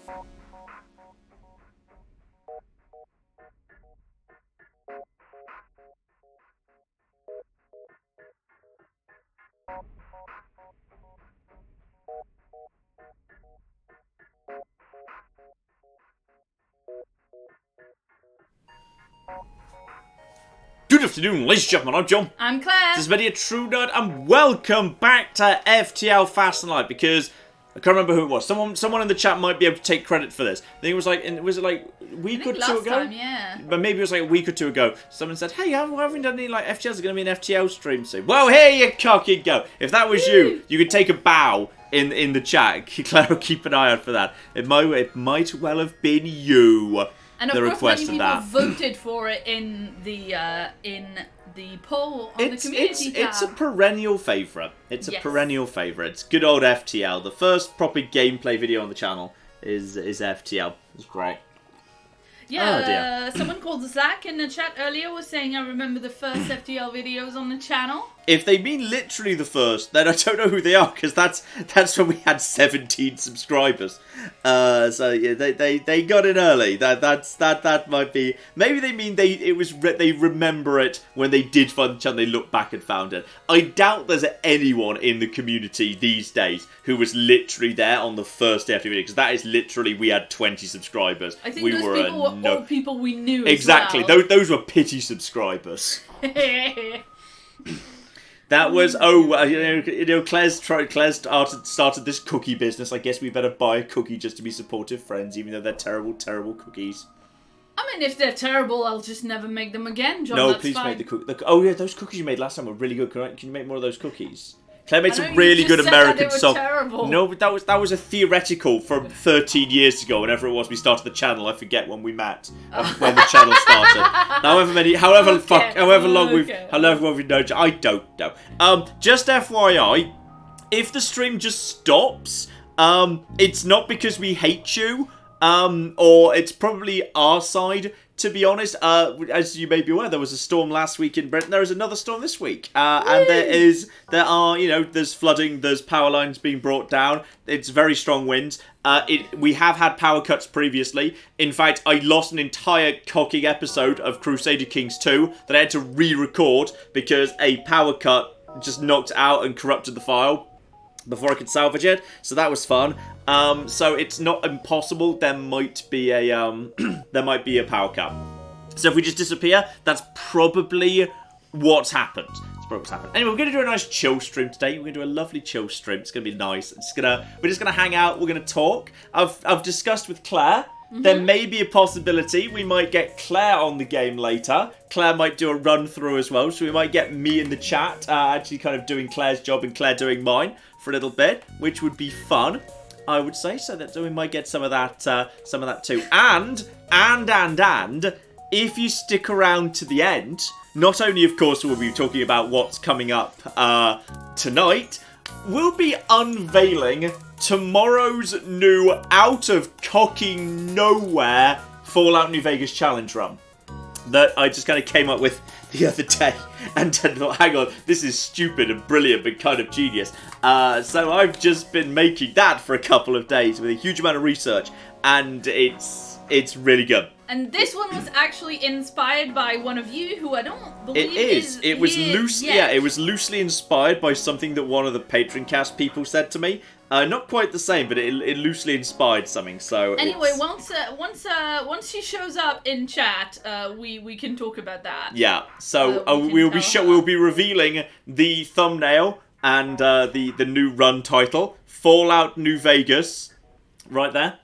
Good afternoon, ladies and gentlemen, I'm John. I'm Claire. This is Media True Nerd, and welcome back to FTL Fast and Light, because I can't remember who it was. Someone in the chat might be able to take credit for this. I think it was like, was it like a week or two ago? Time, yeah. But maybe it was like a week or two ago. Someone said, hey, haven't done any like FTLs, there's going to be an FTL stream soon. Well, here you cocky go. If that was you could take a bow in the chat. Claire will keep an eye out for that. It might well have been you. And of course, many people voted for it in the poll on the community tab. It's a perennial favourite. It's a perennial favourite. It's good old FTL. The first proper gameplay video on the channel is FTL. It's great. Yeah, someone called Zach in the chat earlier was saying, I remember the first FTL videos on the channel. If they mean literally the first, then I don't know who they are, because that's when we had 17 subscribers. So yeah, they got in early. That might be. Maybe they mean they remember it when they did find the channel. They looked back and found it. I doubt there's anyone in the community these days who was literally there on the first day after video, because that is literally, we had 20 subscribers. I think those people were all people we knew. Exactly. As well. Those were pity subscribers. That was, Claire's started this cookie business. I guess we better buy a cookie just to be supportive friends, even though they're terrible, terrible cookies. I mean, if they're terrible, I'll just never make them again, John. No, that's please fine. make the cookie. Oh yeah, those cookies you made last time were really good. Can you make more of those cookies? Claire made some really good American song. No, but that was a theoretical from 13 years ago. Whenever it was we started the channel, I forget when we met, when the channel started. However long we've known. I don't know. Just FYI, if the stream just stops, it's not because we hate you, or it's probably our side. To be honest, as you may be aware, there was a storm last week in Britain. There is another storm this week, and there's flooding, there's power lines being brought down. It's very strong winds. We have had power cuts previously. In fact, I lost an entire cocking episode of Crusader Kings 2 that I had to re-record because a power cut just knocked out and corrupted the file before I could salvage it, so that was fun. So it's not impossible. There might be a power cut. So if we just disappear, that's probably what's happened. Anyway, we're going to do a nice chill stream today. We're going to do a lovely chill stream. It's going to be nice. We're just going to hang out. We're going to talk. I've discussed with Claire. Mm-hmm. There may be a possibility we might get Claire on the game later. Claire might do a run through as well, so we might get me in the chat, actually kind of doing Claire's job and Claire doing mine for a little bit, which would be fun, I would say. So we might get some of that too. And if you stick around to the end, not only, of course, will we be talking about what's coming up tonight, we'll be unveiling tomorrow's new out-of-cocking-nowhere Fallout New Vegas challenge run that I just kind of came up with the other day and thought, hang on, this is stupid and brilliant but kind of genius. So I've just been making that for a couple of days with a huge amount of research, and it's really good. And this one was actually inspired by one of you, who I don't believe It was loosely inspired by something that one of the Patreon cast people said to me. Not quite the same, but it loosely inspired something. So anyway, once she shows up in chat, we can talk about that. Yeah. So we'll be revealing the thumbnail and the new run title, Fallout New Vegas, right there.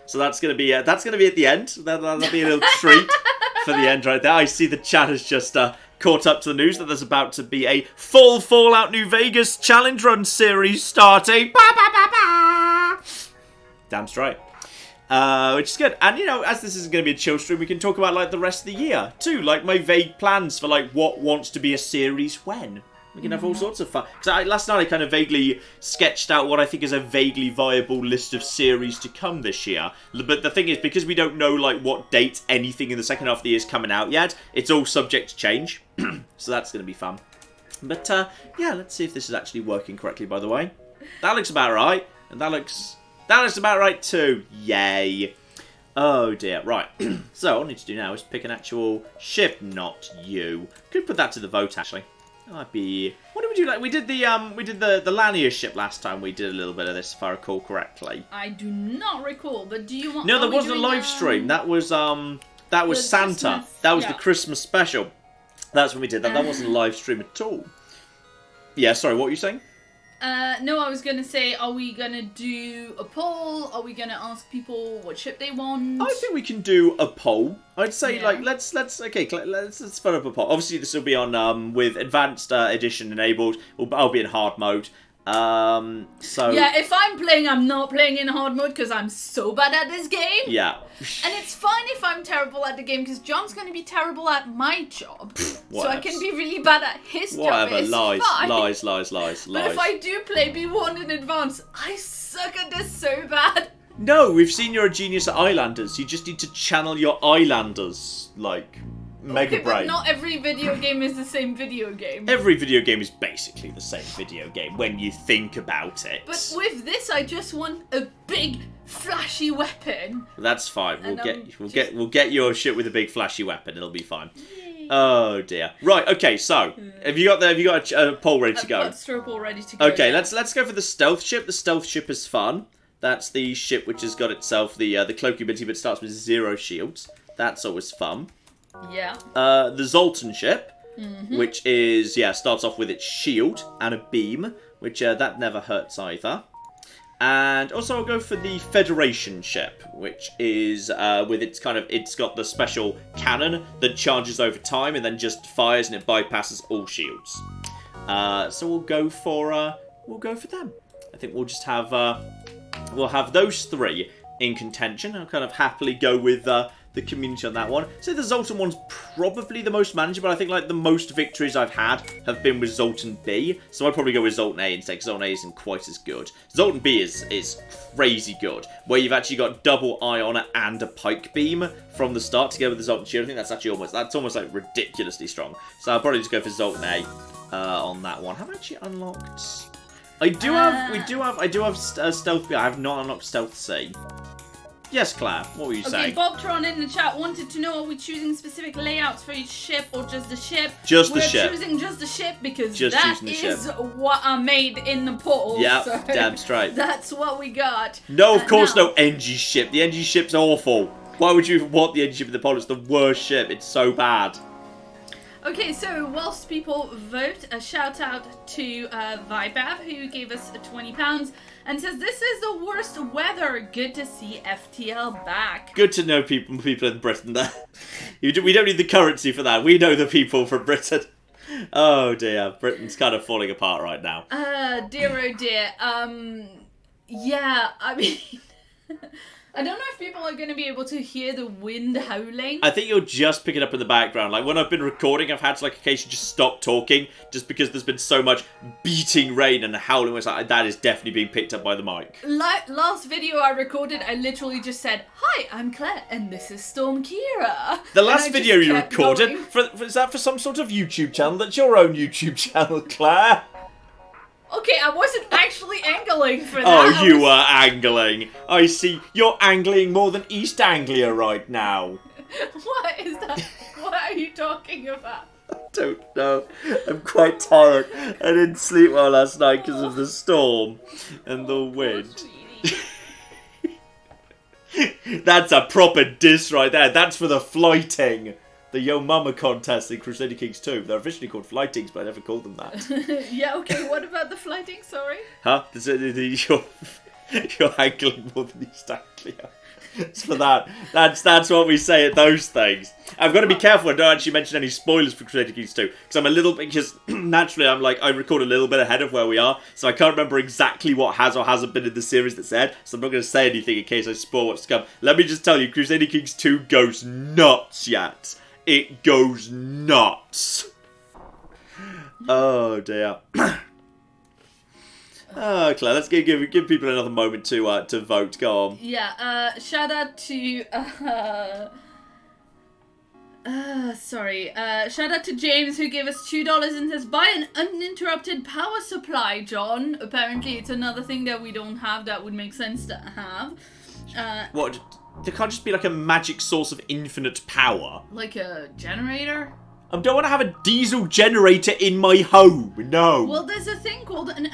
So that's gonna be at the end. That'll be a little treat for the end right there. I see the chat has just caught up to the news that there's about to be a full Fallout New Vegas challenge run series starting. Ba, ba, ba, ba. Damn straight. Which is good. And, as this is going to be a chill stream, we can talk about, like, the rest of the year, too. Like, my vague plans for, like, what wants to be a series when. We can have all sorts of fun. Because last night I kind of vaguely sketched out what I think is a vaguely viable list of series to come this year. But the thing is, because we don't know like what dates anything in the second half of the year is coming out yet, it's all subject to change. So that's going to be fun. But yeah, let's see if this is actually working correctly, by the way. That looks about right. And that looks That looks about right too. Yay. Oh dear. Right. So all I need to do now is pick an actual ship, not you. Could put that to the vote actually. That might be. What did we do? Like we did the Lanier ship last time. We did a little bit of this, if I recall correctly. I do not recall, but do you want? No, there wasn't a live stream. That was Santa. Christmas, that was the Christmas special. That's when we did that. That wasn't a live stream at all. Yeah. Sorry. What were you saying? No, I was gonna say, are we gonna do a poll? Are we gonna ask people what ship they want? I think we can do a poll. I'd say like let's put up a poll. Obviously, this will be on with advanced edition enabled. I'll be in hard mode. So yeah, if I'm playing, I'm not playing in hard mode because I'm so bad at this game. Yeah. And it's fine if I'm terrible at the game because John's going to be terrible at my job. So I can be really bad at his job. Whatever, It's lies. But if I do play, be warned in advance, I suck at this so bad. No, we've seen you're a genius at Islanders. You just need to channel your Islanders, like, mega brain. But not every video game is the same video game. Every video game is basically the same video game when you think about it. But with this, I just want a big, flashy weapon. That's fine. We'll get your shit with a big, flashy weapon. It'll be fine. Yay. Oh dear. Right. Okay. So, have you got a poll ready to go? I've got a straw poll ready to go. Okay. Let's go for the stealth ship. The stealth ship is fun. That's the ship which has got itself the cloaking ability, but starts with 0 shields. That's always fun. Yeah. The Zoltan ship, which is starts off with its shield and a beam, which that never hurts either. And also I'll go for the Federation ship, which is with it's got the special cannon that charges over time and then just fires and it bypasses all shields. So we'll go for them. I think we'll just have we'll have those 3 in contention. I'll kind of happily go with the community on that one. So the Zoltan one's probably the most manageable. I think like the most victories I've had have been with Zoltan B. So I'd probably go with Zoltan A instead, because Zoltan A isn't quite as good. Zoltan B is crazy good, where you've actually got double ion and a pike beam from the start together with the Zoltan shield. I think that's actually almost like ridiculously strong. So I'll probably just go for Zoltan A on that one. Have I actually unlocked? I do have stealth B. I have not unlocked stealth C. Yes, Claire, what were you saying? Okay, Bobtron in the chat wanted to know, are we choosing specific layouts for each ship or just the ship? Just the ship. We're choosing just the ship because that is what I made in the poll. Yeah, so damn straight. That's what we got. No, of course no NG ship. The NG ship's awful. Why would you want the NG ship in the poll? It's the worst ship. It's so bad. Okay, so whilst people vote, a shout out to Vibab, who gave us £20 and says, "This is the worst weather. Good to see FTL back." Good to know people in Britain there. We don't need the currency for that. We know the people from Britain. Oh dear, Britain's kind of falling apart right now. Dear oh dear. Yeah, I mean... I don't know if people are going to be able to hear the wind howling. I think you'll just pick it up in the background. Like, when I've been recording, I've had to, like, occasionally just stop talking, just because there's been so much beating rain and howling. It's like, that is definitely being picked up by the mic. Last video I recorded, I literally just said, "Hi, I'm Claire, and this is Storm Kira." The last video you recorded, is that for some sort of YouTube channel? That's your own YouTube channel, Claire. Okay, I wasn't actually angling for that. Oh, you were angling. I see. You're angling more than East Anglia right now. What is that? What are you talking about? I don't know. I'm quite tired. I didn't sleep well last night because of the storm and the wind. That's a proper diss right there. That's for the flighting. The Yo Mama contest in Crusader Kings 2. They're officially called Flightings, but I never called them that. Yeah, okay, what about the flighting, sorry? Huh? You're angling more than East Anglia. It's for that. That's what we say at those things. I've got to be careful I don't actually mention any spoilers for Crusader Kings 2. Because naturally I record a little bit ahead of where we are, so I can't remember exactly what has or hasn't been in the series that's aired, so I'm not going to say anything in case I spoil what's to come. Let me just tell you, Crusader Kings 2 goes nuts yet. It goes nuts. Oh dear. Oh, Claire, let's give people another moment to vote. Go on. Yeah. Shout out to Sorry. Shout out to James who gave us $2 and says, buy an uninterrupted power supply, John. Apparently it's another thing that we don't have that would make sense to have. What? There can't just be like a magic source of infinite power. Like a generator? I don't want to have a diesel generator in my home. No. Well, there's a thing called an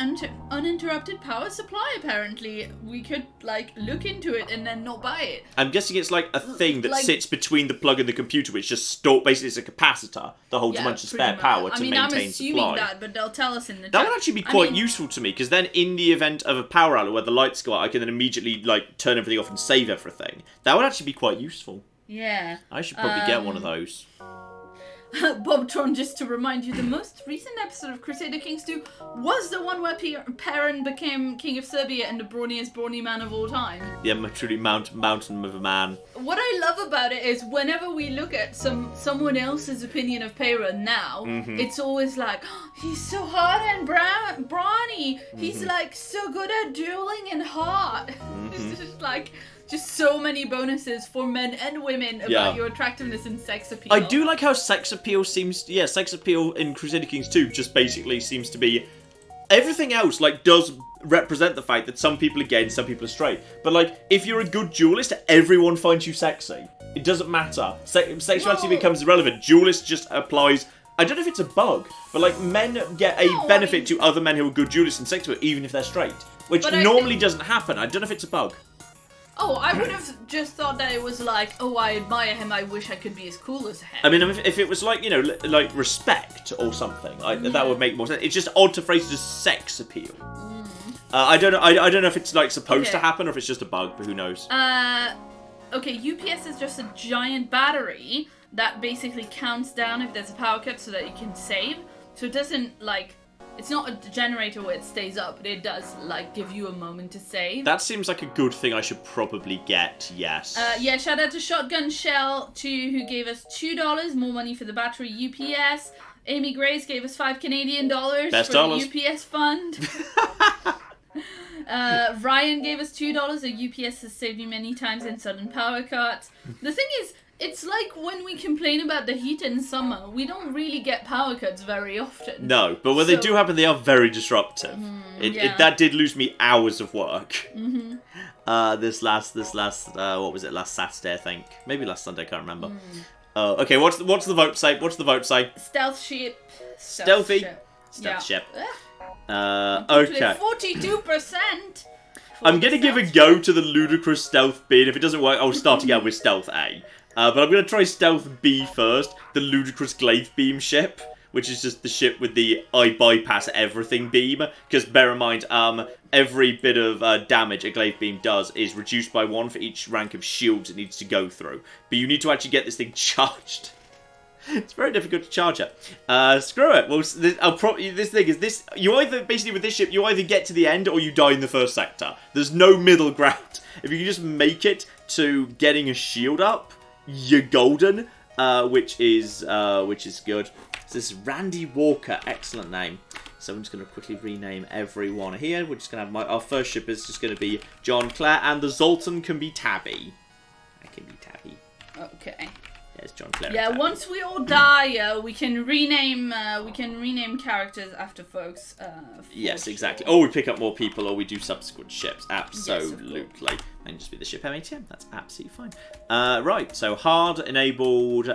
uninterrupted power supply, apparently. We could, like, look into it and then not buy it. I'm guessing it's like a thing that sits between the plug and the computer, which just basically it's a capacitor that holds a bunch of spare power to maintain supply. I'm assuming that, but they'll tell us in the chat. That would actually be quite useful to me, because then in the event of a power outlet where the lights go out, I can then immediately, like, turn everything off and save everything. That would actually be quite useful. Yeah. I should probably get one of those. Bobtron, just to remind you, the most recent episode of Crusader Kings 2 was the one where Perrin became King of Serbia and the brawniest brawny man of all time. Yeah, truly mountain of a man. What I love about it is whenever we look at someone else's opinion of Perrin now, it's always like, oh, he's so hot and brawny. He's like so good at dueling and hot. It's just like... Just so many bonuses for men and women about your attractiveness and sex appeal. I do like how sex appeal sex appeal in Crusader Kings 2 just basically seems to be... Everything else, like, does represent the fact that some people are gay and some people are straight. But, like, if you're a good duelist, everyone finds you sexy. It doesn't matter. Sexuality becomes irrelevant. Duelist just applies... I don't know if it's a bug, but, like, men get a benefit to other men who are good duelists and sex appeal, even if they're straight. Which normally doesn't happen. I don't know if it's a bug. Oh, I would have just thought that it was like, oh, I admire him, I wish I could be as cool as him. I mean, if it was like, you know, like respect or something, that would make more sense. It's just odd to phrase it as sex appeal. I don't know. I don't know if it's like supposed to happen or if it's just a bug, but who knows? Okay, UPS is just a giant battery that basically counts down if there's a power cut so that you can save. So it doesn't like... It's not a generator where it stays up, but it does, like, give you a moment to save. That seems like a good thing I should probably get, yes. Yeah, shout out to Shotgun Shell, who gave us $2, more money for the battery UPS. Amy Grace gave us $5 Canadian Best for dollars. the UPS fund. Ryan gave us $2. A UPS has saved me many times in sudden power cuts. The thing is, it's like when we complain about the heat in summer, we don't really get power cuts very often. No, but when they do happen, they are very disruptive. That did lose me hours of work. This last, what was it, last Saturday, I think. Maybe last Sunday, I can't remember. Okay, what's the vote say? What's the vote say? Stealth ship. Stealthy? Stealth ship. Okay. 42%. I'm going to give a go to the ludicrous stealth B, and if it doesn't work, I'll start again with stealth A. But I'm going to try stealth B first, the ludicrous glaive beam ship, which is just the ship with the I bypass everything beam. Because bear in mind, every bit of damage a glaive beam does is reduced by 1 for each rank of shields it needs to go through. But you need to actually get this thing charged. It's very difficult to charge it. Screw it. Well, this thing is you either, basically with this ship, you either get to the end or you die in the first sector. There's no middle ground. If you can just make it to getting a shield up, you're golden, which is good. So this is Randy Walker, excellent name. So I'm just going to quickly rename everyone here. We're just going to have our first ship is just going to be John Clare, and the Zoltan can be Tabby. I can be Tabby. Okay. There's John Clare. Yeah, once we all die, we can rename characters after folks. Yes, exactly. Or we pick up more people, or we do subsequent ships. Absolutely. Yes, and just be the ship M80M. That's absolutely fine. Right, so hard enabled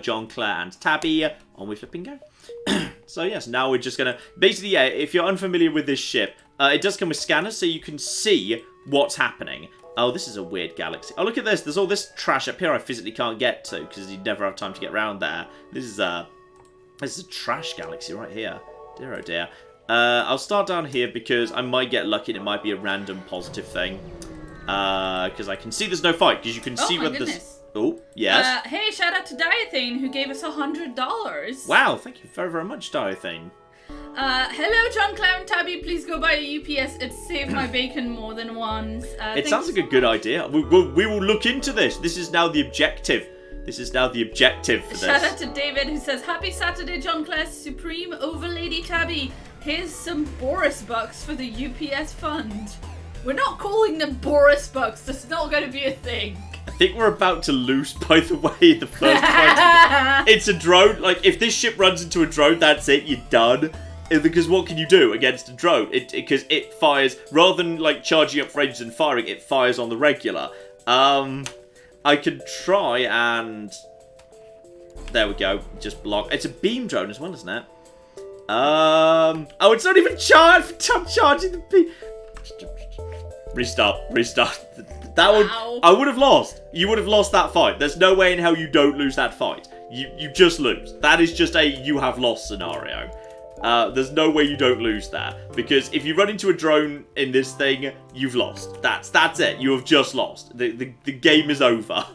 John Clare and Tabby. On we flipping go. So yes, now we're just gonna basically if you're unfamiliar with this ship, it does come with scanners, so you can see what's happening. Oh, this is a weird galaxy. Oh, look at this. There's all this trash up here I physically can't get to because you'd never have time to get around there. This is a trash galaxy right here. Dear oh dear. I'll start down here because I might get lucky and it might be a random positive thing. Because I can see there's no fight because you can see whether there's... Oh, yes. Hey, shout out to Diathane who gave us $100. Wow, thank you very, very much, Diathane. Hello, John Clare and Tabby. Please go buy a UPS. It's saved my bacon more than once. It sounds like a good idea. We will look into this. This is now the objective. This is now the objective for this. Shout out to David who says, Happy Saturday, John Clare, Supreme Overlady Tabby. Here's some Boris bucks for the UPS fund. We're not calling them Boris bucks. That's not going to be a thing. I think we're about to lose, by the way, the first 20. It's a drone. Like, if this ship runs into a drone, that's it. You're done. Because what can you do against a drone? Because it fires, rather than, like, charging up ranges and firing, it fires on the regular. I could try and... There we go. Just block. It's a beam drone as well, isn't it? Oh, it's not even charged. I'm charging the beam. Restart. That would... I would have lost. You would have lost that fight. There's no way in hell you don't lose that fight. You just lose. That is just a you have lost scenario. There's no way you don't lose that. Because if you run into a drone in this thing, you've lost. That's it. You have just lost. The game is over.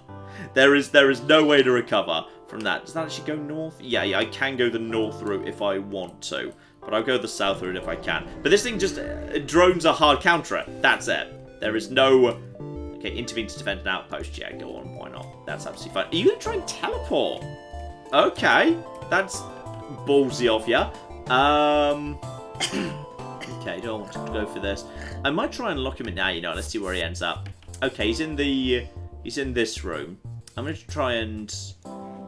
There is no way to recover from that. Does that actually go north? Yeah, I can go the north route if I want to. But I'll go the south route if I can. But this thing just... drones are hard counter it. That's it. There is no... Okay, intervene to defend an outpost. Yeah, go on. Why not? That's absolutely fine. Are you going to try and teleport? Okay. That's ballsy of you. Okay, don't want to go for this. I might try and lock him in now, you know. Let's see where he ends up. Okay, he's in this room. I'm going to try and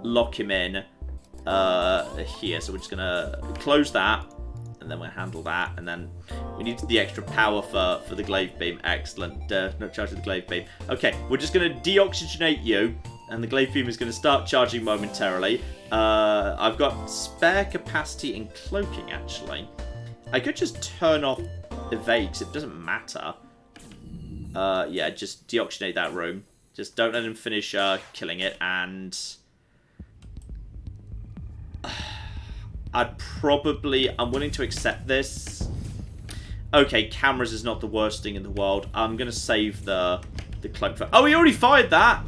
lock him in here. So we're just going to close that. And then we'll handle that. And then we need the extra power for the glaive beam. Excellent. Not charging the glaive beam. Okay, we're just going to deoxygenate you. And the glaive beam is going to start charging momentarily. I've got spare capacity in cloaking, actually. I could just turn off evade, because it doesn't matter. Yeah, just deoxygenate that room. Just don't let him finish killing it. And... I'm willing to accept this. Okay, cameras is not the worst thing in the world. I'm going to save the cloak for... Oh, he already fired that!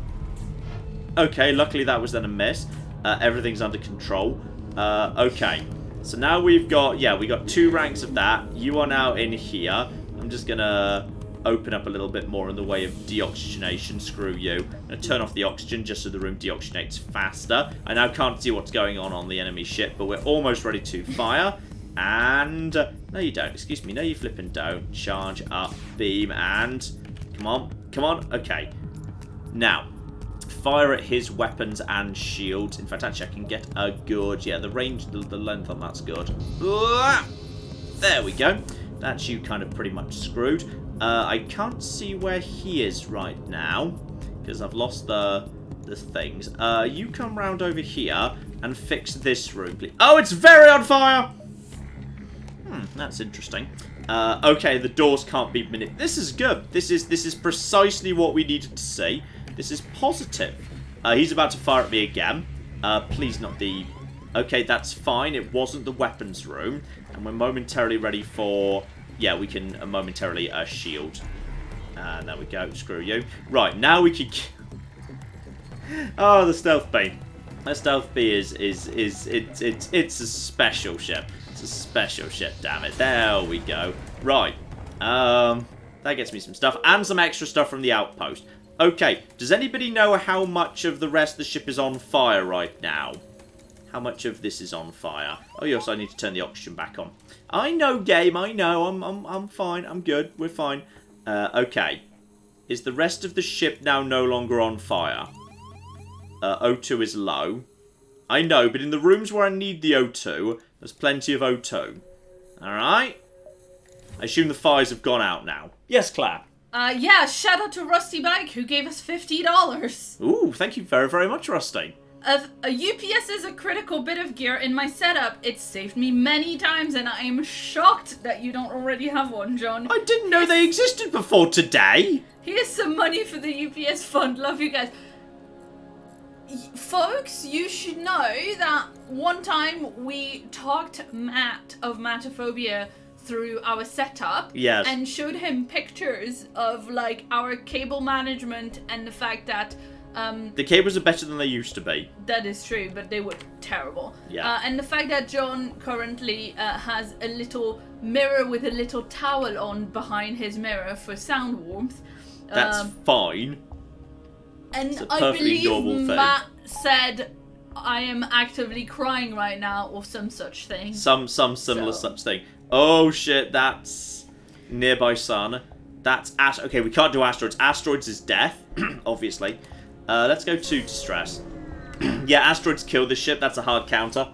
Okay, luckily that was then a miss. Everything's under control. Okay, so now we've got... Yeah, we got 2 ranks of that. You are now in here. I'm just going to open up a little bit more in the way of deoxygenation. Screw you. I'm going to turn off the oxygen just so the room deoxygenates faster. I now can't see what's going on the enemy ship, but we're almost ready to fire. And... no, you don't. Excuse me. No, you flipping don't. Charge up, beam, and... Come on. Come on. Okay. Now, fire at his weapons and shields. In fact, actually, I can get a good... Yeah, the range, the length on that's good. There we go. That's you kind of pretty much screwed. I can't see where he is right now, because I've lost the things. You come round over here and fix this room, please. Oh, it's very on fire! That's interesting. Okay, the doors can't be manipulated. This is good. This is precisely what we needed to see. This is positive. He's about to fire at me again. Please not the... Okay, that's fine. It wasn't the weapons room. And we're momentarily ready for... Yeah, we can momentarily shield. And there we go. Screw you. Right, now we can... Oh, the stealth beam. The stealth beam it's a special ship. It's a special ship, damn it. There we go. Right. That gets me some stuff. And some extra stuff from the outpost. Okay, does anybody know how much of the rest of the ship is on fire right now? How much of this is on fire? Oh, yes, I need to turn the oxygen back on. I know, game, I know. I'm fine. I'm good. We're fine. Okay. Is the rest of the ship now no longer on fire? O2 is low. I know, but in the rooms where I need the O2, there's plenty of O2. Alright? I assume the fires have gone out now. Yes, Claire? Yeah, shout out to Rusty Bike, who gave us $50. Ooh, thank you very, very much, Rusty. A UPS is a critical bit of gear in my setup. It's saved me many times, and I am shocked that you don't already have one, John. I didn't know they existed before today. Here's some money for the UPS fund. Love you guys. Folks, you should know that one time we talked Matt of Matophobia through our setup. Yes. And showed him pictures of, like, our cable management and the fact that... the cables are better than they used to be. That is true, but they were terrible. Yeah. And the fact that John currently has a little mirror with a little towel on behind his mirror for sound warmth. That's fine. And I believe Matt said, I am actively crying right now, or some such thing. Some similar such thing. Oh shit, that's nearby sun. That's okay, we can't do asteroids. Asteroids is death, obviously. Let's go to distress. Yeah, asteroids kill this ship. That's a hard counter.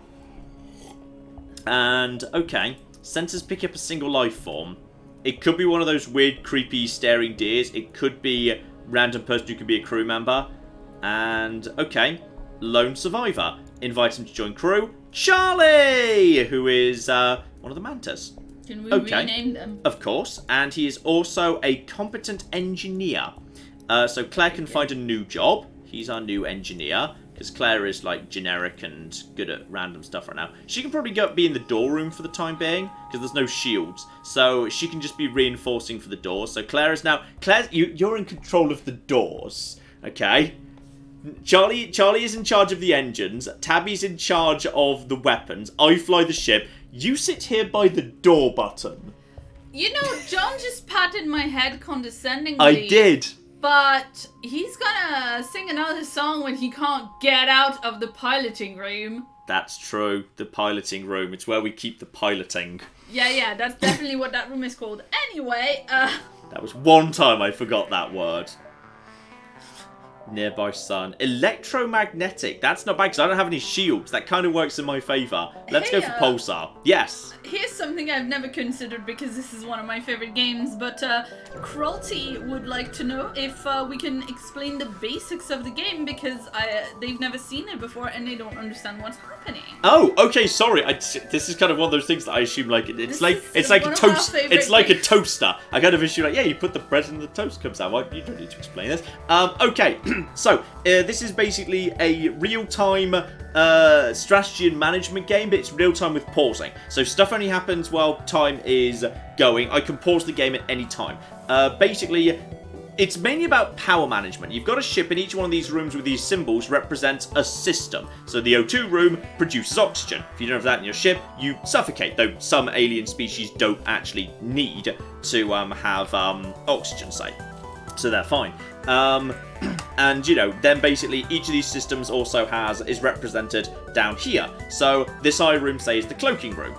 And, okay. Sensors pick up a single life form. It could be one of those weird, creepy, staring deers. It could be a random person who could be a crew member. And, okay. Lone survivor. Invite him to join crew. Charlie! Who is one of the mantas. Can we rename them? Of course. And he is also a competent engineer. So Claire can find a new job. He's our new engineer. Because Claire is, like, generic and good at random stuff right now. She can probably be in the door room for the time being, because there's no shields. So she can just be reinforcing for the doors. So Claire is now... Claire, you're in control of the doors, okay? Charlie is in charge of the engines. Tabby's in charge of the weapons. I fly the ship. You sit here by the door button. You know, John just patted my head condescendingly. I did. But he's gonna sing another song when he can't get out of the piloting room. That's true. The piloting room. It's where we keep the piloting. Yeah, that's definitely what that room is called. Anyway, That was one time I forgot that word. Nearby sun. Electromagnetic. That's not bad because I don't have any shields. That kind of works in my favour. Let's go for Pulsar. Yes. Here's something I've never considered because this is one of my favourite games, but Cruelty would like to know if we can explain the basics of the game because they've never seen it before and they don't understand what's happening. Oh, okay, sorry. This is kind of one of those things that I assume like it's like a toast. It's like a toaster. I kind of assume like, yeah, you put the bread and the toast comes out. Well, you don't need to explain this. Okay. So, this is basically a real-time strategy and management game, but it's real-time with pausing. So stuff only happens while time is going. I can pause the game at any time. Basically, it's mainly about power management. You've got a ship, and each one of these rooms with these symbols represents a system. So the O2 room produces oxygen. If you don't have that in your ship, you suffocate, though some alien species don't actually need to have oxygen, say. So they're fine. And, you know, then basically each of these systems also is represented down here. So this eye room, say, is the cloaking room.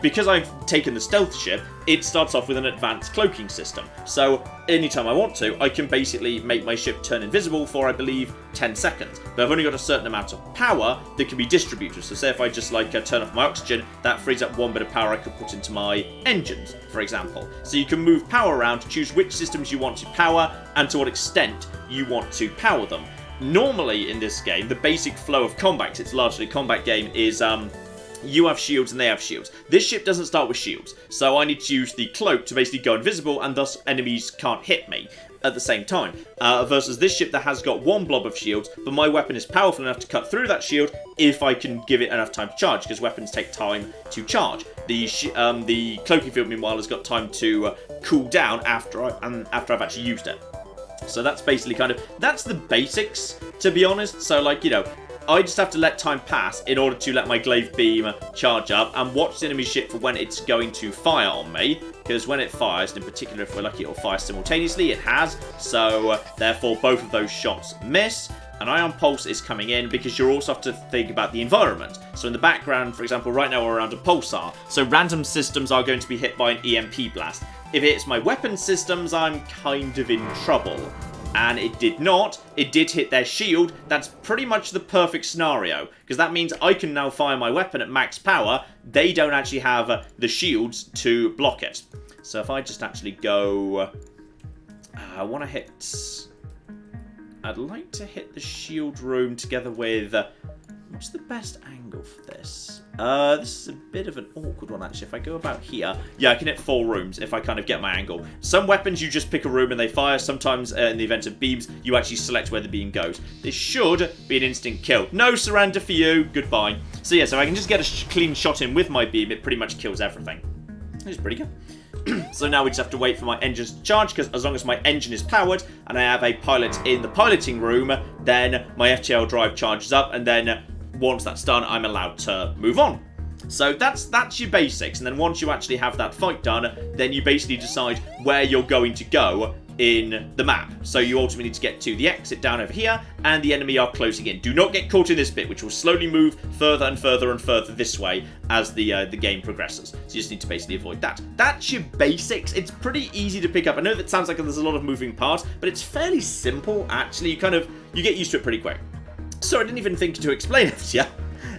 Because I've taken the stealth ship, it starts off with an advanced cloaking system. So anytime I want to, I can basically make my ship turn invisible for, I believe, 10 seconds. But I've only got a certain amount of power that can be distributed. So say if I just turn off my oxygen, that frees up one bit of power I could put into my engines, for example. So you can move power around to choose which systems you want to power and to what extent you want to power them. Normally in this game, the basic flow of combat, 'cause it's largely a combat game, is you have shields and they have shields. This ship doesn't start with shields, so I need to use the cloak to basically go invisible, and thus enemies can't hit me at the same time. Versus this ship that has got one blob of shields, but my weapon is powerful enough to cut through that shield if I can give it enough time to charge, because weapons take time to charge. The cloaking field, meanwhile, has got time to cool down after I've actually used it. So that's basically that's the basics, to be honest. So, like, you know, I just have to let time pass in order to let my glaive beam charge up and watch the enemy ship for when it's going to fire on me. Because when it fires, and in particular if we're lucky it'll fire simultaneously, it has. So therefore both of those shots miss. An ion pulse is coming in because you also have to think about the environment. So in the background, for example, right now we're around a pulsar. So random systems are going to be hit by an EMP blast. If it hits my weapon systems, I'm kind of in trouble. And it did not. It did hit their shield. That's pretty much the perfect scenario, because that means I can now fire my weapon at max power. They don't actually have the shields to block it. So if I just actually go... I want to hit... I'd like to hit the shield room together with... what's the best angle for this? This is a bit of an awkward one, actually. If I go about here... Yeah, I can hit 4 rooms if I kind of get my angle. Some weapons, you just pick a room and they fire. Sometimes, in the event of beams, you actually select where the beam goes. This should be an instant kill. No surrender for you. Goodbye. So yeah, so I can just get a clean shot in with my beam. It pretty much kills everything. It's pretty good. So now we just have to wait for my engines to charge, because as long as my engine is powered and I have a pilot in the piloting room, then my FTL drive charges up, and then once that's done, I'm allowed to move on. So that's your basics, and then once you actually have that fight done, then you basically decide where you're going to go in the map. So you ultimately need to get to the exit down over here, and the enemy are closing in. Do not get caught in this bit, which will slowly move further and further and further this way as the game progresses. So you just need to basically avoid that. That's your basics. It's pretty easy to pick up. I know that sounds like there's a lot of moving parts, but it's fairly simple, actually. You get used to it pretty quick. So I didn't even think to explain it to you.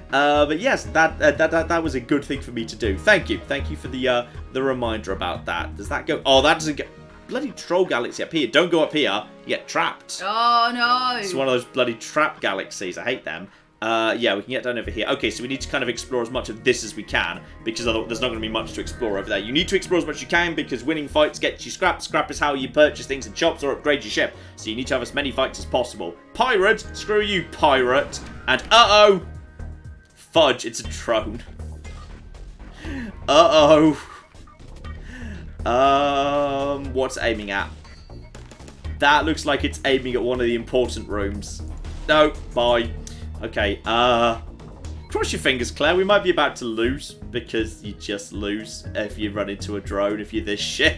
But yes, that was a good thing for me to do. Thank you for the reminder about that. Does that go? Oh, that doesn't go. Bloody troll galaxy up here. Don't go up here. You get trapped. Oh no! It's one of those bloody trap galaxies. I hate them. Yeah, we can get down over here. Okay, so we need to kind of explore as much of this as we can, because otherwise there's not going to be much to explore over there. You need to explore as much as you can, because winning fights gets you scrap. Scrap is how you purchase things in shops or upgrade your ship. So you need to have as many fights as possible. Pirate! Screw you, pirate! And uh-oh! Fudge, it's a drone. Uh-oh. What's it aiming at? That looks like it's aiming at one of the important rooms. No, bye. Okay, cross your fingers, Claire. We might be about to lose, because you just lose if you run into a drone, if you're this ship.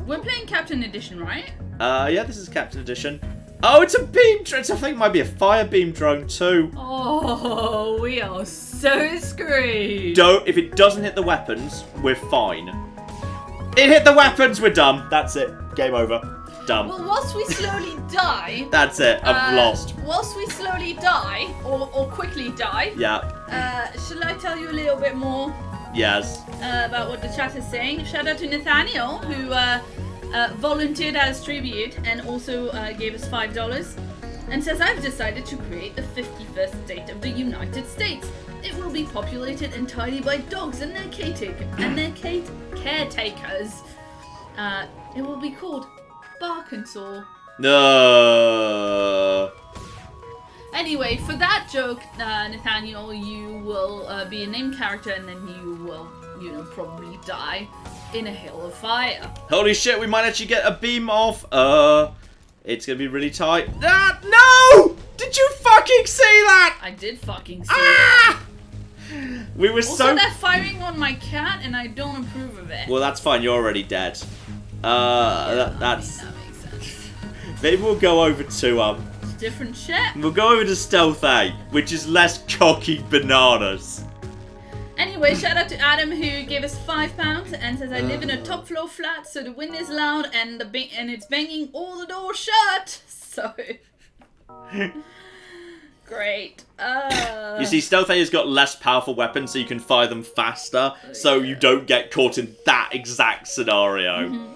We're playing Captain Edition, right? Yeah, this is Captain Edition. Oh, it's a beam drone. I think it might be a fire beam drone too. Oh, we are so screwed. If it doesn't hit the weapons, we're fine. It hit the weapons, we're done. That's it. Game over. Done. Well, whilst we slowly die... That's it. I've lost. Whilst we slowly die, or quickly die... Yeah. Shall I tell you a little bit more? Yes. About what the chat is saying? Shout out to Nathaniel, who volunteered as tribute and also gave us $5 and says, I've decided to create the 51st state of the United States. It will be populated entirely by dogs and their caretakers. It will be called Barkansas. No. Anyway, for that joke, Nathaniel, you will be a named character, and then you will, probably die in a hail of fire. Holy shit, we might actually get a beam off. It's gonna be really tight. Ah, no! Did you fucking see that? I did fucking see that. We were also, they're firing on my cat, and I don't approve of it. Well, that's fine. You're already dead. That makes sense. Maybe we'll go over to different ship. We'll go over to Stealth A, which is less cocky bananas. Anyway, shout out to Adam, who gave us £5 and says, I live in a top floor flat, so the wind is loud and it's banging all the doors shut. So great. You see, Stealth A has got less powerful weapons, so you can fire them faster, so you don't get caught in that exact scenario. Mm-hmm.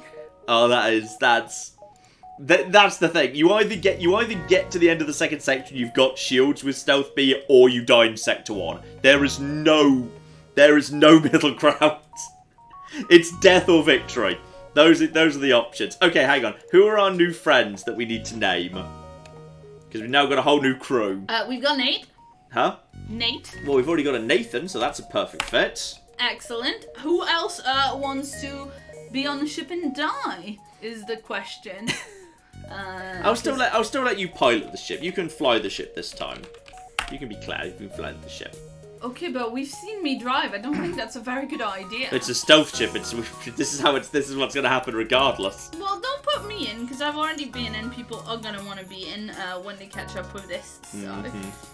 Oh, that's the thing. You either get to the end of the second section, you've got shields with Stealth B, or you die in Sector 1. There is no middle ground. It's death or victory. Those are the options. Okay, hang on. Who are our new friends that we need to name? Because we've now got a whole new crew. We've got Nate. Huh? Nate. Well, we've already got a Nathan, so that's a perfect fit. Excellent. Who else wants to be on the ship and die? Is the question. I'll still let you pilot the ship. You can fly the ship this time. You can be Claire. You can fly the ship. Okay, but we've seen me drive. I don't think that's a very good idea. It's a stealth ship. This is what's going to happen regardless. Well, don't put me in, because I've already been, and people are going to want to be in when they catch up with this. So,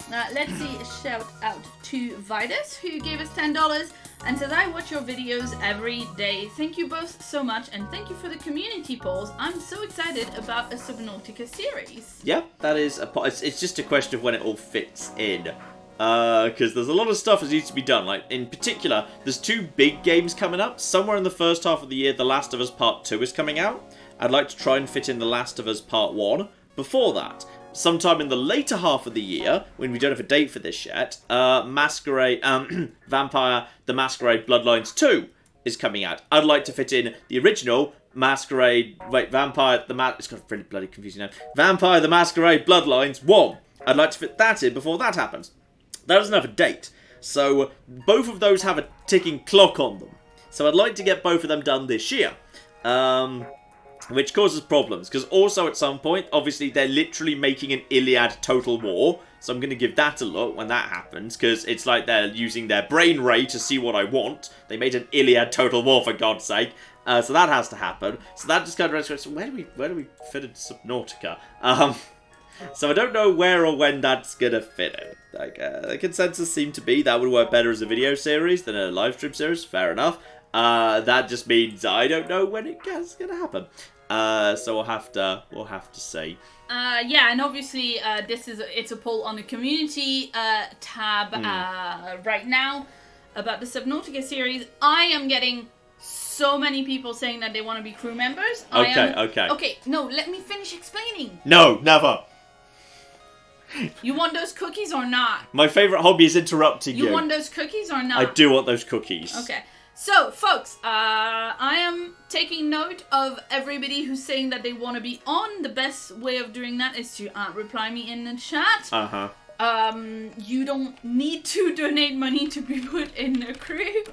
let's see. Shout out to Vitus, who gave us $10 and says, I watch your videos every day. Thank you both so much, and thank you for the community polls. I'm so excited about a Subnautica series. Yeah, that is it's just a question of when it all fits in. Because there's a lot of stuff that needs to be done. Like, in particular, there's 2 big games coming up. Somewhere in the first half of the year, The Last of Us Part 2 is coming out. I'd like to try and fit in The Last of Us Part 1 before that. Sometime in the later half of the year, when we don't have a date for this yet, Vampire the Masquerade Bloodlines 2 is coming out. I'd like to fit in the original Masquerade... Wait, it's got a pretty bloody confusing name. Vampire the Masquerade Bloodlines 1. I'd like to fit that in before that happens. That doesn't have a date, so both of those have a ticking clock on them. So I'd like to get both of them done this year, which causes problems, because also at some point, obviously they're literally making an Iliad Total War, so I'm going to give that a look when that happens, because it's like they're using their brain ray to see what I want. They made an Iliad Total War, for God's sake. So that has to happen. So that just kind of so where do we fit into Subnautica? So I don't know where or when that's gonna fit in. Like the consensus seemed to be that would work better as a video series than a live stream series. Fair enough. That just means I don't know when it's gonna happen. So we'll have to see. Yeah, and obviously it's a poll on the community tab right now about the Subnautica series. I am getting so many people saying that they want to be crew members. Okay, no, let me finish explaining. No, never. You want those cookies or not? My favourite hobby is interrupting you. You want those cookies or not? I do want those cookies. Okay. So, folks, I am taking note of everybody who's saying that they want to be on. The best way of doing that is to reply me in the chat. You don't need to donate money to be put in a crew.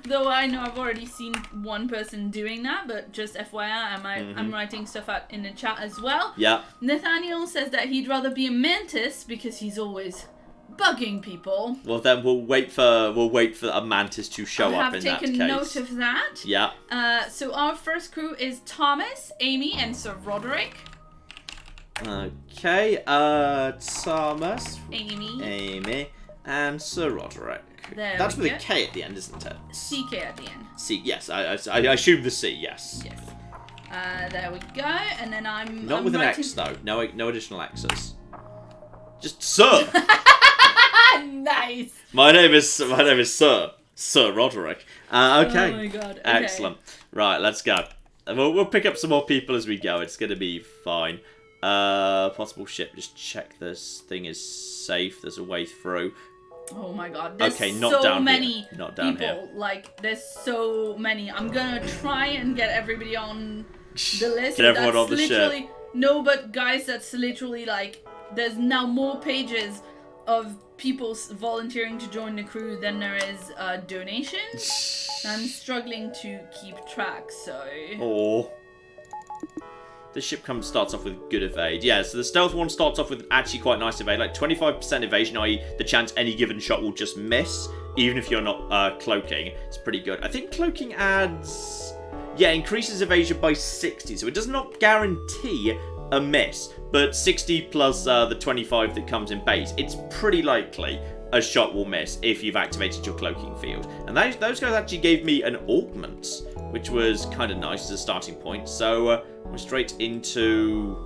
Though I know I've already seen one person doing that, but just FYI, I'm writing stuff out in the chat as well. Yeah. Nathaniel says that he'd rather be a mantis because he's always bugging people. Well, then we'll wait for a mantis to show up in that case. I have taken note of that. Yeah. So our first crew is Thomas, Amy, and Sir Roderick. Okay. Thomas, Amy, and Sir Roderick. That's with a K at the end, isn't it? CK at the end. C. Yes, I assume the C. Yes. Yes. There we go, and then I'm with an X though. No additional X's. Just Sir. Nice. My name is Sir Roderick. Okay. Oh my god. Okay. Excellent. Right, let's go. We'll pick up some more people as we go. It's gonna be fine. Possible ship. Just check this thing is safe. There's a way through. Oh my god. There's not so down many here. Not down people. Here. Like, there's so many. I'm gonna try and get everybody on the list. Get everyone on the ship. No, but guys, that's literally like, there's now more pages of people volunteering to join the crew than there is donations. I'm struggling to keep track, so... Oh. The ship starts off with good evade. Yeah, so the stealth one starts off with actually quite nice evade, like 25% evasion, i.e. the chance any given shot will just miss, even if you're not cloaking. It's pretty good. I think cloaking adds... Yeah, increases evasion by 60, so it does not guarantee a miss, but 60 plus the 25 that comes in base, it's pretty likely a shot will miss if you've activated your cloaking field. And those guys actually gave me an augment, which was kind of nice as a starting point. So we're straight into...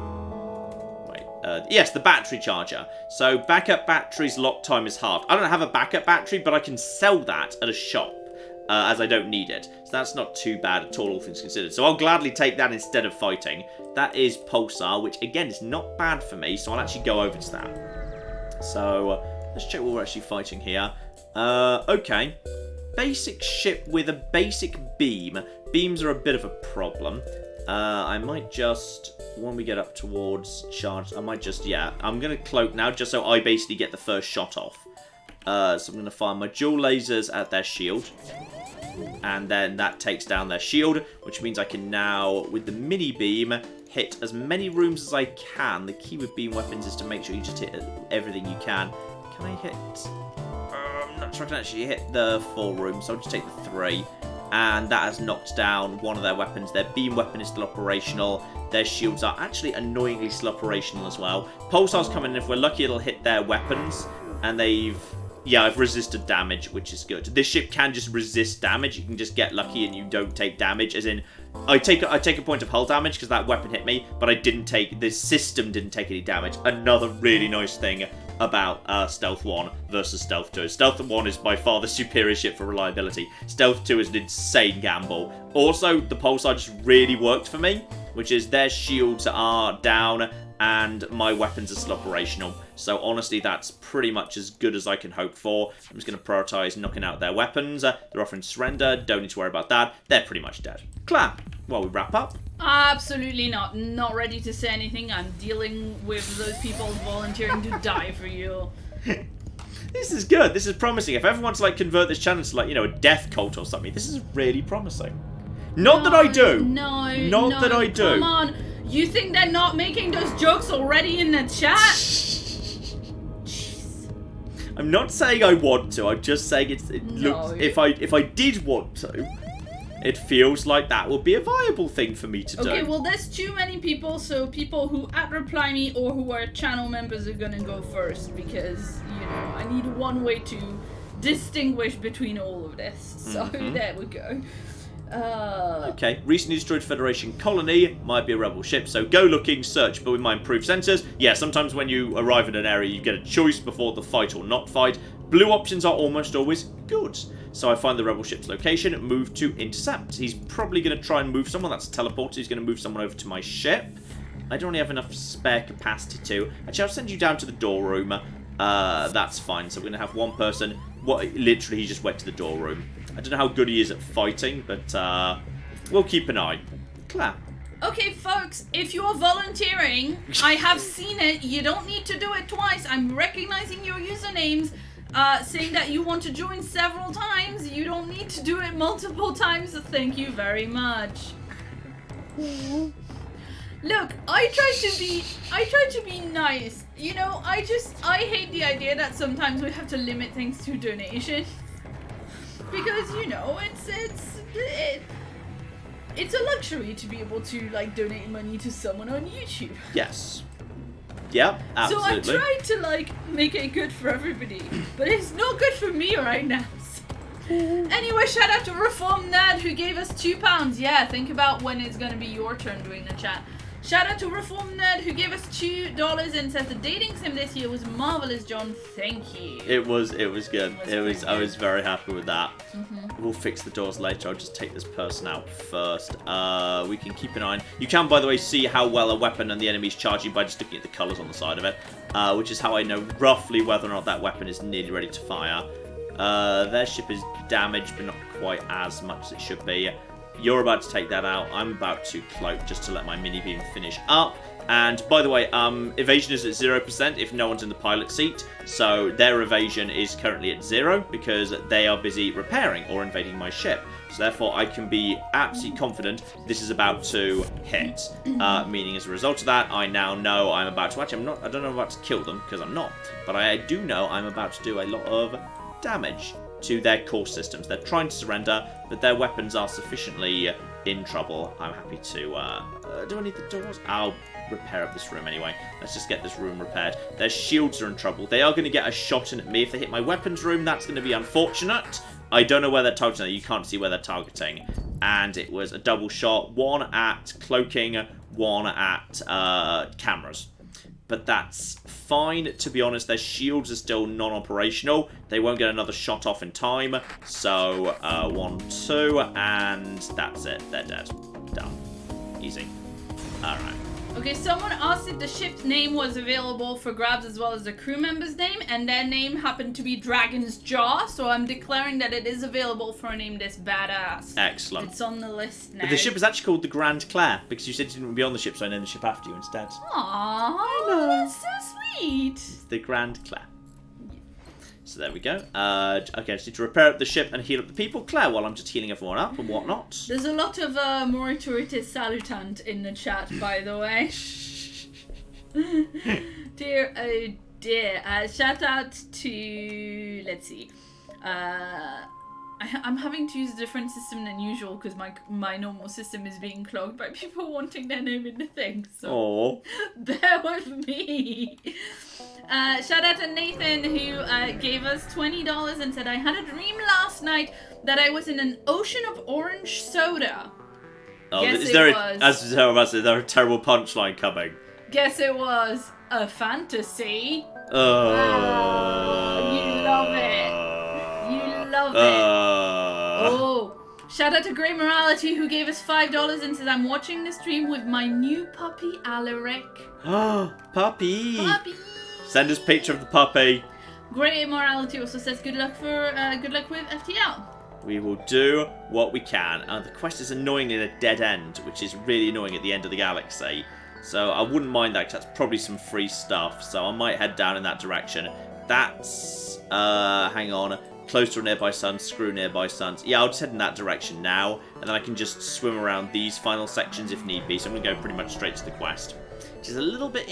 yes, the battery charger. So backup batteries lock time is halved. I don't have a backup battery, but I can sell that at a shop. As I don't need it. So that's not too bad at all things considered. So I'll gladly take that instead of fighting. That is Pulsar, which again is not bad for me, so I'll actually go over to that. So let's check what we're actually fighting here. Okay. Basic ship with a basic beam. Beams are a bit of a problem. I might just, when we get up towards charge, I might just, I'm going to cloak now just so I basically get the first shot off. So I'm going to fire my dual lasers at their shield. And then that takes down their shield, which means I can now, with the mini beam, hit as many rooms as I can. The key with beam weapons is to make sure you just hit everything you can. Can I hit... I'm not sure I can actually hit the 4 rooms, so I'll just take the 3. And that has knocked down one of their weapons. Their beam weapon is still operational. Their shields are actually annoyingly still operational as well. Pulsar's coming in. If we're lucky, it'll hit their weapons. And they've... Yeah, I've resisted damage, which is good. This ship can just resist damage. You can just get lucky and you don't take damage. As in, I take a point of hull damage because that weapon hit me, but I didn't take... The system didn't take any damage. Another really nice thing about Stealth 1 versus Stealth 2. Stealth 1 is by far the superior ship for reliability. Stealth 2 is an insane gamble. Also, the Pulsar just really worked for me, which is their shields are down and my weapons are still operational. So honestly, that's pretty much as good as I can hope for. I'm just going to prioritise knocking out their weapons. They're offering surrender. Don't need to worry about that. They're pretty much dead. Clam, while we wrap up. Absolutely not. Not ready to say anything. I'm dealing with those people volunteering to die for you. This is good. This is promising. If everyone's like convert this channel to like, you know, a death cult or something, this is really promising. Not that I do. Not that I do. Come on. You think they're not making those jokes already in the chat? Jeez. I'm not saying I want to. I'm just saying it looks. If I did want to, it feels like that would be a viable thing for me to do. Okay, well, there's too many people, so people who @reply me or who are channel members are gonna go first because, you know, I need one way to distinguish between all of this. So there we go. Okay, recently destroyed Federation colony, might be a rebel ship, so go looking, search, but with my improved sensors, yeah, sometimes when you arrive in an area you get a choice before the fight or not fight. Blue options are almost always good. So I find the rebel ship's location, move to intercept. He's probably going to try and move someone, that's a teleporter, he's going to move someone over to my ship. I don't really have enough spare capacity to. Actually, I'll send you down to the door room. That's fine, so we're going to have one person. Literally, he just went to the door room. I don't know how good he is at fighting, but we'll keep an eye. Claire. Okay, folks, if you're volunteering, I have seen it. You don't need to do it twice. I'm recognizing your usernames, saying that you want to join several times. You don't need to do it multiple times. Thank you very much. Look, I try to be nice. You know, I hate the idea that sometimes we have to limit things to donation. Because, you know, it's a luxury to be able to, like, donate money to someone on YouTube. Yes. Yeah, absolutely. So I try to, like, make it good for everybody. But it's not good for me right now. Anyway, shout out to Reform Nerd who gave us £2. Yeah, think about when it's going to be your turn doing the chat. Shout out to Reform Nerd who gave us $2 and says the dating sim this year was marvelous, John. Thank you. It was good. I was very happy with that. We'll fix the doors later. I'll just take this person out first. We can keep an eye on. You can, by the way, see how well a weapon and the enemy's charging by just looking at the colours on the side of it, which is how I know roughly whether or not that weapon is nearly ready to fire. Their ship is damaged, but not quite as much as it should be. You're about to take that out. I'm about to cloak just to let my mini beam finish up. And by the way, evasion is at 0% if no one's in the pilot seat. So their evasion is currently at 0 because they are busy repairing or invading my ship. So therefore, I can be absolutely confident this is about to hit. Meaning, as a result of that, I now know I'm about to. Actually, I don't know I'm about to kill them because I'm not. But I do know I'm about to do a lot of damage to their core systems. They're trying to surrender, but their weapons are sufficiently in trouble. I'm happy to... do I need the doors? I'll repair up this room anyway. Let's just get this room repaired. Their shields are in trouble. They are going to get a shot in at me. If they hit my weapons room, that's going to be unfortunate. I don't know where they're targeting. You can't see where they're targeting. And it was a double shot. One at cloaking, one at cameras. But that's fine. To be honest, their shields are still non-operational. They won't get another shot off in time. So, 1, 2, and that's it. They're dead. Done. Easy. Alright. Okay, someone asked if the ship's name was available for grabs as well as the crew member's name, and their name happened to be Dragon's Jaw, so I'm declaring that it is available for a name this badass. Excellent. It's on the list now. But the ship is actually called the Grand Claire, because you said you didn't be on the ship, so I named the ship after you instead. Aww, that's so sweet. It's the Grand Claire. So there we go. Okay, I just need to repair up the ship and heal up the people. Claire, while I'm just healing everyone up and whatnot. There's a lot of Morituritis Salutant in the chat, by the way. Dear, oh dear. Shout out to... Let's see. I'm having to use a different system than usual because my normal system is being clogged by people wanting their name in the thing. So bear with me. Shout out to Nathan who gave us $20 and said, I had a dream last night that I was in an ocean of orange soda. Oh, Guess is there it was. As I was about to say, there's a terrible punchline coming. Guess it was a fantasy. You love it. You love it. Oh, shout out to Grey Morality who gave us $5 and says, I'm watching the stream with my new puppy, Alaric. Puppy. Puppy. Send us a picture of the puppy. Grey Morality also says, good luck with FTL. We will do what we can. The quest is annoyingly at a dead end, which is really annoying at the end of the galaxy. So I wouldn't mind that, because that's probably some free stuff. So I might head down in that direction. That's, hang on, close to a nearby sun, screw nearby suns. Yeah, I'll just head in that direction now, and then I can just swim around these final sections if need be. So I'm going to go pretty much straight to the quest, which is a little bit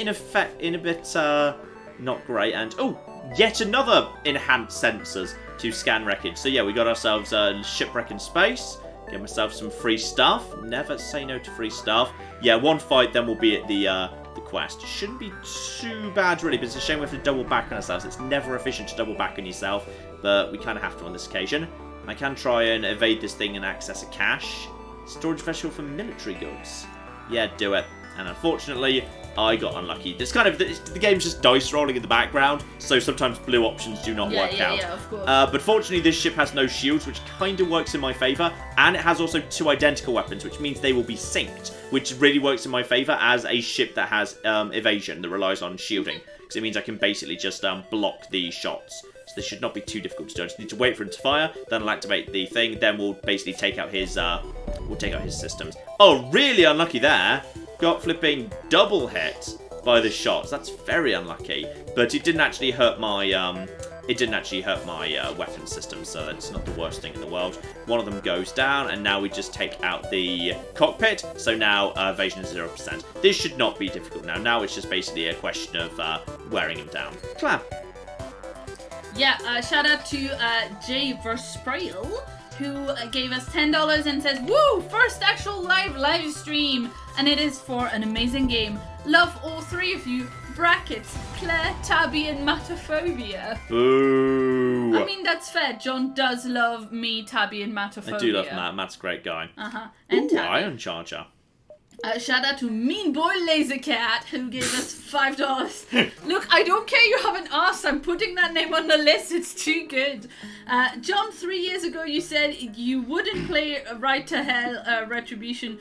not great. And, oh, yet another enhanced sensors to scan wreckage. So yeah, we got ourselves a shipwreck in space. Get myself some free stuff. Never say no to free stuff. Yeah, one fight, then we'll be at the quest. Shouldn't be too bad, really, but it's a shame we have to double back on ourselves. It's never efficient to double back on yourself, but we kind of have to on this occasion. I can try and evade this thing and access a cache. Storage vessel for military goods. Yeah, do it. And unfortunately, I got unlucky. This kind of the game's just dice rolling in the background, so sometimes blue options do not work out. Yeah, of course. But fortunately, this ship has no shields, which kind of works in my favour, and it has also 2 identical weapons, which means they will be synced, which really works in my favour as a ship that has evasion that relies on shielding, because it means I can basically just block the shots. So this should not be too difficult to do. I just need to wait for him to fire, then I'll activate the thing, then we'll basically take out his systems. Oh, really unlucky there. Got flipping double hit by the shots. That's very unlucky. But it didn't actually hurt my weapon system, so that's not the worst thing in the world. One of them goes down, and now we just take out the cockpit. So now evasion is 0%. This should not be difficult now. Now it's just basically a question of wearing him down. Clap. Yeah, shout out to Jay Versprail, who gave us $10 and says, "Woo! First actual live stream, and it is for an amazing game. Love all 3 of you. Brackets, Claire, Tabby, and Matophobia." Boo! I mean, that's fair. John does love me, Tabby, and Matophobia. I do love Matt. Matt's a great guy. And Ooh, Tabby. Iron Charger. Shout out to Mean Boy Lasercat, who gave us $5. Look, I don't care you haven't asked. I'm putting that name on the list. It's too good. John, 3 years ago, you said you wouldn't play Right to Hell Retribution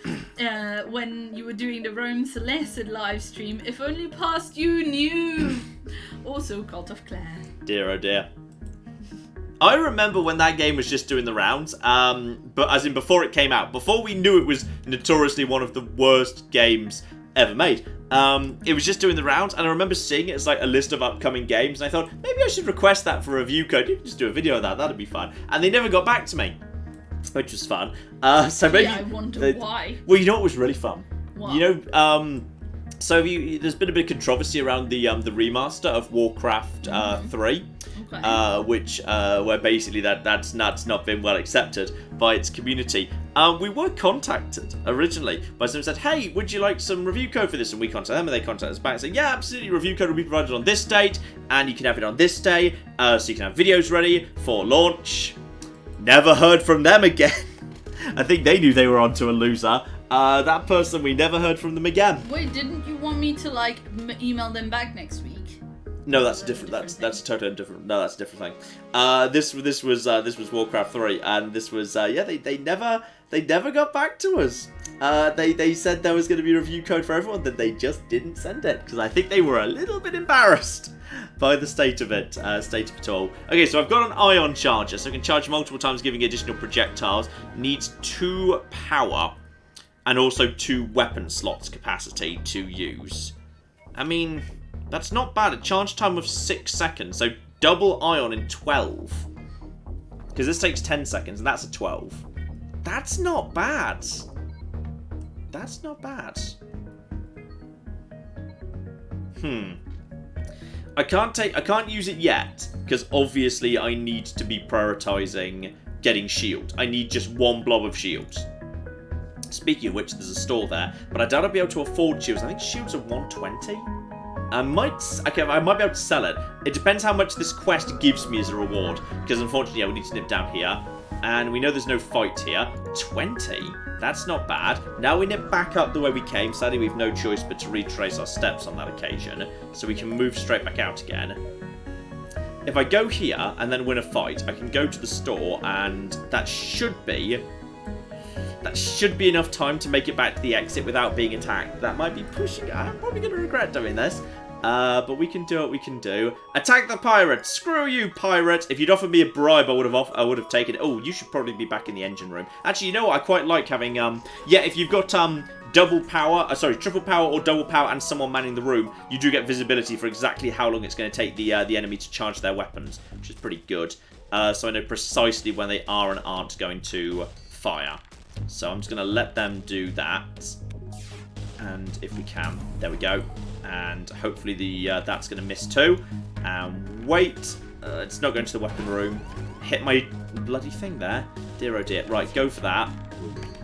when you were doing the Rome Celeste live stream. If only past you knew. Also, Cult of Claire. Dear, oh dear. I remember when that game was just doing the rounds, but as in before it came out, before we knew it was notoriously one of the worst games ever made. It was just doing the rounds, and I remember seeing it as like a list of upcoming games, and I thought, maybe I should request that for a review code. You can just do a video of that, that'd be fun. And they never got back to me, which was fun. So maybe... Yeah, I wonder why. Well, you know what was really fun? What? You know, so there's been a bit of controversy around the remaster of Warcraft 3. Okay. Which where basically that's not been well accepted by its community. We were contacted originally by someone who said, "Hey, would you like some review code for this?" And we contacted them, and they contacted us back and said, "Yeah, absolutely. Review code will be provided on this date, and you can have it on this day, so you can have videos ready for launch." Never heard from them again. I think they knew they were onto a loser. That person, we never heard from them again. Wait, didn't you want me to like email them back next week? No, that's different. That's totally different. No, that's a different thing. This was Warcraft 3, and this was they never got back to us. They said there was going to be a review code for everyone, then they just didn't send it because I think they were a little bit embarrassed by the state of it all. Okay, so I've got an ion charger, so I can charge multiple times, giving additional projectiles. Needs 2 power and also 2 weapon slots capacity to use. I mean, that's not bad. A charge time of 6 seconds, so double ion in 12. Because this takes 10 seconds, and that's a 12. That's not bad. That's not bad. I can't use it yet, because obviously I need to be prioritizing getting shield. I need just 1 blob of shields. Speaking of which, there's a store there, but I doubt I'll be able to afford shields. I think shields are 120. I might be able to sell it. It depends how much this quest gives me as a reward, because unfortunately, we need to nip down here, and we know there's no fight here. 20? That's not bad. Now we nip back up the way we came. Sadly, we've no choice but to retrace our steps on that occasion, so we can move straight back out again. If I go here and then win a fight, I can go to the store, and that should be enough time to make it back to the exit without being attacked. That might be pushing it. I'm probably going to regret doing this. But we can do what we can do. Attack the pirate! Screw you, pirate! If you'd offered me a bribe, I would have taken it. Oh, you should probably be back in the engine room. Actually, you know what? I quite like having, yeah, if you've got, triple power or double power and someone manning the room, you do get visibility for exactly how long it's going to take the enemy to charge their weapons, which is pretty good. So I know precisely when they are and aren't going to fire. So I'm just going to let them do that. And if we can, there we go. And hopefully that's going to miss too. And wait, it's not going to the weapon room. Hit my bloody thing there. Dear oh dear. Right, go for that.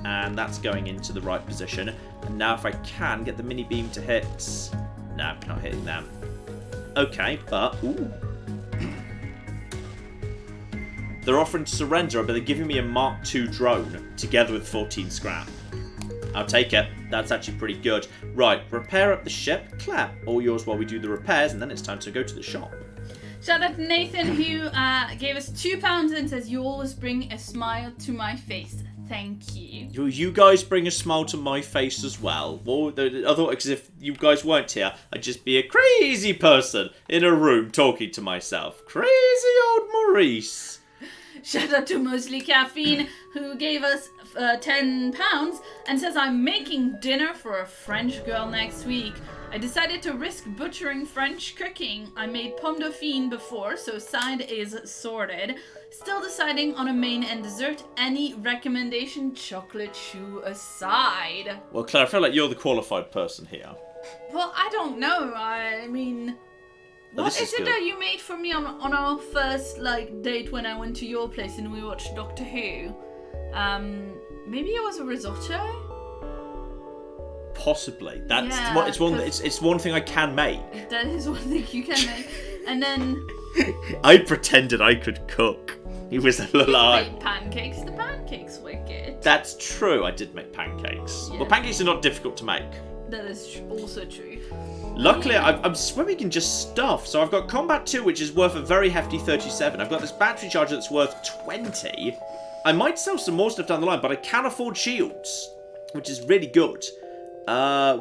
And that's going into the right position. And now if I can get the mini beam to hit... No, not hitting them. Okay, but... Ooh. They're offering to surrender, but they're giving me a Mark II drone together with 14 scrap. I'll take it. That's actually pretty good. Right, repair up the ship. Claire, all yours while we do the repairs, and then it's time to go to the shop. Shout out to Nathan, who gave us £2 and says, "You always bring a smile to my face. Thank you." You guys bring a smile to my face as well. Otherwise, if you guys weren't here, I'd just be a crazy person in a room talking to myself. Crazy old Maurice. Shout out to Mostly Caffeine, who gave us £10 and says, "I'm making dinner for a French girl next week. I decided to risk butchering French cooking. I made pomme dauphine before, so side is sorted. Still deciding on a main and dessert. Any recommendation, chocolate shoe aside?" Well, Claire, I feel like you're the qualified person here. Well, I don't know. I mean... What is it that you made for me on our first date when I went to your place and we watched Doctor Who? Maybe it was a risotto? Possibly. It's one thing I can make. That is one thing you can make. And then I pretended I could cook. It was a lie. You made pancakes. The pancakes were good. That's true. I did make pancakes. Yeah. Well, pancakes are not difficult to make. That is also true. Luckily, I'm swimming in just stuff. So I've got Combat 2, which is worth a very hefty 37. I've got this battery charger that's worth 20. I might sell some more stuff down the line, but I can afford shields, which is really good. So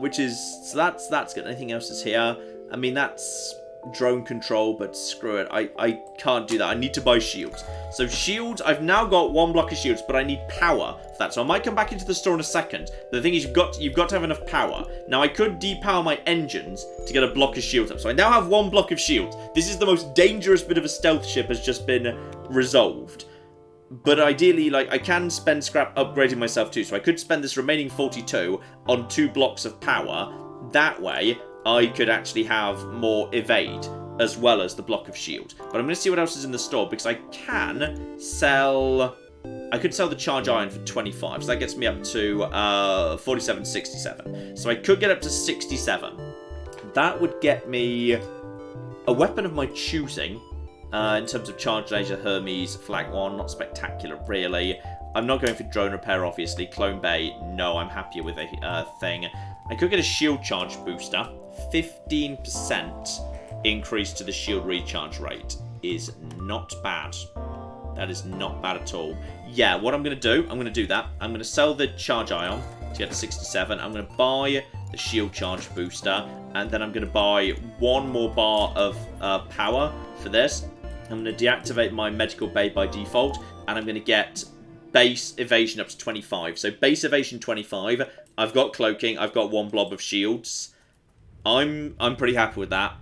that's good. Anything else is here? I mean, that's drone control, but screw it. I can't do that. I need to buy shields. So shields, I've now got one block of shields, but I need power for that. So I might come back into the store in a second. But the thing is, you've got to have enough power. Now I could depower my engines to get a block of shields up. So I now have one block of shields. This is the most dangerous bit of a stealth ship has just been resolved. But ideally, I can spend scrap upgrading myself too. So I could spend this remaining 42 on 2 blocks of power. That way, I could actually have more evade as well as the block of shield. But I'm going to see what else is in the store because I can sell... I could sell the charge iron for 25. So that gets me up to 47.67. So I could get up to 67. That would get me a weapon of my choosing. In terms of Charge Laser, Hermes, Flag 1, not spectacular really. I'm not going for drone repair, obviously. Clone Bay, no, I'm happier with a thing. I could get a shield charge booster. 15% increase to the shield recharge rate is not bad. That is not bad at all. Yeah, what I'm going to do, I'm going to do that. I'm going to sell the Charge Ion to get to 67. I'm going to buy the shield charge booster. And then I'm going to buy one more bar of power for this. I'm going to deactivate my medical bay by default, and I'm going to get base evasion up to 25. So base evasion 25. I've got cloaking. I've got one blob of shields. I'm pretty happy with that.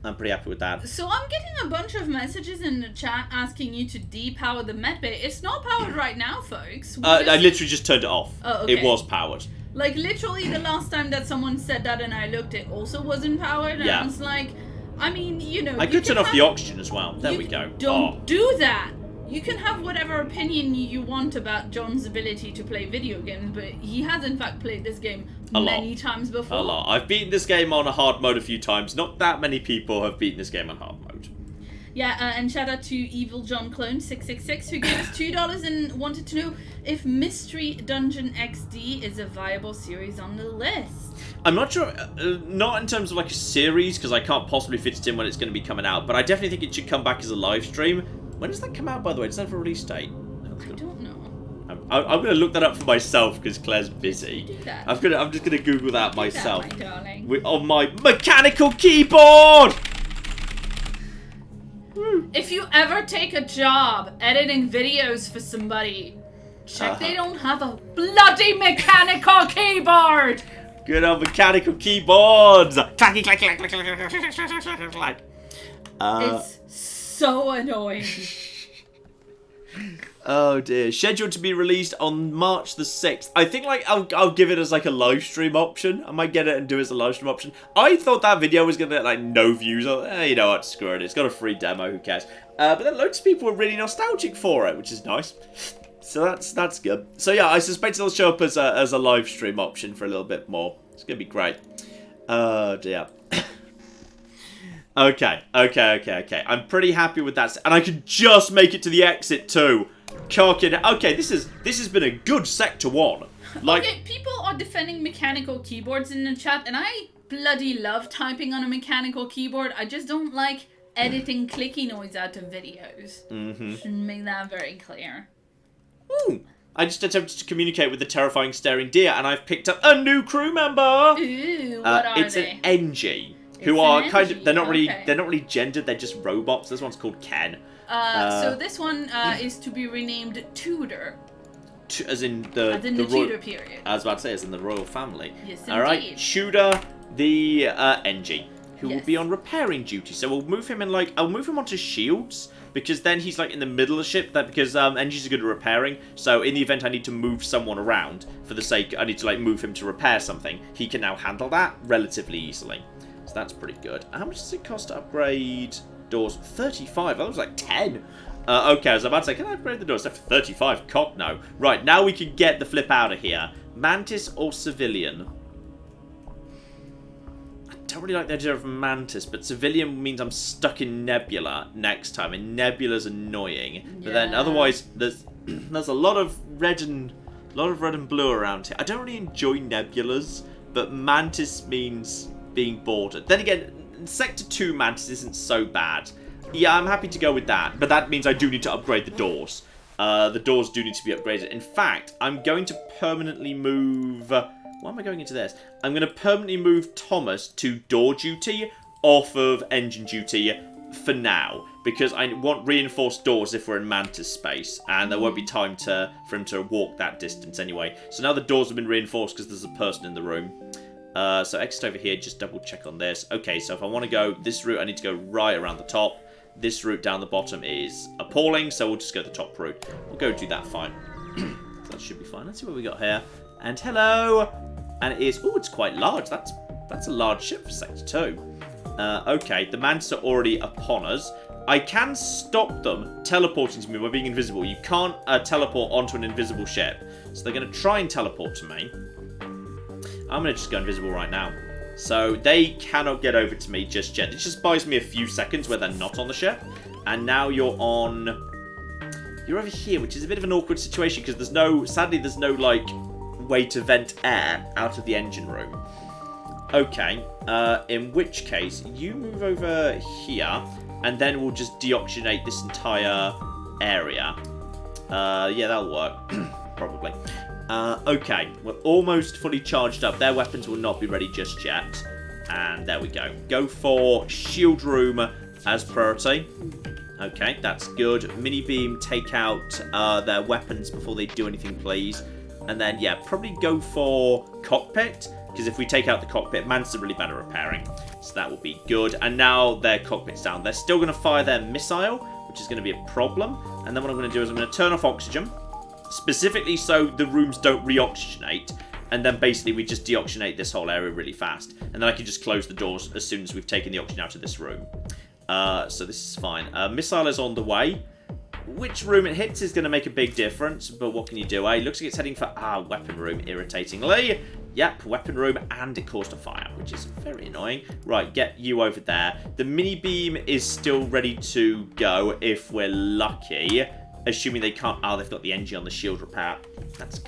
I'm pretty happy with that. So I'm getting a bunch of messages in the chat asking you to depower the med bay. It's not powered right now, folks. I literally just turned it off. Oh, okay. It was powered. Literally the last time that someone said that and I looked, it also wasn't powered. And I was like... I mean, I could turn off the oxygen as well. There we go. Don't do that. You can have whatever opinion you want about John's ability to play video games, but he has in fact played this game many times before. A lot. I've beaten this game on a hard mode a few times. Not that many people have beaten this game on hard mode. Yeah, and shout out to Evil John Clone 666 who gave us $2 and wanted to know if Mystery Dungeon XD is a viable series on the list. I'm not sure, not in terms of a series, because I can't possibly fit it in when it's going to be coming out, but I definitely think it should come back as a live stream. When does that come out, by the way? Does that have a release date? I don't know. I'm going to look that up for myself, because Claire's busy. Do that. I'm just going to Google that myself. That, my darling. On my mechanical keyboard! If you ever take a job editing videos for somebody, check they don't have a bloody mechanical keyboard! Good old mechanical keyboards! Clacky, clack, clack, clack, clack, clack, clack, clack. It's so annoying. Oh dear. Scheduled to be released on March the 6th. I think I'll give it as a live stream option. I might get it and do it as a live stream option. I thought that video was going to get no views. You know what, screw it. It's got a free demo, who cares? But then loads of people were really nostalgic for it, which is nice. So that's good. So yeah, I suspect it'll show up as a live stream option for a little bit more. It's gonna be great. Oh dear. Okay. I'm pretty happy with that, and I can just make it to the exit too. Okay, this has been a good sector 1. Like, okay, people are defending mechanical keyboards in the chat, and I bloody love typing on a mechanical keyboard. I just don't like editing clicky noise out of videos. Should make that very clear. I just attempted to communicate with the terrifying staring deer, and I've picked up a new crew member. Ooh, what are it's they? An NG, who are kind of they're not really gendered. They're just robots. This one's called Ken. So this one is to be renamed Tudor. As in the Tudor period. I was about to say, as in the royal family. Yes, indeed. All right, Tudor, the NG, who will be on repairing duty. So we'll move him I'll move him onto shields, because then he's like in the middle of the ship. Because NGs are good at repairing. So in the event I need to move someone around, for the sake I need to like move him to repair something, he can now handle that relatively easily. So that's pretty good. How much does it cost to upgrade doors? 35. That was like 10. Okay, I was about to say, can I upgrade the doors? 35. God, no. Right, now we can get the flip out of here. Mantis or Civilian? I don't really like the idea of Mantis, but Civilian means I'm stuck in Nebula next time, and Nebula's annoying. But then otherwise, there's a lot of red and blue around here. I don't really enjoy Nebulas, but Mantis means being bordered. Then again, Sector 2 Mantis isn't so bad. Yeah, I'm happy to go with that, but that means I do need to upgrade the doors. The doors do need to be upgraded. In fact, I'm going to permanently move... why am I going into this? I'm going to permanently move Thomas to door duty off of engine duty for now, because I want reinforced doors if we're in Mantis space, and there won't be time for him to walk that distance anyway. So now the doors have been reinforced because there's a person in the room. So exit over here, just double check on this. Okay, so if I want to go this route, I need to go right around the top. This route down the bottom is appalling, so we'll just go the top route. We'll go do that fine. So that should be fine. Let's see what we got here. And hello! And it is... oh, it's quite large. That's a large ship for Sector 2. Okay, the Mantis are already upon us. I can stop them teleporting to me by being invisible. You can't teleport onto an invisible ship. So they're going to try and teleport to me. I'm going to just go invisible right now. So they cannot get over to me just yet. It just buys me a few seconds where they're not on the ship. And now you're over here, which is a bit of an awkward situation because sadly there's no like way to vent air out of the engine room. Okay, in which case you move over here and then we'll just deoxygenate this entire area. Yeah, that'll work. Probably. Okay, we're almost fully charged up. Their weapons will not be ready just yet. And there we go. Go for shield room as priority. Okay, that's good. Mini beam, take out their weapons before they do anything, please. And then, yeah, probably go for cockpit. Because if we take out the cockpit, Mantis are really bad at repairing. So that will be good. And now their cockpit's down. They're still going to fire their missile, which is going to be a problem. And then what I'm going to do is I'm going to turn off oxygen. Specifically so the rooms don't re-oxygenate, and then basically we just deoxygenate this whole area really fast. And then I can just close the doors as soon as we've taken the oxygen out of this room. So this is fine. Missile is on the way. Which room it hits is going to make a big difference, but what can you do, eh? Looks like it's heading for, weapon room, irritatingly. Yep, weapon room, and it caused a fire, which is very annoying. Right, get you over there. The mini beam is still ready to go if we're lucky. Assuming they can't... they've got the NG on the shield repair. That's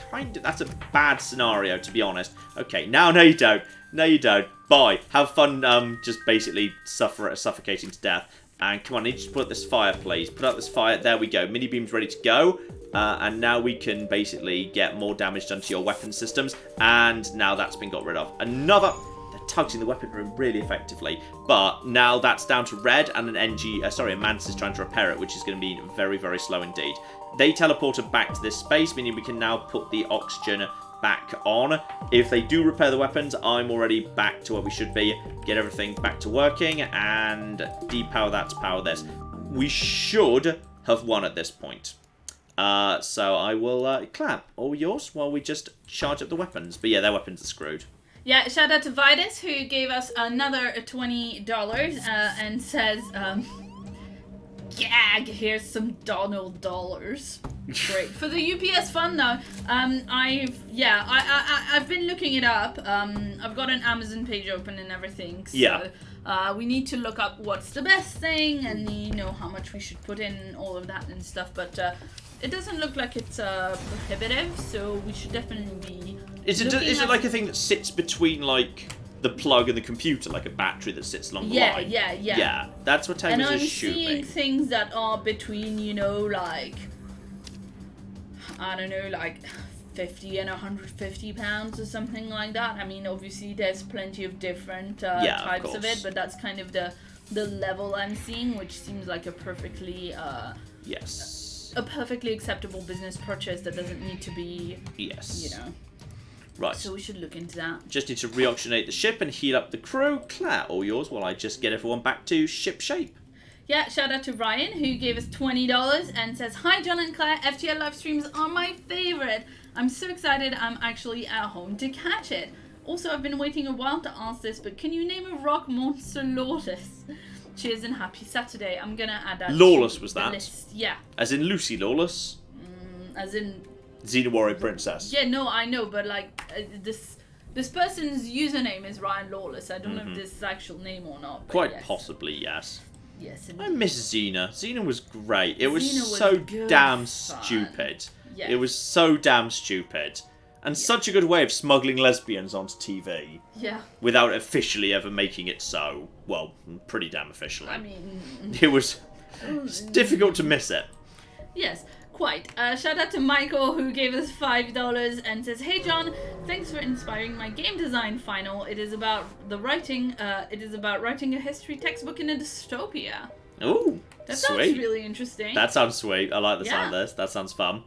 a bad scenario, to be honest. Okay, no you don't. No, you don't. Bye. Have fun, just basically suffocating to death. And come on, I need you to put out this fire, please. Put out this fire. There we go. Mini beam's ready to go. And now we can basically get more damage done to your weapon systems. And now that's been got rid of. They're tugging the weapon room really effectively. But now that's down to red, and a Mantis is trying to repair it, which is going to be very, very slow indeed. They teleported back to this space, meaning we can now put the oxygen back on. If they do repair the weapons, I'm already back to where we should be. Get everything back to working, and depower that to power this. We should have won at this point. So I will clap. All yours while we just charge up the weapons. But yeah, their weapons are screwed. Yeah, shout out to Vitus, who gave us another $20 and says, gag, here's some Donald dollars. Great. For the UPS fund now, I've been looking it up. I've got an Amazon page open and everything. So, we need to look up what's the best thing and how much we should put in, all of that and stuff. But it doesn't look like it's prohibitive, so we should definitely be. Is it like a thing that sits between like the plug and the computer, like a battery that sits along the line? Yeah, that's what Taylor's assuming. And I'm seeing things that are between, like, I don't know, like 50 and 150 pounds or something like that. I mean, obviously there's plenty of different types of it, but that's kind of the level I'm seeing, which seems like a perfectly a perfectly acceptable business purchase that doesn't need to be Right. So we should look into that. Just need to re-oxygenate the ship and heal up the crew. Claire, all yours while I just get everyone back to ship shape. Yeah, shout out to Ryan, who gave us $20 and says, "Hi John and Claire, FTL live streams are my favorite. I'm so excited I'm actually at home to catch it. Also, I've been waiting a while to ask this, but can you name a rock monster Lawless? Cheers and happy Saturday." I'm gonna add that. Lawless was that? List. Yeah. As in Lucy Lawless? As in... Xena Warrior Princess. Yeah, no, I know, but like, this person's username is Ryan Lawless. I don't know if this is actual name or not. Quite possibly, yes. Yes. I miss Xena. Xena was great. It was so damn stupid. Yes. It was so damn stupid. And such a good way of smuggling lesbians onto TV. Yeah. Without officially ever making it so. Well, pretty damn officially. I mean... It was... It's difficult to miss it. Yes. Quite. Shout out to Michael, who gave us $5 and says, "Hey John, thanks for inspiring my game design final. It is about writing a history textbook in a dystopia." Ooh, that sweet. Sounds really interesting. That sounds sweet. I like the sound of this. That sounds fun.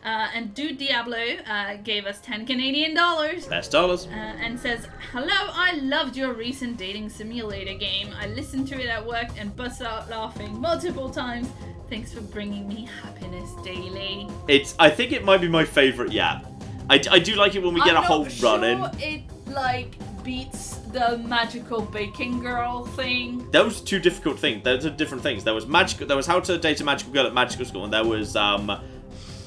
And Dude Diablo gave us $10 Canadian dollars. Best dollars. And says, "Hello, I loved your recent dating simulator game. I listened to it at work and bust out laughing multiple times. Thanks for bringing me happiness daily." I think it might be my favourite yet. I do like it when we get a whole run in. It beats the magical baking girl thing. Those are two difficult things. Those are different things. There was How to Date a Magical Girl at Magical School, and there was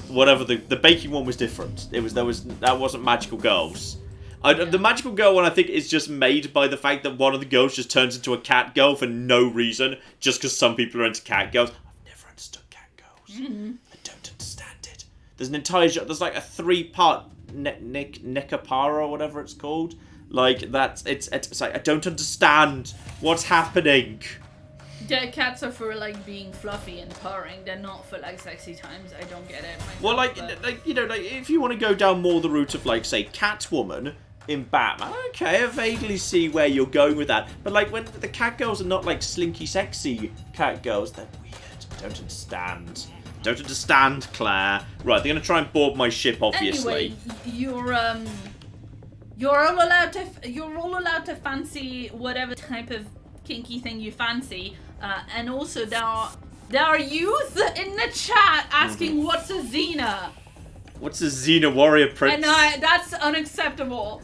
whatever the baking one was different. That wasn't Magical Girls. The Magical Girl one, I think, is just made by the fact that one of the girls just turns into a cat girl for no reason, just because some people are into cat girls. I've never understood cat girls. I don't understand it. There's an entire... There's like a 3-part Nekapara or whatever it's called. Like, it's like, I don't understand what's happening. Yeah, cats are for, like, being fluffy and purring. They're not for, like, sexy times. I don't get it myself. Well, like, if you want to go down more the route of, like, say, Catwoman in Batman, okay, I vaguely see where you're going with that. But, like, when the cat girls are not, like, slinky, sexy cat girls, they're weird. I don't understand. Don't understand, Claire. Right, they're going to try and board my ship, obviously. Anyway, you're all allowed to fancy whatever type of kinky thing you fancy. And also, there are youth in the chat asking, "What's a Xena?" What's a Xena Warrior Princess? And that's unacceptable.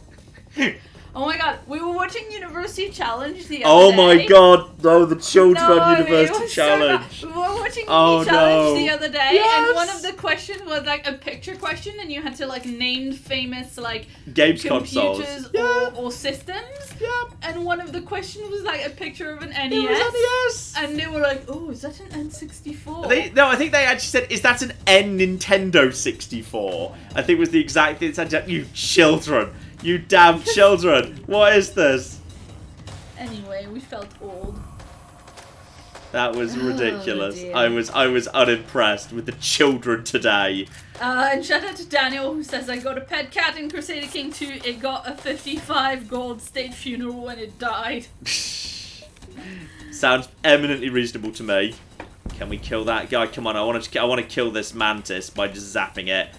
Oh my god, we were watching University Challenge the other day. Oh my god, no, the children University Challenge. We were watching Challenge the other day, and one of the questions was like a picture question, and you had to like name famous like games computers consoles or systems. Yeah. And one of the questions was like a picture of an NES. It was NES. And they were like, "Oh, is that an N64?" I think they actually said, "Is that an N Nintendo 64?" I think was the exact thing. You children. You damn children! What is this? Anyway, we felt old. That was ridiculous. Dear. I was unimpressed with the children today. And shout out to Daniel, who says, "I got a pet cat in Crusader King 2. It got a 55 gold state funeral when it died." Sounds eminently reasonable to me. Can we kill that guy? Come on, I want to kill this mantis by just zapping it.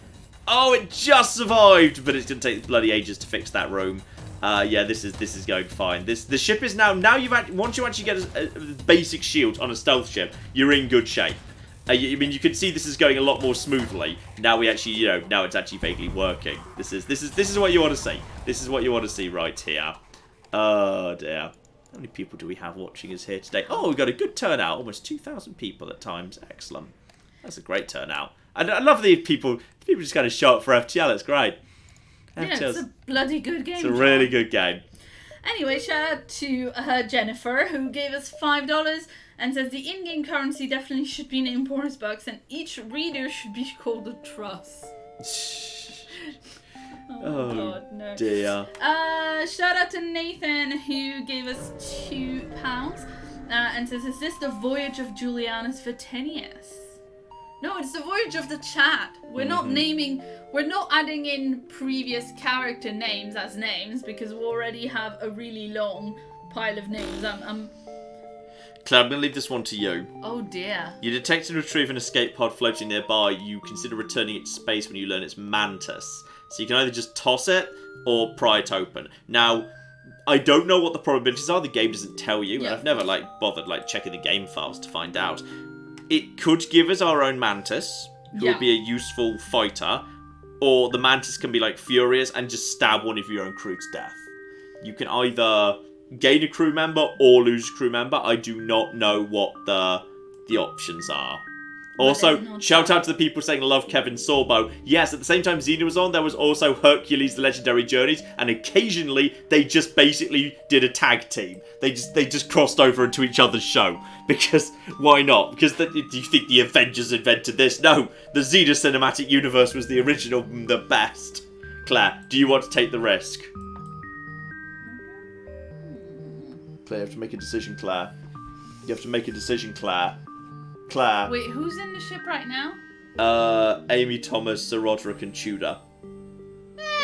Oh, it just survived, but it's gonna take bloody ages to fix that room. Yeah, this is going fine. The ship is now once you actually get a basic shield on a stealth ship, you're in good shape. I mean, you can see this is going a lot more smoothly. Now we actually, now it's actually vaguely working. This is what you want to see. This is what you want to see right here. Oh dear. How many people do we have watching us here today? Oh, we've got a good turnout. Almost 2,000 people at times. Excellent. That's a great turnout. I love the people just kind of show up for FTL. It's great. Yeah, it's a bloody good game. It's a really good game. Anyway, shout out to Jennifer, who gave us $5 and says the in-game currency definitely should be named Boris Bucks and each reader should be called a truss. Oh God, no. Dear. Shout out to Nathan, who gave us £2 and says, is this the Voyage of Julianus Vatinius? No, it's the Voyage of the Chat. We're not adding in previous character names as names because we already have a really long pile of names. Claire, I'm going to leave this one to you. Oh dear. You detect and retrieve an escape pod floating nearby. You consider returning it to space when you learn its mantis. So you can either just toss it or pry it open. Now, I don't know what the probabilities are. The game doesn't tell you. And I've never bothered checking the game files to find out. It could give us our own mantis, who would be a useful fighter, or the mantis can be furious and just stab one of your own crew to death. You can either gain a crew member or lose a crew member. I do not know what the options are. Also, shout out to the people saying love Kevin Sorbo. Yes, at the same time Xena was on, there was also Hercules, the Legendary Journeys, and occasionally they just basically did a tag team. They just crossed over into each other's show. Because, why not? Because do you think the Avengers invented this? No, the Xena Cinematic Universe was the original, the best. Claire, do you want to take the risk? Claire, you have to make a decision, Claire. You have to make a decision, Claire. Claire. Wait, who's in the ship right now? Amy, Thomas, Sir Roderick, and Tudor.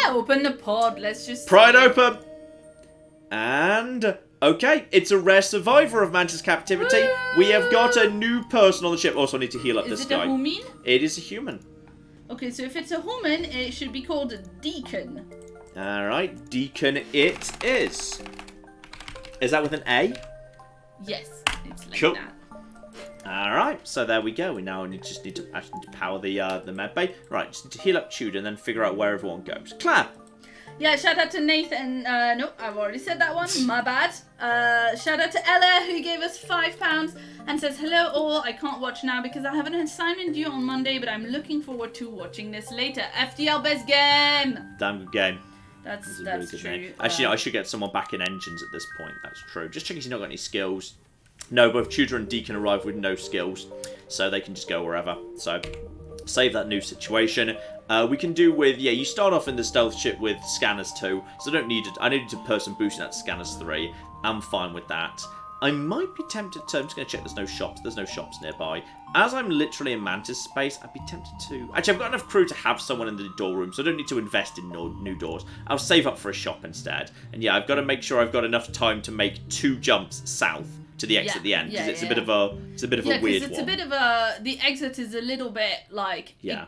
Open the pod. Let's just pry it open. And okay, it's a rare survivor of Mantis captivity. Woo! We have got a new person on the ship. Also, I need to heal up this guy. Is it a human? It is a human. Okay, so if it's a human, it should be called Deacon. All right, Deacon. It is. Is that with an A? Yes, it's like cool. that. Alright, so there we go. We now just need to power the med bay. Right, just need to heal up Tudor and then figure out where everyone goes. Claire! Yeah, shout out to Nathan. No, I've already said that one. My bad. Shout out to Ella, who gave us £5 and says, hello all. I can't watch now because I have an assignment due on Monday, but I'm looking forward to watching this later. FTL best game! Damn good game. That's really good true. Name. Actually, I should get someone back in engines at this point. That's true. Just checking he's not got any skills. No, both Tudor and Deacon arrive with no skills, so they can just go wherever. So, save that new situation. We can do with, you start off in the stealth ship with scanners 2, so I need a person boosting that to scanners 3. I'm fine with that. I might be tempted to, I'm just going to check there's no shops nearby. As I'm literally in Mantis space, I'd be tempted to, actually I've got enough crew to have someone in the door room, so I don't need to invest in new doors. I'll save up for a shop instead. And yeah, I've got to make sure I've got enough time to make 2 jumps south to the exit at the end, because it's a bit of a weird one. It's a bit of a, the exit is a little bit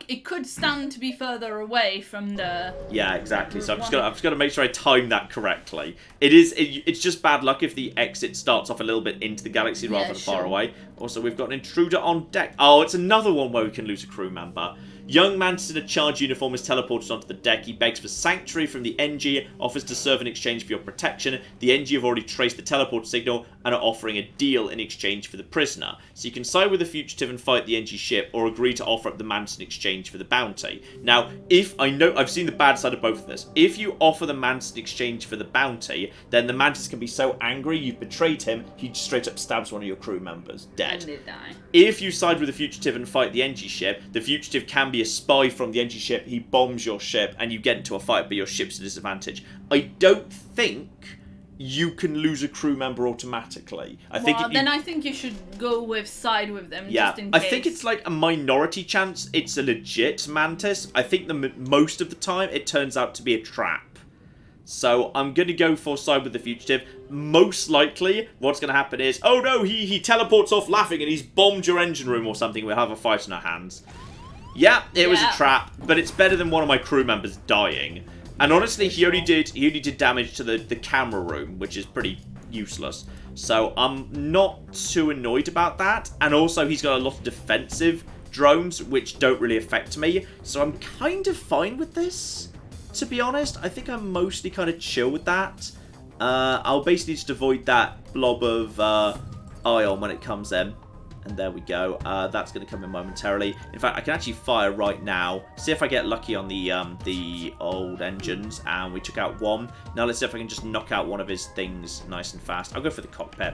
it could stand to be further away from the. Yeah, exactly. So I've just got to make sure I time that correctly. It's just bad luck if the exit starts off a little bit into the galaxy rather than far away. Also, we've got an intruder on deck. Oh, it's another one where we can lose a crew member. Young Mantis in a charge uniform is teleported onto the deck. He begs for sanctuary from the NG, offers to serve in exchange for your protection. The NG have already traced the teleport signal and are offering a deal in exchange for the prisoner. So you can side with the fugitive and fight the NG ship, or agree to offer up the Mantis in exchange for the bounty. Now, I've seen the bad side of both of this. If you offer the Mantis in exchange for the bounty, then the Mantis can be so angry you've betrayed him, he just straight up stabs one of your crew members, dead. And they die. If you side with the fugitive and fight the NG ship, the fugitive can be a spy from the NG ship, he bombs your ship, and you get into a fight, but your ship's at a disadvantage. I don't think you can lose a crew member automatically. I think you should go with side with them, just in case. I think it's like a minority chance it's a legit Mantis. I think most of the time it turns out to be a trap. So I'm going to go for side with the fugitive. Most likely, what's going to happen is, oh no, he teleports off laughing and he's bombed your engine room or something. We'll have a fight in our hands. Yeah, it was a trap, but it's better than one of my crew members dying. And honestly, he only did damage to the camera room, which is pretty useless. So I'm not too annoyed about that. And also, he's got a lot of defensive drones, which don't really affect me. So I'm kind of fine with this, to be honest. I think I'm mostly kind of chill with that. I'll basically just avoid that blob of ion when it comes in. And there we go. That's going to come in momentarily. In fact, I can actually fire right now. See if I get lucky on the old engines. And we took out one. Now let's see if I can just knock out one of his things nice and fast. I'll go for the cockpit.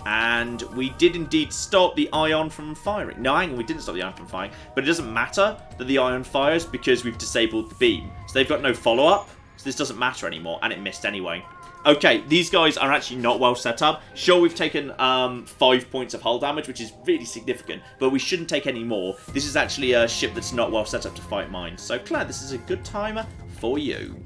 And we did indeed stop the ion from firing. No, hang on, we didn't stop the ion from firing. But it doesn't matter that the ion fires because we've disabled the beam. So they've got no follow-up. So this doesn't matter anymore. And it missed anyway. Okay, these guys are actually not well set up. Sure, we've taken 5 points of hull damage, which is really significant, but we shouldn't take any more. This is actually a ship that's not well set up to fight mines. So, Claire, this is a good timer for you.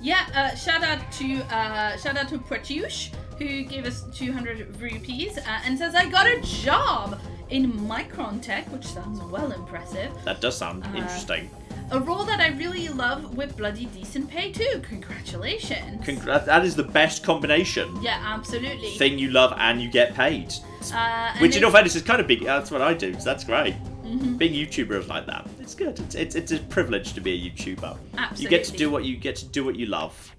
Yeah, shout out to Pratyush, who gave us 200 rupees and says, I got a job in Micron Tech, which sounds well impressive. That does sound interesting. A role that I really love with bloody decent pay too. Congratulations. That is the best combination. Yeah, absolutely. Thing you love and you get paid. Which in all fairness is kind of big. That's what I do, so that's great. Mm-hmm. Being a YouTuber is like that. It's good. It's a privilege to be a YouTuber. Absolutely. You get to do what you love.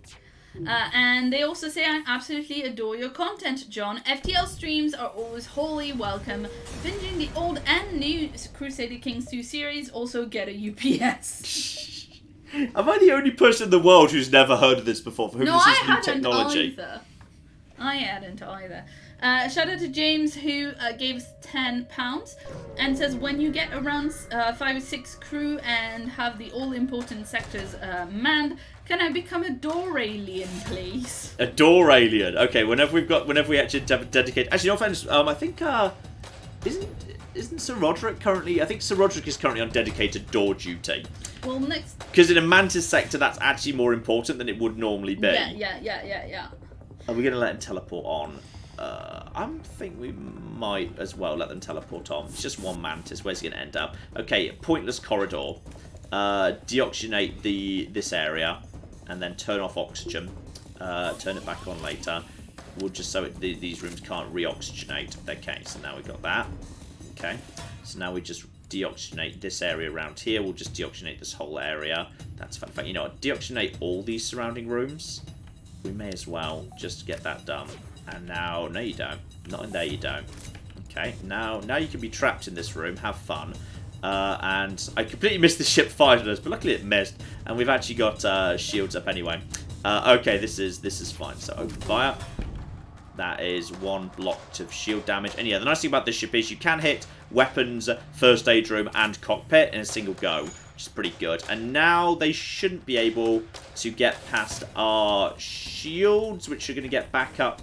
And they also say, I absolutely adore your content, John. FTL streams are always wholly welcome. Binging the old and new Crusader Kings 2 series, also get a UPS. Am I the only person in the world who's never heard of this before? For whom this is new technology? I hadn't either. Shout out to James, who gave us £10 and says, when you get around 5 or 6 crew and have the all-important sectors manned, can I become a door alien, please? A door alien. Okay, whenever we actually dedicate. Actually, no offense. I think isn't Sir Roderick currently? I think Sir Roderick is currently on dedicated door duty. Well, next. Because in a Mantis sector, that's actually more important than it would normally be. Yeah. Are we going to let him teleport on? I think we might as well let them teleport on. It's just one Mantis. Where's he going to end up? Okay, pointless corridor. Deoxygenate this area. And then turn off oxygen. Turn it back on later. We'll just so these rooms can't re-oxygenate. Okay, so now we've got that. Okay, so now we just deoxygenate this area around here. We'll just deoxygenate this whole area. That's fun. In fact, you know what? Deoxygenate all these surrounding rooms. We may as well just get that done. And now, no you don't. Not in there you don't. Okay, now you can be trapped in this room. Have fun. And I completely missed the ship fired at us, but luckily it missed. And we've actually got shields up anyway. Okay, this is fine. So open fire. That is one block of shield damage. And yeah, the nice thing about this ship is you can hit weapons, first aid room, and cockpit in a single go, which is pretty good. And now they shouldn't be able to get past our shields, which are going to get back up.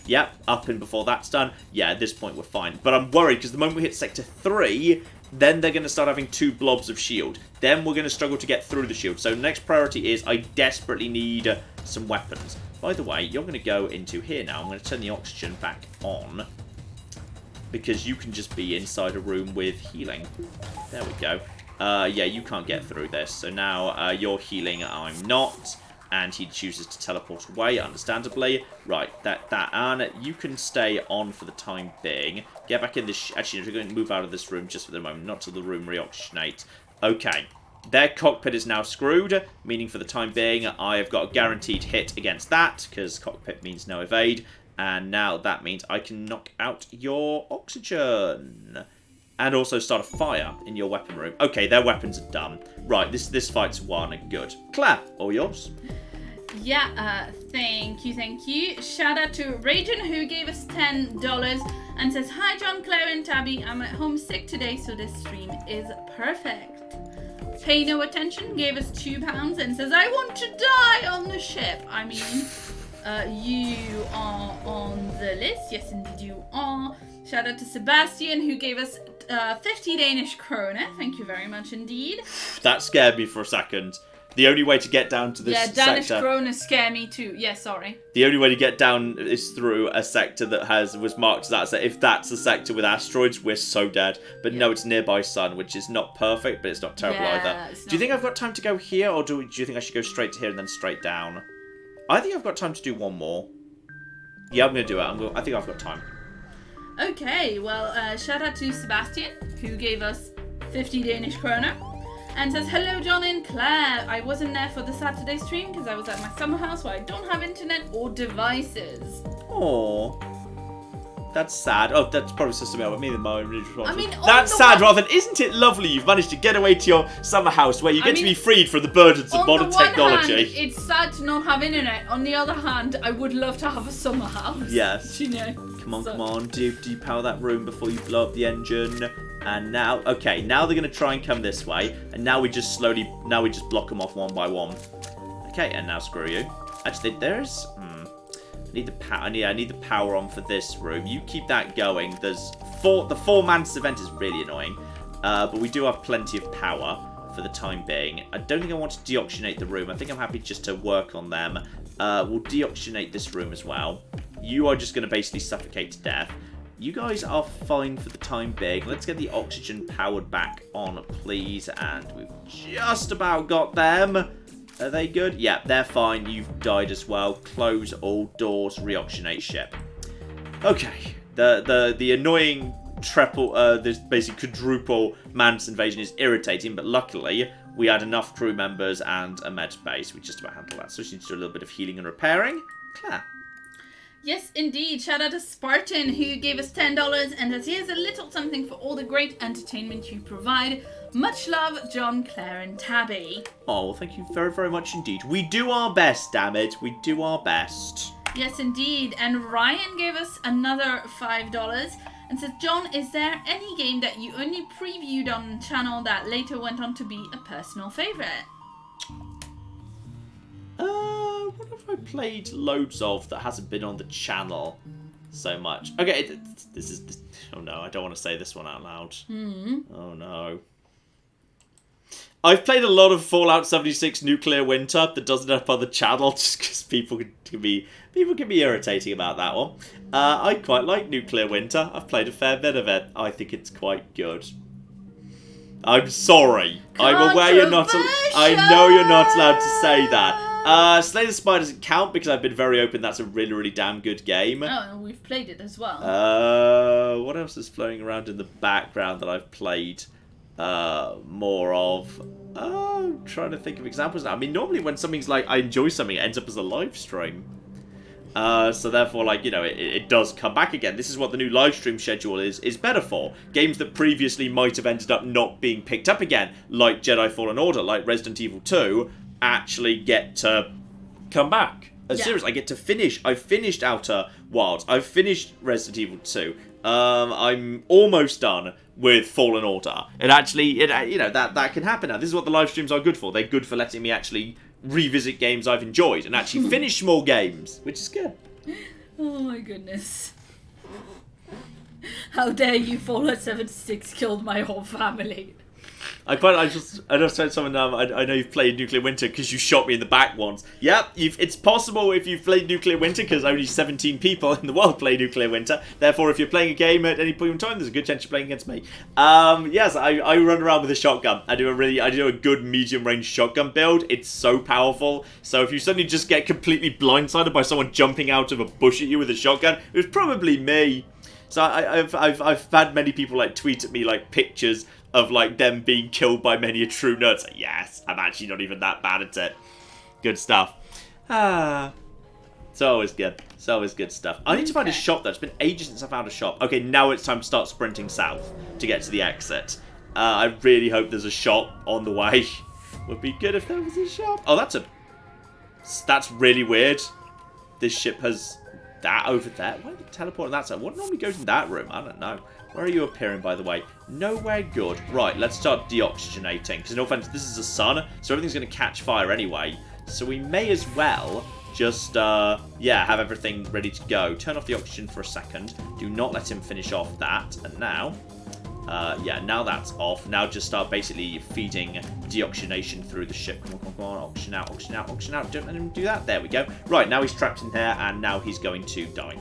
Yep, up and before that's done. Yeah, at this point we're fine. But I'm worried because the moment we hit Sector 3, then they're going to start having 2 blobs of shield. Then we're going to struggle to get through the shield. So next priority is I desperately need some weapons. By the way, you're going to go into here now. I'm going to turn the oxygen back on. Because you can just be inside a room with healing. There we go. Yeah, you can't get through this. So now you're healing, I'm not. And he chooses to teleport away, understandably. Right, and you can stay on for the time being. Get back in this... Actually, we're going to move out of this room just for the moment, not till the room reoxygenate. Okay, their cockpit is now screwed, meaning for the time being, I have got a guaranteed hit against that, because cockpit means no evade. And now that means I can knock out your oxygen. And also start a fire in your weapon room. Okay, their weapons are done. Right, this fight's won. Good. Claire, all yours. Yeah, thank you. Shout out to Rajan, who gave us $10 and says, hi John, Claire and Tabby, I'm at home sick today, so this stream is perfect. Pay no attention gave us £2 and says, I want to die on the ship. I mean, you are on the list. Yes, indeed you are. Shout out to Sebastian, who gave us 50 Danish kroner. Thank you very much indeed. That scared me for a second. The only way to get down to this sector... Yeah, Danish kroner scare me too. Yeah, sorry. The only way to get down is through a sector that was marked as that. So if that's a sector with asteroids, we're so dead. But no, it's nearby sun, which is not perfect, but it's not terrible either. Do you think I've got time to go here, or do you think I should go straight to here and then straight down? I think I've got time to do one more. Yeah, I'm going to do it. I think I've got time. Okay, well, shout out to Sebastian, who gave us 50 Danish kroner. and says, hello John and Claire. I wasn't there for the Saturday stream because I was at my summer house where I don't have internet or devices. Oh, that's sad. Oh, that's probably something about me than my religious response. I mean, that's sad rather than, isn't it lovely you've managed to get away to your summer house where you get to be freed from the burdens of modern technology. On the one hand, it's sad to not have internet. On the other hand, I would love to have a summer house. Yes. You know. Come on. Do you power that room before you blow up the engine? And now, okay, now they're going to try and come this way. And now we just block them off one by one. Okay, and now screw you. Actually, there's... I need the power on for this room. You keep that going. There's the 4-man event is really annoying. But we do have plenty of power for the time being. I don't think I want to deoxygenate the room. I think I'm happy just to work on them. We'll deoxygenate this room as well. You are just going to basically suffocate to death. You guys are fine for the time being. Let's get the oxygen powered back on, please. And we've just about got them. Are they good? Yeah, they're fine. You've died as well. Close all doors. Reoxygenate ship. Okay. The annoying this basically quadruple Mantis invasion is irritating, but luckily we had enough crew members and a med base. We just about handled that. So we need to do a little bit of healing and repairing. Claire. Yes, indeed. Shout out to Spartan, who gave us $10 and says, here's a little something for all the great entertainment you provide. Much love, John, Claire, and Tabby. Oh, well, thank you very, very much indeed. We do our best, damn it. We do our best. Yes, indeed. And Ryan gave us another $5 and says, John, is there any game that you only previewed on the channel that later went on to be a personal favourite? What have I played loads of that hasn't been on the channel so much? Okay, oh no, I don't want to say this one out loud. Oh no. I've played a lot of Fallout 76 Nuclear Winter that doesn't end up on the channel just because people can be irritating about that one. I quite like Nuclear Winter. I've played a fair bit of it. I think it's quite good. I'm sorry. I'm aware you're not. I know you're not allowed to say that. Slay the Spire doesn't count because I've been very open. That's a really, really damn good game. Oh, and we've played it as well. What else is floating around in the background that I've played more of? I'm trying to think of examples now. I mean, normally when something's like, I enjoy something, it ends up as a live stream. So therefore, like, you know, it does come back again. This is what the new live stream schedule is better for. Games that previously might have ended up not being picked up again, like Jedi Fallen Order, like Resident Evil 2, actually get to come back. Seriously, I get to finish. I've finished Outer Wilds. I've finished Resident Evil 2. I'm almost done with Fallen Order. It actually, you know, that can happen now. This is what the live streams are good for. They're good for letting me actually revisit games I've enjoyed and actually finish small games, which is good. Oh my goodness. How dare you, Fallout 76 killed my whole family. I just said someone, I know you've played Nuclear Winter because you shot me in the back once. Yep, it's possible if you've played Nuclear Winter because only 17 people in the world play Nuclear Winter. Therefore, if you're playing a game at any point in time, there's a good chance you're playing against me. Yes, I run around with a shotgun. I do a good medium range shotgun build. It's so powerful. So if you suddenly just get completely blindsided by someone jumping out of a bush at you with a shotgun, it was probably me. So I've had many people like tweet at me like pictures of like them being killed by many a true nerd. So, yes, I'm actually not even that bad at it. Good stuff. It's always good. It's always good stuff. I need to find a shop though. It's been ages since I found a shop. Okay, now it's time to start sprinting south to get to the exit. I really hope there's a shop on the way. Would be good if there was a shop. Oh, that's really weird. This ship has that over there. Why are they teleporting that side? What normally goes in that room? I don't know. Where are you appearing, by the way? Nowhere good. Right, let's start deoxygenating. Because in all fairness, this is the sun, so everything's going to catch fire anyway. So we may as well just, yeah, have everything ready to go. Turn off the oxygen for a second. Do not let him finish off that. And now, yeah, now that's off. Now just start basically feeding deoxygenation through the ship. Come on. Oxygen out, oxygen out, oxygen out. Don't let him do that. There we go. Right, now he's trapped in there, and now he's going to die.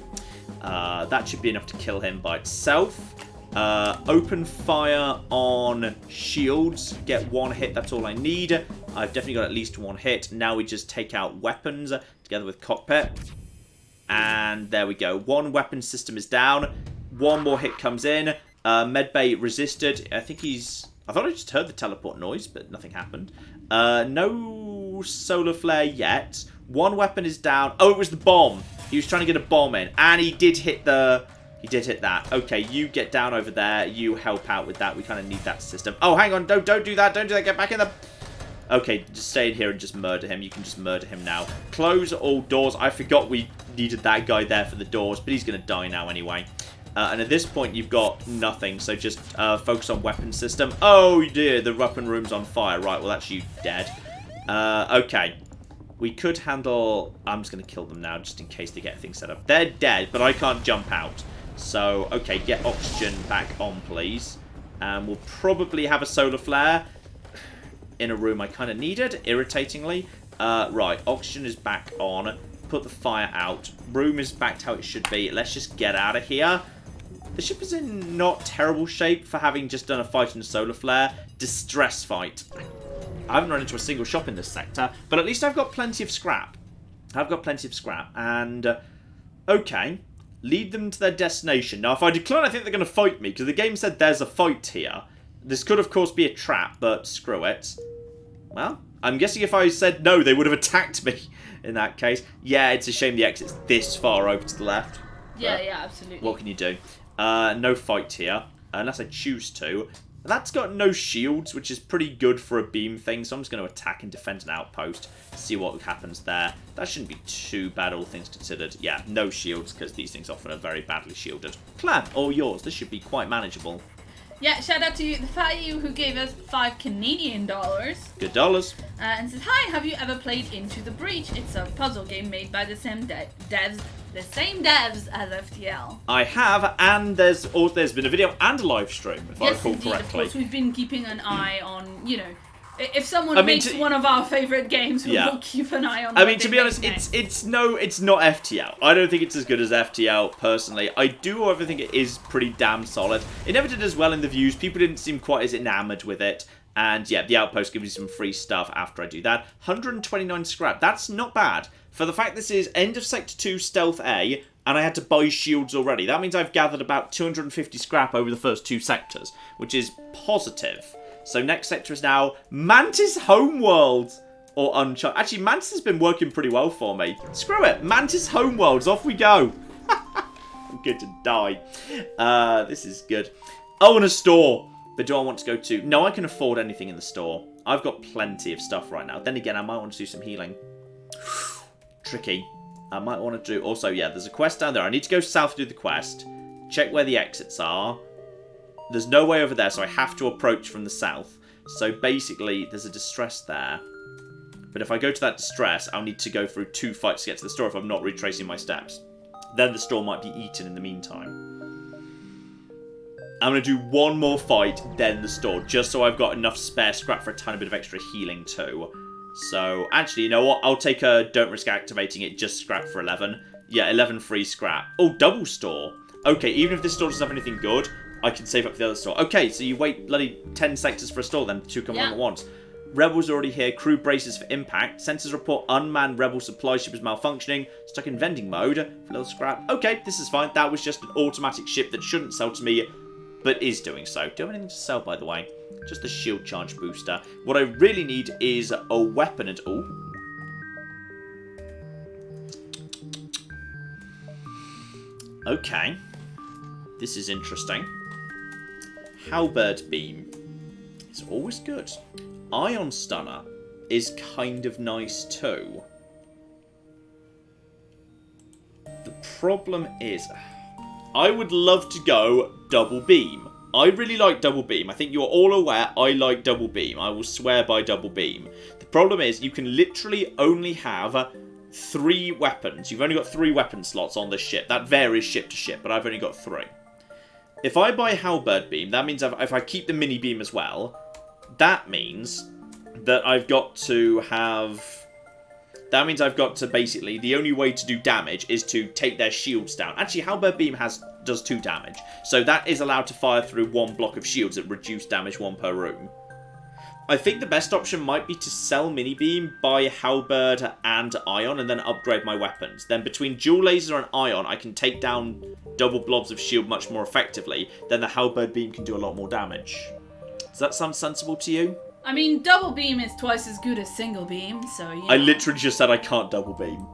That should be enough to kill him by itself. Open fire on shields. Get one hit, that's all I need. I've definitely got at least one hit. Now we just take out weapons together with cockpit. And there we go. One weapon system is down. One more hit comes in. Medbay resisted. I think he's I thought I just heard the teleport noise, but nothing happened. No solar flare yet. One weapon is down. Oh, it was the bomb. He was trying to get a bomb in, and he did hit the... He did hit that. Okay, you get down over there. You help out with that. We kind of need that system. Oh, hang on. Don't do that. Don't do that. Get back in the... Okay, just stay in here and just murder him. You can just murder him now. Close all doors. I forgot we needed that guy there for the doors, but he's going to die now anyway. And at this point, you've got nothing, so just focus on weapon system. Oh, dear, the weapon room's on fire. Right, well, that's you dead. Okay. We could handle... I'm just going to kill them now, just in case they get things set up. They're dead, but I can't jump out. So, okay, get oxygen back on, please. And we'll probably have a solar flare in a room I kind of needed, irritatingly. Right, oxygen is back on. Put the fire out. Room is back to how it should be. Let's just get out of here. The ship is in not terrible shape for having just done a fight in a solar flare. Distress fight. I haven't run into a single shop in this sector, but at least I've got plenty of scrap. I've got plenty of scrap. And, okay. Lead them to their destination. Now, if I decline, I think they're going to fight me, because the game said there's a fight here. This could, of course, be a trap, but screw it. Well, I'm guessing if I said no, they would have attacked me in that case. Yeah, it's a shame the exit's this far over to the left. Yeah, yeah, absolutely. What can you do? No fight here, unless I choose to. That's got no shields, which is pretty good for a beam thing, so I'm just going to attack and defend an outpost, see what happens there. That shouldn't be too bad, all things considered. Yeah, no shields, because these things often are very badly shielded. Clam, all yours. This should be quite manageable. Yeah, shout out to the Fayu who gave us $5 Canadian. Good dollars. And says, hi, have you ever played Into the Breach? It's a puzzle game made by the same devs as FTL. I have, and there's been a video and a live stream, if I recall indeed, correctly. Of course, we've been keeping an eye on, you know, if someone makes one of our favourite games, we'll keep an eye on. I mean, to be honest, it's not FTL. I don't think it's as good as FTL personally. I do, however, think it is pretty damn solid. It never did as well in the views. People didn't seem quite as enamoured with it. And yeah, the outpost gives you some free stuff after I do that. 129 scrap. That's not bad. For the fact this is end of Sector 2 Stealth A, and I had to buy shields already. That means I've gathered about 250 scrap over the first 2 sectors, which is positive. So next sector is now Mantis Homeworld. Or Uncharted. Actually, Mantis has been working pretty well for me. Screw it. Mantis Homeworlds. Off we go. I'm good to die. This is good. Oh, and a store. But do I want to go to... No, I can afford anything in the store. I've got plenty of stuff right now. Then again, I might want to do some healing. Tricky. I might want to do... Also, yeah, there's a quest down there. I need to go south to do the quest. Check where the exits are. There's no way over there, so I have to approach from the south. So basically, there's a distress there. But if I go to that distress, I'll need to go through 2 fights to get to the store if I'm not retracing my steps. Then the store might be eaten in the meantime. I'm going to do one more fight, then the store, just so I've got enough spare scrap for a tiny bit of extra healing too. So, actually, you know what? I'll take a don't risk activating it, just scrap for 11. Yeah, 11 free scrap. Oh, double store. Okay, even if this store doesn't have anything good, I can save up for the other store. Okay, so you wait bloody 10 sectors for a store, then 2 come on at once. Rebels already here. Crew braces for impact. Sensors report unmanned rebel supply ship is malfunctioning. Stuck in vending mode. For a little scrap. Okay, this is fine. That was just an automatic ship that shouldn't sell to me, but is doing so. Do I have anything to sell, by the way? Just the shield charge booster. What I really need is a weapon and... Oh. Okay. This is interesting. Halberd beam. It's always good. Ion stunner is kind of nice too. The problem is... I would love to go double beam. I really like double beam. I think you're all aware I like double beam. I will swear by double beam. The problem is you can literally only have 3 weapons. You've only got 3 weapon slots on this ship. That varies ship to ship, but I've only got 3. If I buy halberd beam, that means if I keep the mini beam as well, that means that I've got to have... That means I've got to basically, the only way to do damage is to take their shields down. Actually, halberd beam does 2 damage. So that is allowed to fire through 1 block of shields at reduced damage, 1 per room. I think the best option might be to sell mini beam, buy halberd and ion, and then upgrade my weapons. Then between dual laser and ion, I can take down double blobs of shield much more effectively. Then the halberd beam can do a lot more damage. Does that sound sensible to you? I mean, double beam is twice as good as single beam, so yeah. I literally just said I can't double beam.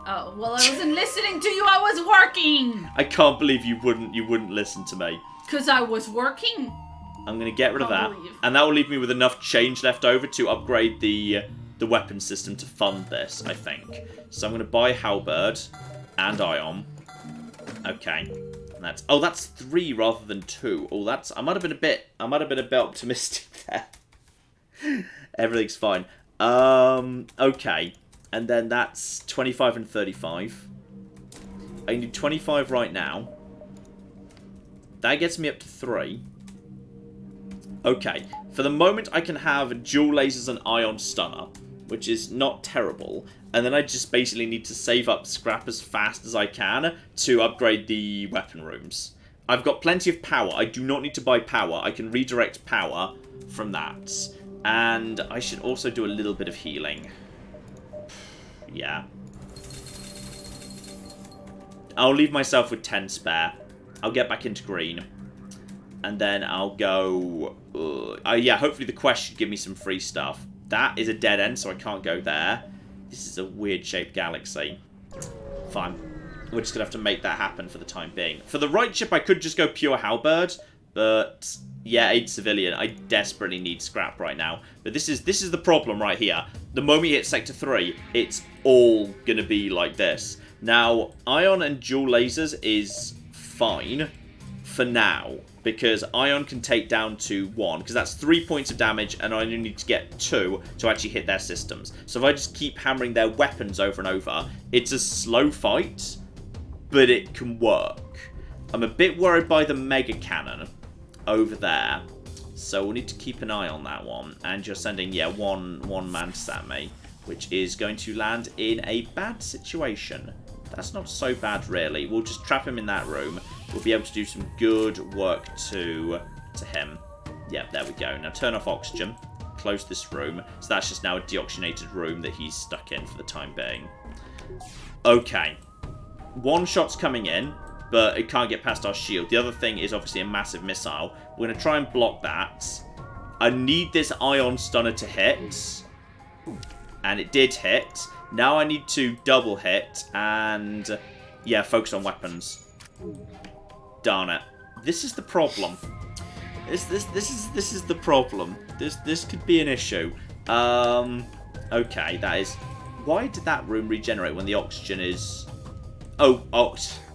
Oh, well, I wasn't listening to you. I was working. I can't believe you wouldn't listen to me. Because I was working. I'm going to get rid of that. And that will leave me with enough change left over to upgrade the weapon system to fund this, I think. So I'm going to buy Halberd and Ion. Okay. And that's 3 rather than 2. Oh, I might have been a bit optimistic there. Everything's fine. Okay. And then that's 25 and 35. I need 25 right now. That gets me up to 3. Okay. For the moment, I can have dual lasers and ion stunner, which is not terrible. And then I just basically need to save up scrap as fast as I can to upgrade the weapon rooms. I've got plenty of power. I do not need to buy power. I can redirect power from that. And I should also do a little bit of healing. Yeah. I'll leave myself with 10 spare. I'll get back into green. And then I'll go... yeah, hopefully the quest should give me some free stuff. That is a dead end, so I can't go there. This is a weird-shaped galaxy. Fine. We're just going to have to make that happen for the time being. For the right ship, I could just go pure halberd. But, yeah, aid civilian. I desperately need scrap right now. But this is the problem right here. The moment you hit Sector 3, it's all going to be like this. Now, ion and dual lasers is fine for now, because ion can take down to 1, because that's 3 points of damage, and I only need to get 2 to actually hit their systems. So if I just keep hammering their weapons over and over, it's a slow fight, but it can work. I'm a bit worried by the mega cannon over there, so we'll need to keep an eye on that one. And you're sending, yeah, one mantis at me, which is going to land in a bad situation. That's not so bad, really. We'll just trap him in that room. We'll be able to do some good work to him. Yeah, there we go. Now turn off oxygen. Close this room. So that's just now a deoxygenated room that he's stuck in for the time being. Okay. One shot's coming in, but it can't get past our shield. The other thing is obviously a massive missile. We're going to try and block that. I need this ion stunner to hit. And it did hit. Now I need to double hit and, yeah, focus on weapons. Darn it. This is the problem. This is the problem. This could be an issue. Okay, that is... Why did that room regenerate when the oxygen is... Oh,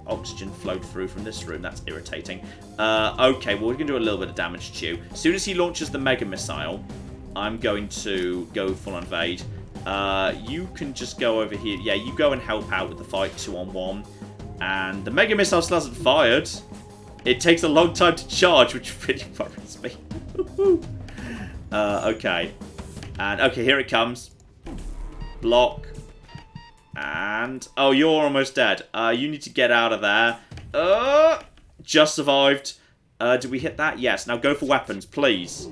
oxygen flowed through from this room. That's irritating. Okay, well, we're going to do a little bit of damage to you. As soon as he launches the Mega Missile, I'm going to go full invade. You can just go over here. Yeah, you go and help out with the fight 2-on-1. And the Mega Missile still hasn't fired. It takes a long time to charge, which really worries me. Okay. And, okay, here it comes. Block. And, oh, you're almost dead. You need to get out of there. Just survived. Did we hit that? Yes. Now go for weapons, please.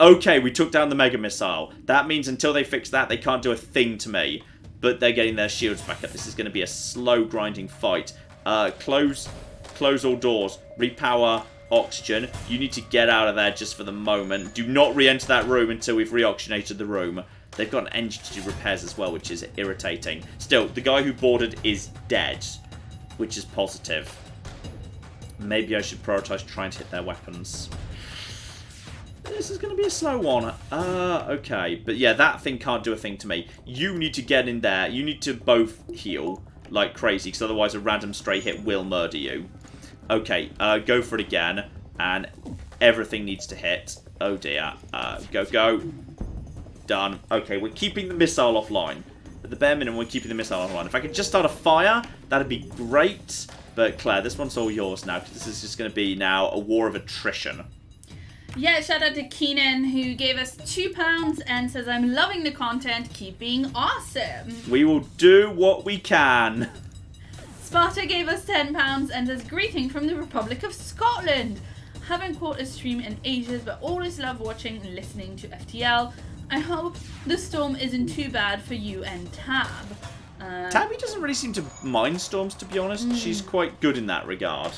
Okay, we took down the Mega Missile. That means until they fix that, they can't do a thing to me. But they're getting their shields back up. This is going to be a slow, grinding fight. Close all doors. Repower oxygen. You need to get out of there just for the moment. Do not re-enter that room until we've re-oxygenated the room. They've got an engine to do repairs as well, which is irritating. Still, the guy who boarded is dead, which is positive. Maybe I should prioritize trying to hit their weapons. This is going to be a slow one. Okay. But yeah, that thing can't do a thing to me. You need to get in there. You need to both heal like crazy, because otherwise a random stray hit will murder you. Okay, go for it again. And everything needs to hit. Oh dear. Go. Done. Okay, we're keeping the missile offline. At the bare minimum, we're keeping the missile offline. If I could just start a fire, that'd be great. But Claire, this one's all yours now, because this is just going to be now a war of attrition. Yeah, shout out to Keenan, who gave us £2 and says, I'm loving the content, keep being awesome. We will do what we can. Sparta gave us £10 and says, greeting from the Republic of Scotland. Haven't caught a stream in ages, but always love watching and listening to FTL. I hope the storm isn't too bad for you and Tab. Tabby doesn't really seem to mind storms, to be honest. She's quite good in that regard.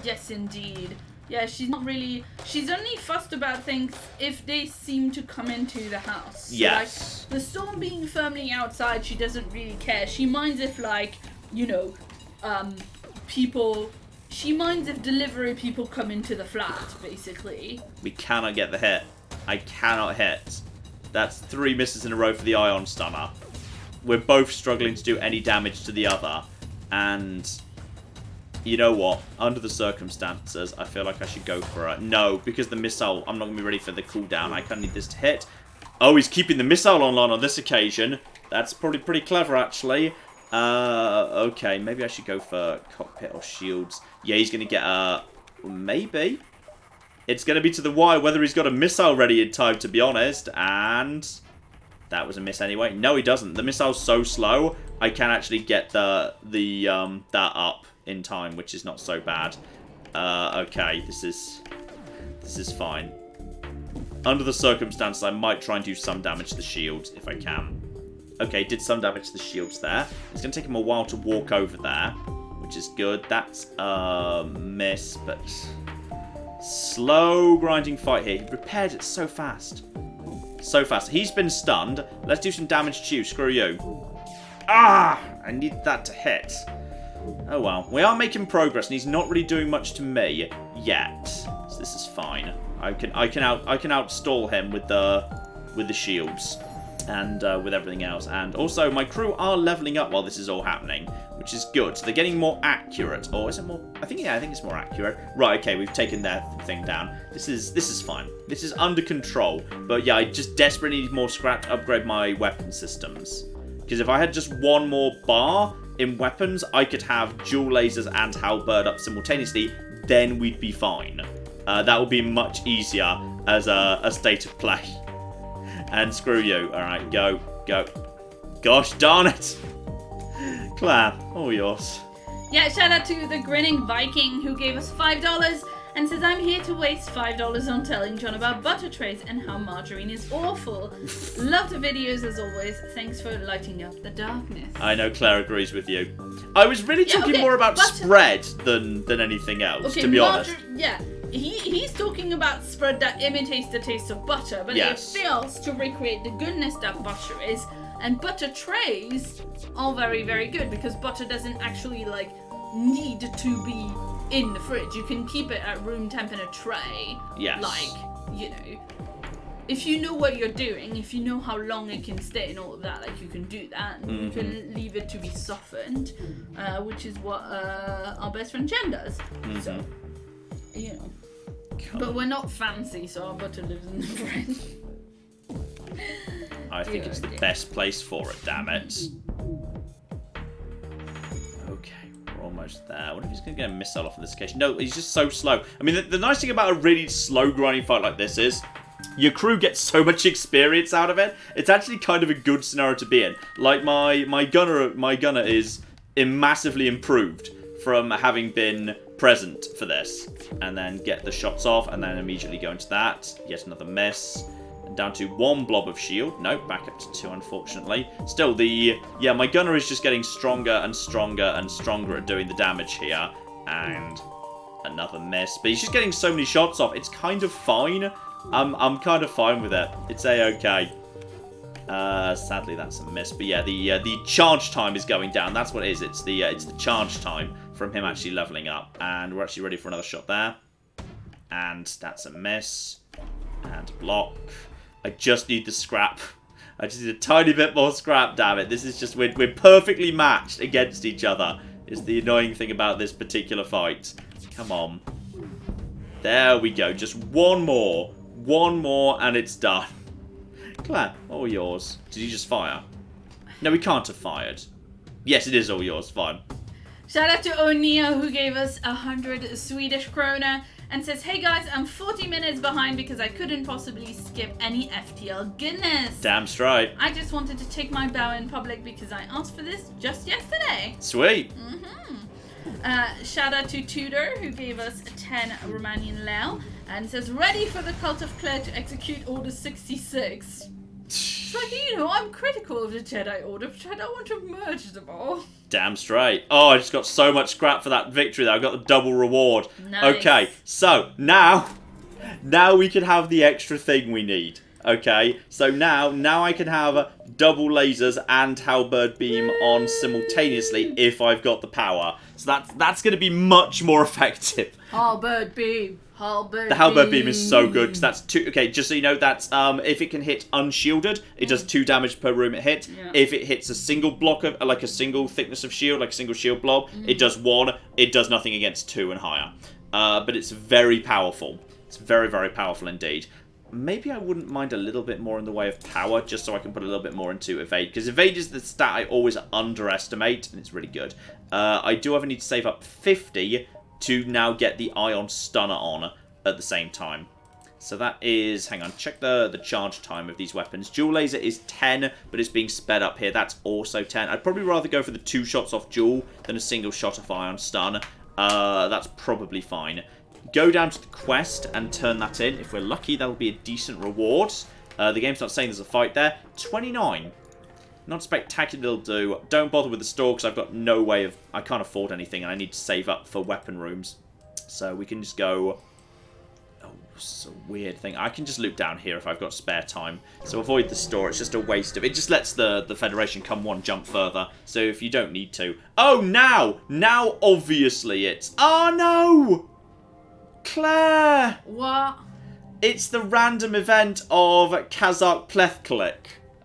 Yes, indeed. Yeah, she's not really... She's only fussed about things if they seem to come into the house. Yes. So, like, the storm being firmly outside, she doesn't really care. She minds if, like, you know, people... She minds if delivery people come into the flat, basically. We cannot get the hit. I cannot hit. That's 3 misses in a row for the Ion Stunner. We're both struggling to do any damage to the other. And... You know what? Under the circumstances, I feel like I should go for it. No, because the missile, I'm not going to be ready for the cooldown. I kind of need this to hit. Oh, he's keeping the missile online on this occasion. That's probably pretty clever, actually. Okay, maybe I should go for cockpit or shields. Yeah, he's going to get maybe. It's going to be to the wire whether he's got a missile ready in time, to be honest. And that was a miss anyway. No, he doesn't. The missile's so slow, I can actually get that up in time, which is not so bad. Okay, this is fine. Under the circumstances, I might try and do some damage to the shields if I can. Okay, did some damage to the shields there. It's going to take him a while to walk over there, which is good. That's a miss, but slow grinding fight here. He repaired it so fast. So fast. He's been stunned. Let's do some damage to you. Screw you. Ah! I need that to hit. Oh well, we are making progress, and he's not really doing much to me yet, so this is fine. I can outstall him with the shields and with everything else, and also my crew are leveling up while this is all happening, which is good. So they're getting more accurate, or is it more? I think it's more accurate. Right, okay, we've taken their thing down. This is fine. This is under control. But yeah, I just desperately need more scrap to upgrade my weapon systems, because if I had just one more bar in weapons, I could have dual lasers and halberd up simultaneously, then we'd be fine. That would be much easier as a state of play. And screw you. Alright, go. Gosh darn it! Claire, all yours. Yeah, shout out to the Grinning Viking who gave us $5 and says, I'm here to waste $5 on telling John about butter trays and how margarine is awful. Love the videos as always. Thanks for lighting up the darkness. I know Claire agrees with you. I was really talking more about spread than anything else, to be honest. Yeah, he's talking about spread that imitates the taste of butter, but it fails to recreate the goodness that butter is. And butter trays are very, very good because butter doesn't actually, like, need to be in the fridge. You can keep it at room temp in a tray. Yes. Like, you know, if you know what you're doing, if you know how long it can stay and all of that, like, you can do that. And you can leave it to be softened, which is what our best friend Jen does. So, you know. But we're not fancy, so our butter lives in the fridge. I think it's the best place for it, damn it. Okay, we're almost there. I wonder if he's going to get a missile off in this occasion. No, he's just so slow. I mean, the nice thing about a really slow grinding fight like this is your crew gets so much experience out of it. It's actually kind of a good scenario to be in. Like, my gunner is massively improved from having been present for this. And then get the shots off, and then immediately go into that. Yet another miss. Down to 1 blob of shield. Nope, back up to 2, unfortunately. Still, my gunner is just getting stronger and stronger and stronger at doing the damage here. And another miss. But he's just getting so many shots off. It's kind of fine. I'm kind of fine with it. It's a-okay. Sadly, that's a miss. But yeah, the charge time is going down. That's what it is. It's the charge time from him actually leveling up. And we're actually ready for another shot there. And that's a miss. And block. I just need the scrap. I just need a tiny bit more scrap, damn it. This is just, we're perfectly matched against each other, is the annoying thing about this particular fight. Come on. There we go. Just one more. One more and it's done. Claire, all yours. Did you just fire? No, we can't have fired. Yes, it is all yours. Fine. Shout out to O'Neill who gave us 100 Swedish krona. And says, hey guys, I'm 40 minutes behind because I couldn't possibly skip any FTL goodness. Damn straight. I just wanted to take my bow in public because I asked for this just yesterday. Sweet. Shout out to Tudor who gave us 10 Romanian leu and says, ready for the cult of Claire to execute Order 66. like, you know, I'm critical of the Jedi Order, but I don't want to merge them all. Damn straight. Oh, I just got so much scrap for that victory there. I got the double reward. Nice. Okay, so now we can have the extra thing we need. Okay, so now I can have double lasers and halberd beam on simultaneously if I've got the power. So that's going to be much more effective. Halberd beam. The halberd beam is so good because that's two. Okay, just so you know, that's if it can hit unshielded, it does 2 damage per room it hit. Yeah. If it hits a single block of like a single thickness of shield, like a single shield blob, it does 1. It does nothing against 2 and higher. But it's very powerful. It's very, very powerful indeed. Maybe I wouldn't mind a little bit more in the way of power, just so I can put a little bit more into evade. Because evade is the stat I always underestimate, and it's really good. I do need to save up 50 to now get the ion stunner on at the same time. So that is, hang on, check the charge time of these weapons. Dual laser is 10, but it's being sped up here. That's also 10. I'd probably rather go for the 2 shots off dual than a single shot off ion stun. That's probably fine. Go down to the quest and turn that in. If we're lucky, that'll be a decent reward. The game's not saying there's a fight there. 29. Not spectacular, it'll do. Don't bother with the store because I've got no way of... I can't afford anything and I need to save up for weapon rooms. So we can just go... Oh, it's a weird thing. I can just loop down here if I've got spare time. So avoid the store. It's just a waste of... It just lets the Federation come one jump further. So if you don't need to... Oh, now! Now, obviously, it's... Oh, no! Claire! What? It's the random event of Kazakh Plethklik.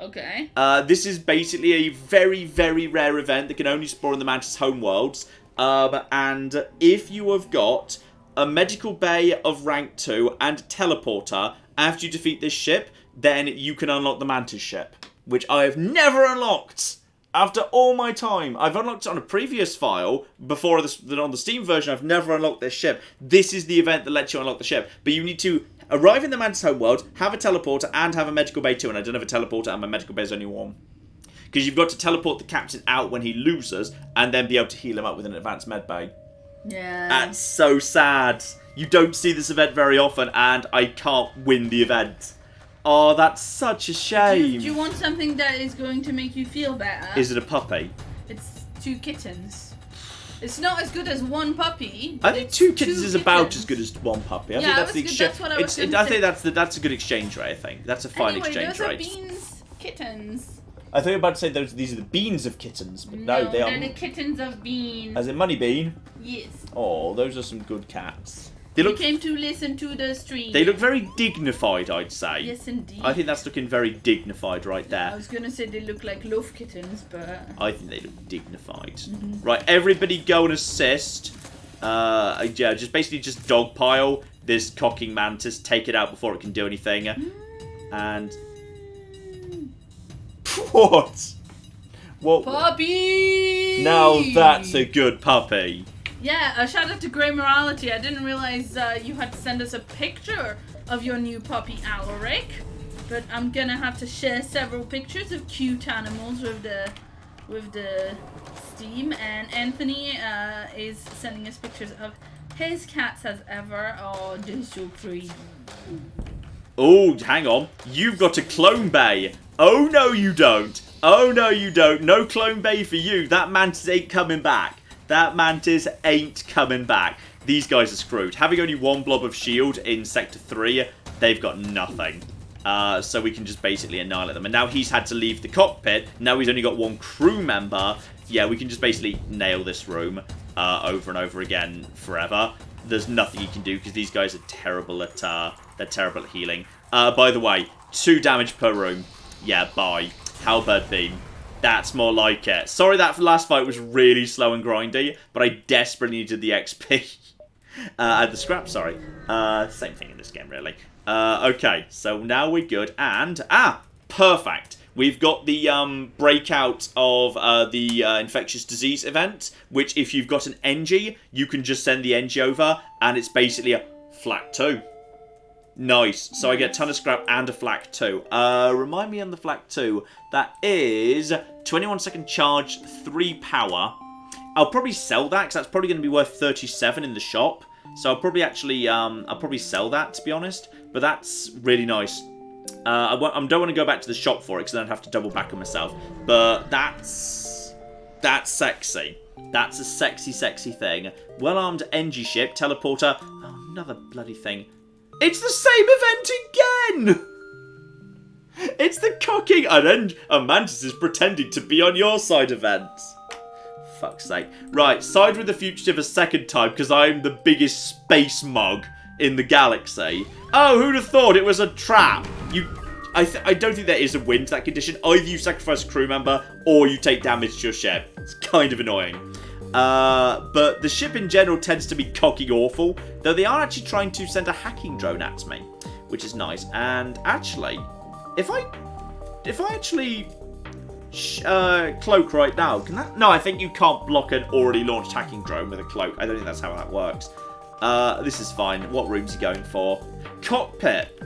Okay. This is basically a very, very rare event that can only spawn in the Mantis homeworlds. And if you have got a medical bay of rank 2 and a teleporter after you defeat this ship, then you can unlock the Mantis ship, which I have never unlocked. After all my time, I've unlocked it on a previous file before this, on the Steam version. I've never unlocked this ship. This is the event that lets you unlock the ship. But you need to arrive in the Mantis homeworld, have a teleporter, and have a medical bay too. And I don't have a teleporter, and my medical bay is only 1. Because you've got to teleport the captain out when he loses, and then be able to heal him up with an advanced med bay. Yeah. That's so sad. You don't see this event very often, and I can't win the event. Oh, that's such a shame. Do you want something that is going to make you feel better? Is it a puppy? It's 2 kittens. It's not as good as 1 puppy. I think 2 kittens is about as good as 1 puppy. I think that's the exchange. That's what I was going to say. I think that's a good exchange rate. I think that's a fine exchange rate. Those are beans kittens. I thought you were about to say these are the beans of kittens, but no, they are. They're the kittens of beans. As in money bean. Yes. Oh, those are some good cats. They came to listen to the stream. They look very dignified, I'd say. Yes, indeed. I think that's looking very dignified right there. I was going to say they look like loaf kittens, but... I think they look dignified. Mm-hmm. Right, everybody go and assist. Yeah, just dogpile this cocking mantis, take it out before it can do anything. And... What? Puppy! Now that's a good puppy. Yeah, a shout out to Grey Morality. I didn't realize you had to send us a picture of your new puppy, Alaric. But I'm gonna have to share several pictures of cute animals with the Steam. And Anthony is sending us pictures of his cats as ever. Oh, they're so pretty. Oh, hang on. You've got a clone bay. Oh, no, you don't. Oh, no, you don't. No clone bay for you. That mantis ain't coming back. That mantis ain't coming back. These guys are screwed. Having only 1 blob of shield in Sector 3, they've got nothing. So we can just basically annihilate them. And now he's had to leave the cockpit. Now he's only got 1 crew member. Yeah, we can just basically nail this room over and over again forever. There's nothing he can do because these guys are terrible at healing. By the way, 2 damage per room. Yeah, bye. Halberd beam. That's more like it. Sorry that last fight was really slow and grindy, but I desperately needed the XP. The scrap, sorry. Same thing in this game, really. Okay, so now we're good. And, perfect. We've got the breakout of the infectious disease event, which if you've got an NG, you can just send the NG over, and it's basically a flak 2. Nice. So I get a ton of scrap and a flak 2. Remind me on the flak 2. That is 21-second charge, 3 power. I'll probably sell that because that's probably going to be worth 37 in the shop. So I'll probably actually, I'll probably sell that to be honest. But that's really nice. I don't want to go back to the shop for it because then I'd have to double back on myself. But that's sexy. That's a sexy, sexy thing. Well-armed NG ship, teleporter. Oh, another bloody thing. It's the same event again! It's the cocking and Mantis is pretending to be on your side event. Fuck's sake. Right, side with the fugitive a second time because I'm the biggest space mug in the galaxy. Oh, who'd have thought it was a trap? I don't think there is a win to that condition. Either you sacrifice a crew member or you take damage to your ship. It's kind of annoying. But the ship in general tends to be cocking awful, though they are actually trying to send a hacking drone at me, which is nice. And actually, if I actually cloak right now, can that? No, I think you can't block an already launched hacking drone with a cloak. I don't think that's how that works. This is fine. What room's he going for? Cockpit.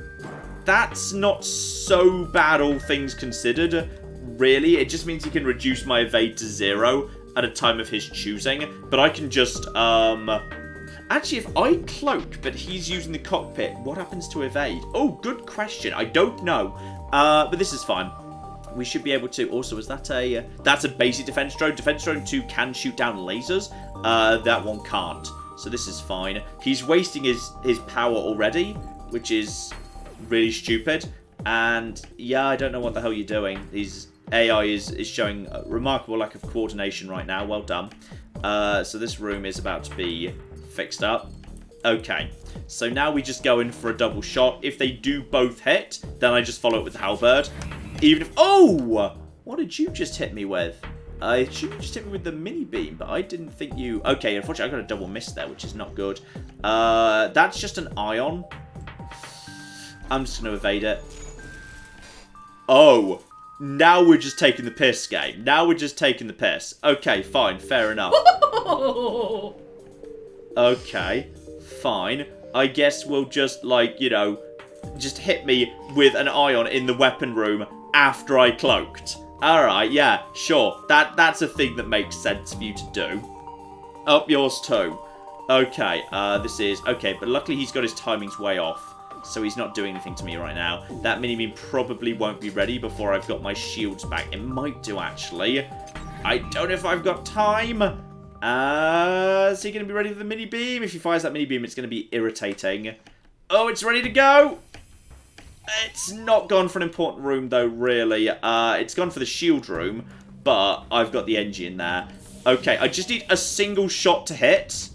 That's not so bad, all things considered. Really, it just means he can reduce my evade to 0 at a time of his choosing. But I can just, actually, if I cloak, but he's using the cockpit, what happens to evade? Oh, good question. I don't know. But this is fine. We should be able to. Also, is that a? That's a basic defense drone. Defense drone 2 can shoot down lasers. That one can't. So this is fine. He's wasting his power already, which is really stupid. And yeah, I don't know what the hell you're doing. His AI is showing a remarkable lack of coordination right now. Well done. So this room is about to be fixed up. Okay. So now we just go in for a double shot. If they do both hit, then I just follow it with the halberd. Even if... Oh! What did you just hit me with? I assume you just hit me with the mini beam, but I didn't think you... Okay, unfortunately I got a double miss there, which is not good. That's just an ion. I'm just going to evade it. Oh. Now we're just taking the piss, game. Now we're just taking the piss. Okay, fine. Fair enough. Okay, fine. I guess we'll just, like, you know, just hit me with an ion in the weapon room after I cloaked. Alright, yeah, sure. That's a thing that makes sense for you to do. Oh, yours too. Okay, this is... Okay, but luckily he's got his timings way off. So he's not doing anything to me right now. That mini-beam probably won't be ready before I've got my shields back. It might do, actually. I don't know if I've got time. Is he going to be ready for the mini-beam? If he fires that mini-beam, it's going to be irritating. Oh, it's ready to go! It's not gone for an important room, though, really. It's gone for the shield room, but I've got the engine there. Okay, I just need a single shot to hit.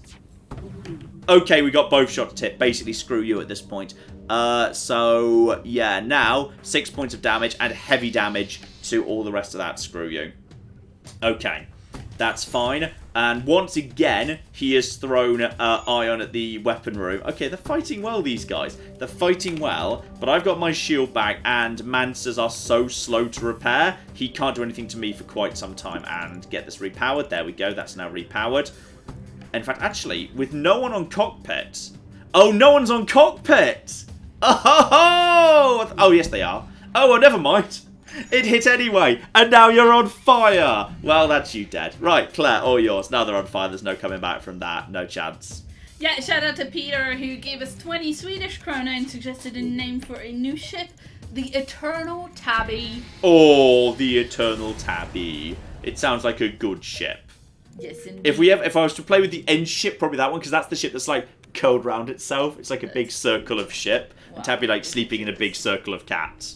Okay, we got both shots to hit. Basically, screw you at this point. So, yeah, now 6 points of damage and heavy damage to all the rest of that. Screw you. Okay, that's fine. And once again, he has thrown ion at the weapon room. Okay, they're fighting well, these guys. They're fighting well, but I've got my shield back, and Mansters are so slow to repair, he can't do anything to me for quite some time. And get this repowered. There we go, that's now repowered. In fact, actually, with no one on cockpit... Oh, no one's on cockpit! Oh, oh yes, they are. Oh, well, never mind. It hit anyway, and now you're on fire. Well, that's you dead. Right, Claire, all yours. Now they're on fire. There's no coming back from that. No chance. Yeah, shout out to Peter, who gave us 20 Swedish krona and suggested a name for a new ship. The Eternal Tabby. Oh, the Eternal Tabby. It sounds like a good ship. Yes, indeed. If I was to play with the end ship, probably that one, because that's the ship that's like curled round itself. It's like a big circle of ship. Wow. And Tabby like sleeping in a big circle of cats.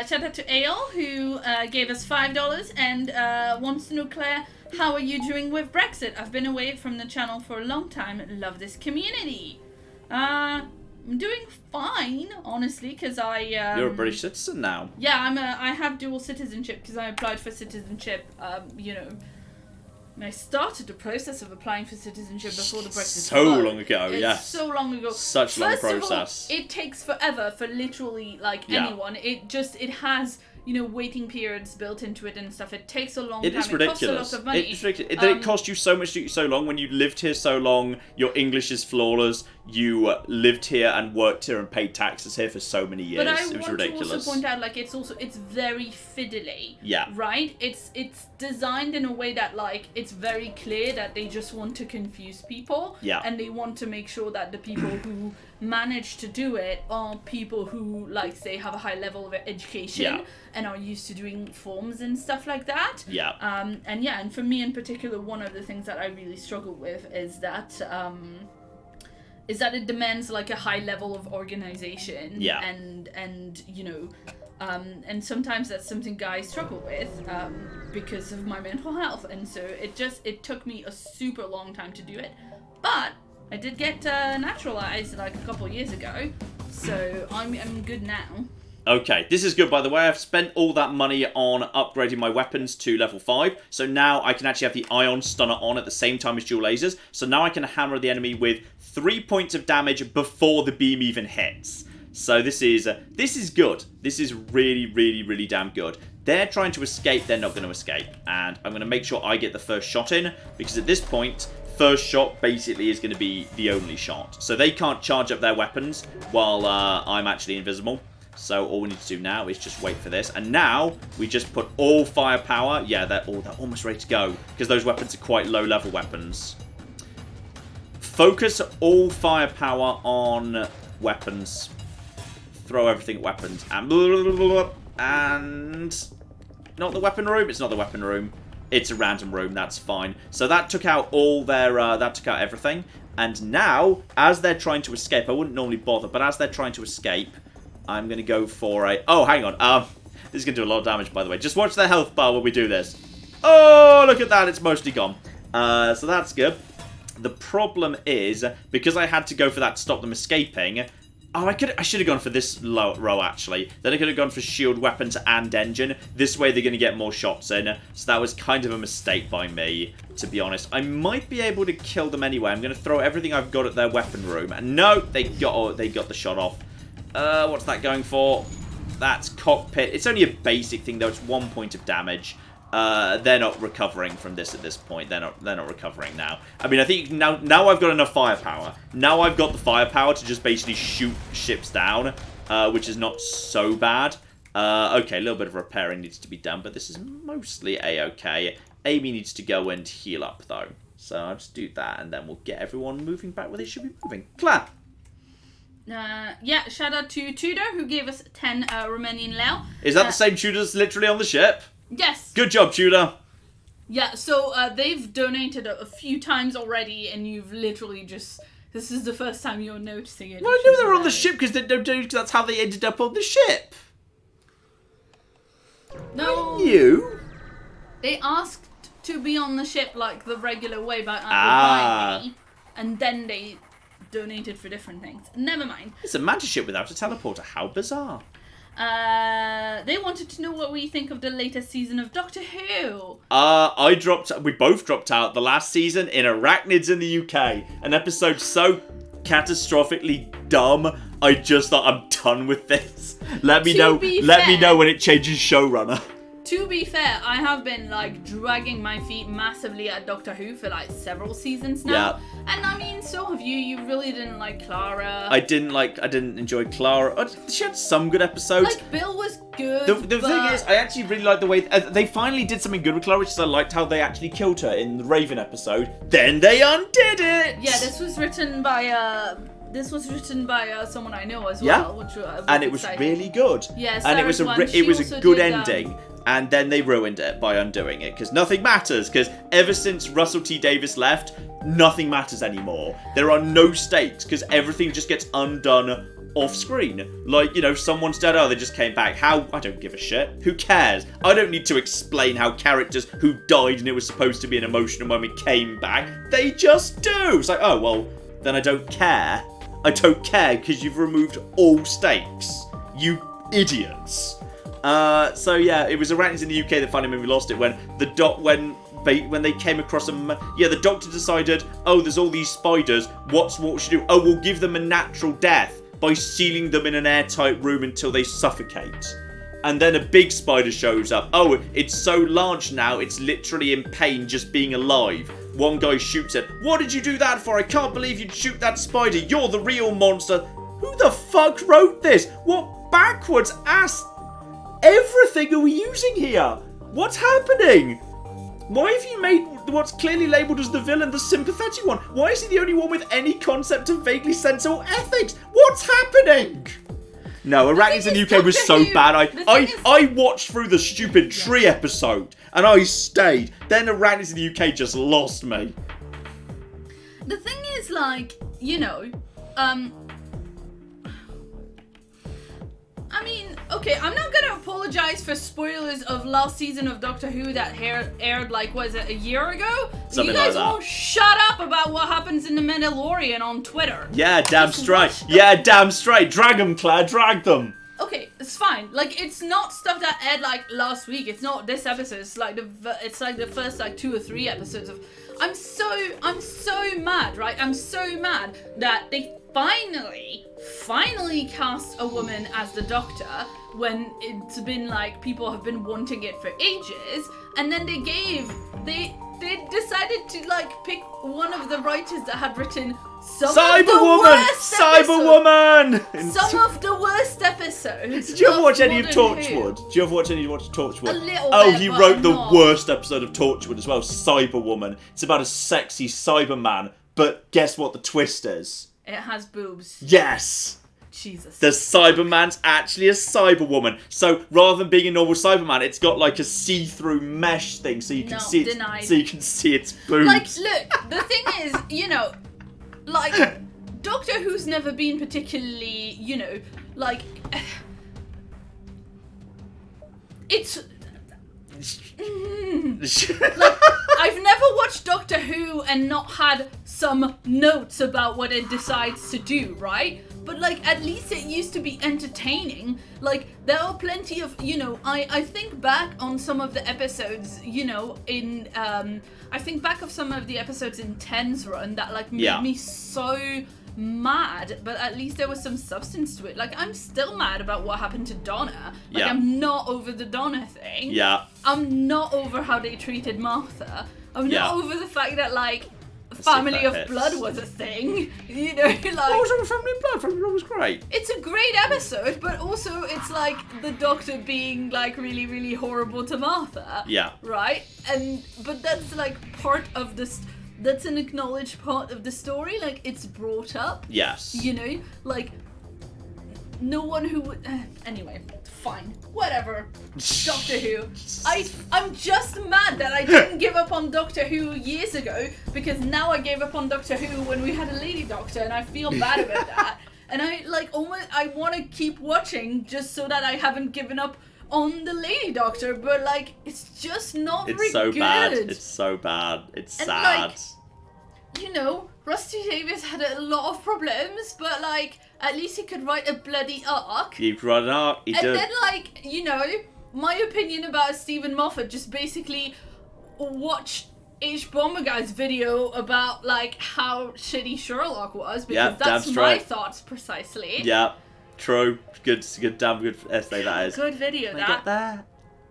Shout out to Ale, who gave us $5 and wants to know, Claire, how are you doing with Brexit? I've been away from the channel for a long time. Love this community. I'm doing fine, honestly, because I... You're a British citizen now. Yeah, I have dual citizenship because I applied for citizenship, you know... And I started the process of applying for citizenship before the Brexit. So long ago, yes. So long ago. Such long process. First of all, it takes forever for literally anyone. It has waiting periods built into it and stuff. It takes a long time. It is ridiculous. It costs a lot of money. It's ridiculous. It cost you so much to do so long when you lived here so long. Your English is flawless. you lived here and worked here and paid taxes here for so many years. But I it was want ridiculous. to also point out, like, it's very fiddly. Yeah. Right? It's designed in a way that, like, it's very clear that they just want to confuse people. Yeah. And they want to make sure that the people who manage to do it are people who, like, say, have a high level of education and are used to doing forms and stuff like that. Yeah. And for me in particular, one of the things that I really struggle with is that it demands like a high level of organization. Yeah. And you know, and sometimes that's something guys struggle with because of my mental health, and so it took me a super long time to do it, but I did get naturalized like a couple years ago, so I'm good now. Okay, this is good, by the way. I've spent all that money on upgrading my weapons to level 5. So now I can actually have the ion stunner on at the same time as dual lasers. So now I can hammer the enemy with 3 points of damage before the beam even hits. So this is good. This is really, really, really damn good. They're trying to escape. They're not going to escape. And I'm going to make sure I get the first shot in. Because at this point, first shot basically is going to be the only shot. So they can't charge up their weapons while I'm actually invisible. So all we need to do now is just wait for this. And now we just put all firepower. Yeah, they're almost ready to go. Because those weapons are quite low-level weapons. Focus all firepower on weapons. Throw everything at weapons. And not the weapon room. It's not the weapon room. It's a random room. That's fine. So that took out all their... that took out everything. And now, as they're trying to escape... I wouldn't normally bother, but as they're trying to escape... I'm going to go for a... Oh, hang on. This is going to do a lot of damage, by the way. Just watch their health bar when we do this. Oh, look at that. It's mostly gone. So that's good. The problem is, because I had to go for that to stop them escaping... Oh, I should have gone for this row, actually. Then I could have gone for shield, weapons, and engine. This way, they're going to get more shots in. So that was kind of a mistake by me, to be honest. I might be able to kill them anyway. I'm going to throw everything I've got at their weapon room. And no, they got the shot off. What's that going for? That's cockpit. It's only a basic thing, though. It's 1 point of damage. They're not recovering from this at this point. They're not recovering now. I mean, I think now I've got enough firepower. Now I've got the firepower to just basically shoot ships down, which is not so bad. Okay, a little bit of repairing needs to be done, but this is mostly A-okay. Amy needs to go and heal up, though. So I'll just do that, and then we'll get everyone moving back where they should be moving. Claire! Yeah, shout out to Tudor, who gave us 10 Romanian leu. Is that the same Tudor that's literally on the ship? Yes. Good job, Tudor. Yeah, so they've donated a few times already, and you've literally just... This is the first time you're noticing it. Well, I knew they were on the ship because that's how they ended up on the ship. No. I knew. They asked to be on the ship like the regular way by replying me, and then they donated for different things. Never mind. It's a mantis ship without a teleporter. How bizarre. They wanted to know what we think of the latest season of Doctor Who. We both dropped out the last season in Arachnids in the UK. An episode so catastrophically dumb, I just thought, I'm done with this. Let me know when it changes showrunner. To be fair, I have been like dragging my feet massively at Doctor Who for like several seasons now. Yeah. And I mean, so have you. You really didn't like Clara. I didn't enjoy Clara. She had some good episodes. Like, Bill was good. The thing is, I actually really liked the way they finally did something good with Clara, which is I liked how they actually killed her in the Raven episode. Then they undid it. Yeah, this was written by someone I know as well, which was and it was exciting. Really good. Yeah, and it was a good ending. And then they ruined it by undoing it, because nothing matters. Because ever since Russell T Davies left, nothing matters anymore. There are no stakes, because everything just gets undone off screen. Like, you know, someone's dead, oh, they just came back. How? I don't give a shit. Who cares? I don't need to explain how characters who died and it was supposed to be an emotional moment came back. They just do. It's like, oh, well, then I don't care. I don't care because you've removed all stakes. You idiots. So yeah, it was Arachnids in the UK that finally made me lost it when they came across the doctor decided, oh, there's all these spiders. What we should do? Oh, we'll give them a natural death by sealing them in an airtight room until they suffocate. And then a big spider shows up. Oh, it's so large now, it's literally in pain just being alive. One guy shoots it. What did you do that for? I can't believe you'd shoot that spider. You're the real monster. Who the fuck wrote this? What backwards ass everything are we using here? What's happening? Why have you made what's clearly labelled as the villain the sympathetic one? Why is he the only one with any concept of vaguely sensible ethics? What's happening? No, Arachnids in the UK was so bad. I watched through the stupid tree episode and I stayed. Then Arachnids in the UK just lost me. The thing is, like, you know, I mean, okay, I'm not gonna apologize for spoilers of last season of Doctor Who that aired, like, was it a year ago? Something you guys like that. won't shut up about what happens in The Mandalorian on Twitter. Yeah, damn straight. Yeah, damn straight. Drag them, Claire, drag them. Okay, it's fine. Like, it's not stuff that aired, like, last week. It's not this episode. It's like the first, like, 2 or 3 episodes of... I'm so mad, right? I'm so mad that they finally cast a woman as the Doctor when it's been like people have been wanting it for ages, and then they decided to like pick one of the writers that had written some of the worst episodes. Did you ever watch any of Torchwood? Did you ever watch any of Torchwood? A little Oh, bit, he but wrote the not. worst episode of Torchwood as well, Cyberwoman. It's about a sexy Cyberman, but guess what the twist is? It has boobs. Yes! Jesus. The Cyberman's actually a Cyberwoman. So rather than being a normal Cyberman, it's got like a see-through mesh thing, so you can see it, so you can see its boobs. Like, look, the thing is, you know, like, Doctor Who's never been particularly, you know, like, it's... like, I've never watched Doctor Who and not had some notes about what it decides to do, right? But, like, at least it used to be entertaining. Like, there are plenty of, you know, I think back on some of the episodes, you know, in, I think back of some of the episodes in Ten's run that, like, made me so mad, but at least there was some substance to it. Like, I'm still mad about what happened to Donna. Like, I'm not over the Donna thing. Yeah. I'm not over how they treated Martha. I'm not over the fact that, like, Family of Blood was a thing. You know, like... What was wrong with Family of Blood? Family of Blood was great. It's a great episode, but also it's, like, the Doctor being, like, really, really horrible to Martha. Yeah. Right? But that's, like, part of this... That's an acknowledged part of the story. Like, it's brought up. Yes. You know? Like, no one who would... anyway, fine. Whatever. Doctor Who. I'm just mad that I didn't give up on Doctor Who years ago, because now I gave up on Doctor Who when we had a lady Doctor, and I feel bad about that. And I, like, almost... I want to keep watching just so that I haven't given up on the lady Doctor, but, like, it's just not very good. It's so bad. It's sad. Like, you know, Rusty Davies had a lot of problems, but, like, at least he could write a bloody arc. He could write an arc. And then, like, you know, my opinion about Stephen Moffat, just basically watch H. Bomber Guy's video about, like, how shitty Sherlock was, because that's my thoughts precisely. Yeah, true. Good, damn good essay that is. Good video, that. Get there?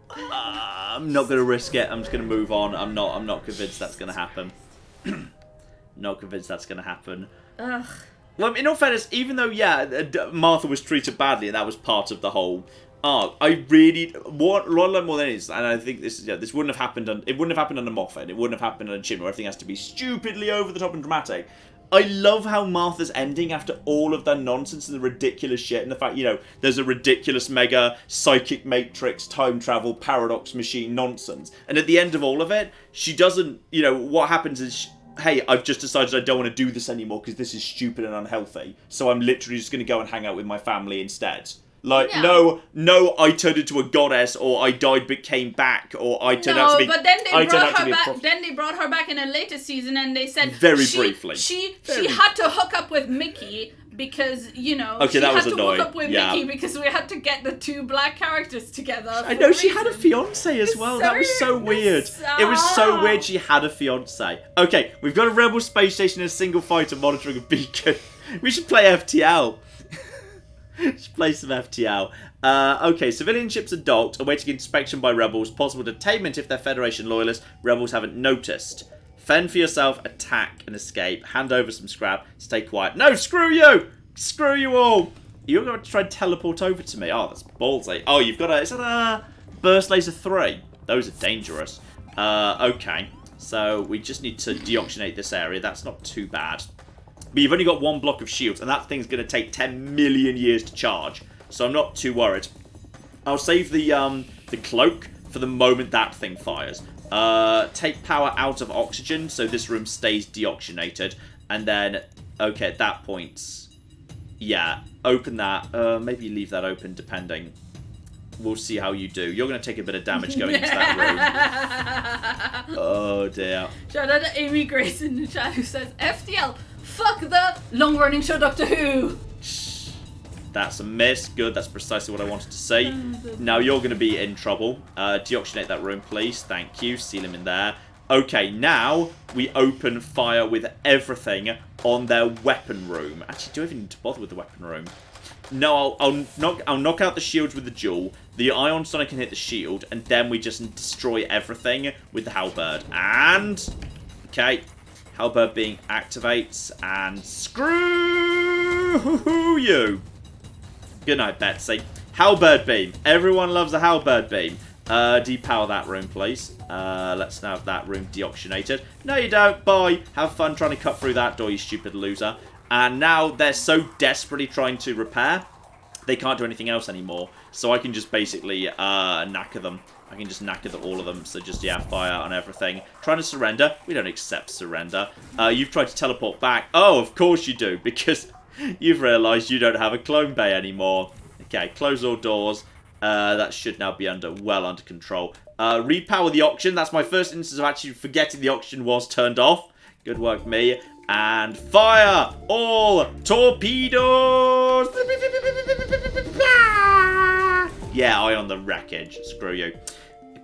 I'm not going to risk it. I'm just going to move on. I'm not convinced that's going to happen. Not convinced that's going to happen. Ugh. Well, in all fairness, even though, Martha was treated badly, and that was part of the whole arc, I really... What I like more than it is, and I think this wouldn't have happened... It wouldn't have happened under Moffat. It wouldn't have happened under Chibnall. Everything has to be stupidly over the top and dramatic. I love how Martha's ending after all of that nonsense and the ridiculous shit, and the fact, you know, there's a ridiculous mega psychic matrix, time travel, paradox machine nonsense. And at the end of all of it, she doesn't, you know, what happens is... Hey, I've just decided I don't want to do this anymore because this is stupid and unhealthy. So I'm literally just going to go and hang out with my family instead. Like, no, I turned into a goddess, or I died but came back, or I turned out to be... No, but then they brought her back. Then they brought her back in a later season, and they said briefly. She had to hook up with Mickey because, you know, okay, she had to hook up with Mickey because we had to get the 2 black characters together. I know, she had a fiancé as well. That was so weird. It was so weird she had a fiancé. Okay, we've got a rebel space station and a single fighter monitoring a beacon. We should play FTL. Should play some FTL. Okay, civilian ships are docked, awaiting inspection by rebels. Possible detainment if they're Federation loyalists. Rebels haven't noticed. Fend for yourself, attack and escape. Hand over some scrap. Stay quiet. No, screw you! Screw you all! You're going to try and teleport over to me. Oh, that's ballsy. Oh, you've got a... Is that a burst laser 3? Those are dangerous. Okay. So we just need to deoxygenate this area. That's not too bad. But you've only got one block of shields, and that thing's going to take 10 million years to charge. So I'm not too worried. I'll save the cloak for the moment that thing fires. Take power out of oxygen, so this room stays deoxygenated. And then, okay, at that point, yeah, open that. Maybe leave that open, depending. We'll see how you do. You're going to take a bit of damage going into that room. Oh, dear. Shout out to Amy Grace in the chat who says, FTL, fuck the long-running show Doctor Who. That's a miss. Good, that's precisely what I wanted to say. Now you're going to be in trouble. Deoxygenate that room, please. Thank you. Seal him in there. Okay, now we open fire with everything on their weapon room. Actually, do I even need to bother with the weapon room? No, I'll knock out the shields with the jewel. The ion sonic can hit the shield, and then we just destroy everything with the halberd. And okay, halberd being activates, and screw you. Good night, Betsy. Halberd beam. Everyone loves a halberd beam. Depower that room, please. Let's now have that room deoxygenated. No, you don't. Bye. Have fun trying to cut through that door, you stupid loser. And now they're so desperately trying to repair, they can't do anything else anymore. So I can just basically knacker them. I can just knacker all of them. So just, yeah, fire on everything. Trying to surrender. We don't accept surrender. You've tried to teleport back. Oh, of course you do, because you've realised you don't have a clone bay anymore. Okay, close all doors. That should now be well under control. Repower the oxygen. That's my first instance of actually forgetting the oxygen was turned off. Good work, me. And fire all torpedoes! Yeah, eye on the wreckage. Screw you.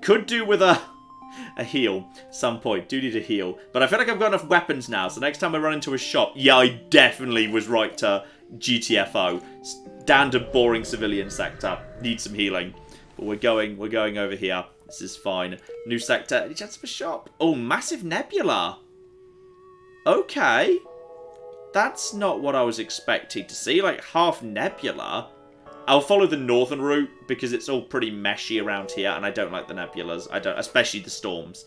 Could do with a heal some point. Do need a heal. But I feel like I've got enough weapons now, so next time I run into a shop, yeah, I definitely was right to GTFO. Standard boring civilian sector. Need some healing. But we're going over here. This is fine. New sector. Any chance of a shop? Oh, massive nebula. Okay. That's not what I was expecting to see. Like, half nebula. I'll follow the northern route because it's all pretty meshy around here, and I don't like the nebulas. I don't, especially the storms.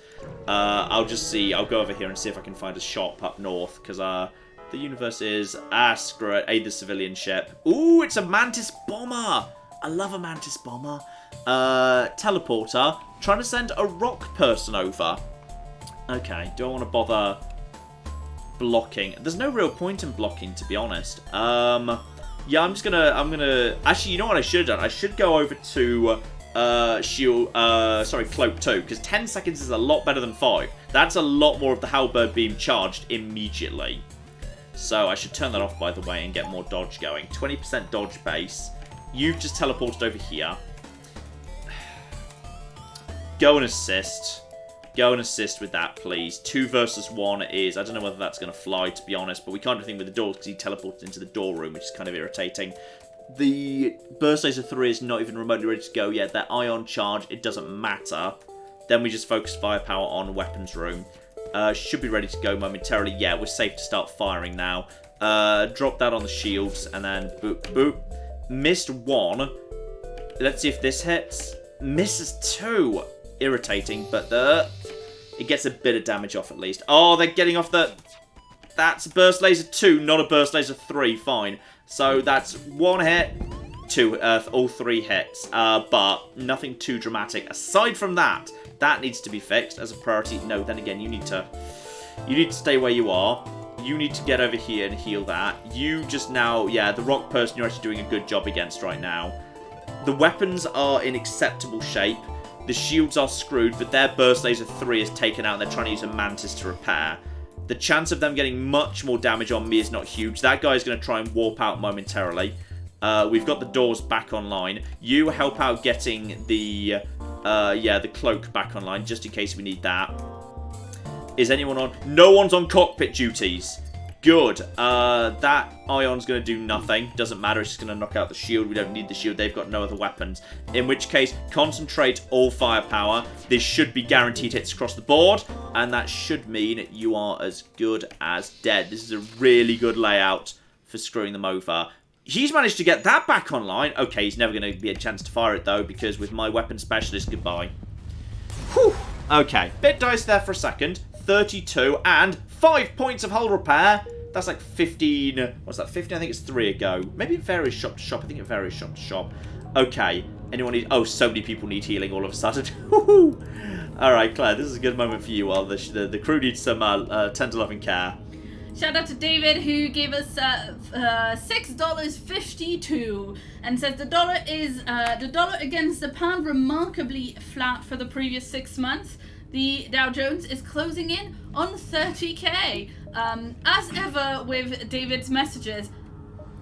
I'll just see. I'll go over here and see if I can find a shop up north, because the universe is screw it. Aid the civilian ship. Ooh, it's a mantis bomber. I love a mantis bomber. Teleporter. Trying to send a rock person over. Okay. Do I want to bother blocking? There's no real point in blocking, to be honest. Yeah, I'm gonna actually, you know what I should have done? I should go over to cloak 2, because 10 seconds is a lot better than 5. That's a lot more of the halberd beam charged immediately. So I should turn that off, by the way, and get more dodge going. 20% dodge base. You've just teleported over here. Go and assist. Go and assist with that, please. 2 versus 1 is... I don't know whether that's going to fly, to be honest, but we can't do anything with the doors because he teleported into the door room, which is kind of irritating. The Burst Laser 3 is not even remotely ready to go yet. That ion charge, it doesn't matter. Then we just focus firepower on weapons room. Should be ready to go momentarily. Yeah, we're safe to start firing now. Drop that on the shields, and then boop, boop. Missed 1. Let's see if this hits. Misses 2. Irritating, but it gets a bit of damage off at least. Oh, they're getting off the... That's a Burst Laser 2, not a Burst Laser 3. Fine. So that's 1 hit, 2, all 3 hits. But nothing too dramatic. Aside from that, that needs to be fixed as a priority. No, then again, you need to stay where you are. You need to get over here and heal that. You just now, yeah, the rock person you're actually doing a good job against right now. The weapons are in acceptable shape. The shields are screwed, but their Burst Laser 3 is taken out and they're trying to use a Mantis to repair. The chance of them getting much more damage on me is not huge. That guy is going to try and warp out momentarily. We've got the doors back online. You help out getting the cloak back online, just in case we need that. Is anyone on? No one's on cockpit duties. good. That Ion's going to do nothing. Doesn't matter. It's just going to knock out the shield. We don't need the shield. They've got no other weapons. In which case, concentrate all firepower. This should be guaranteed hits across the board. And that should mean you are as good as dead. This is a really good layout for screwing them over. He's managed to get that back online. Okay, he's never going to be a chance to fire it, though, because with my weapon specialist, goodbye. Whew. Okay, bit diced there for a second. 32 and 5 points of hull repair. That's like 15. What's that? 15? I think it's 3 a go. Maybe it varies shop to shop. I think it varies shop to shop. Okay. Anyone need... Oh, so many people need healing all of a sudden. Alright, Claire, this is a good moment for you while the crew needs some tender loving care. Shout out to David, who gave us $6.52 and says the dollar against the pound remarkably flat for the previous 6 months. The Dow Jones is closing in on 30k. As ever with David's messages,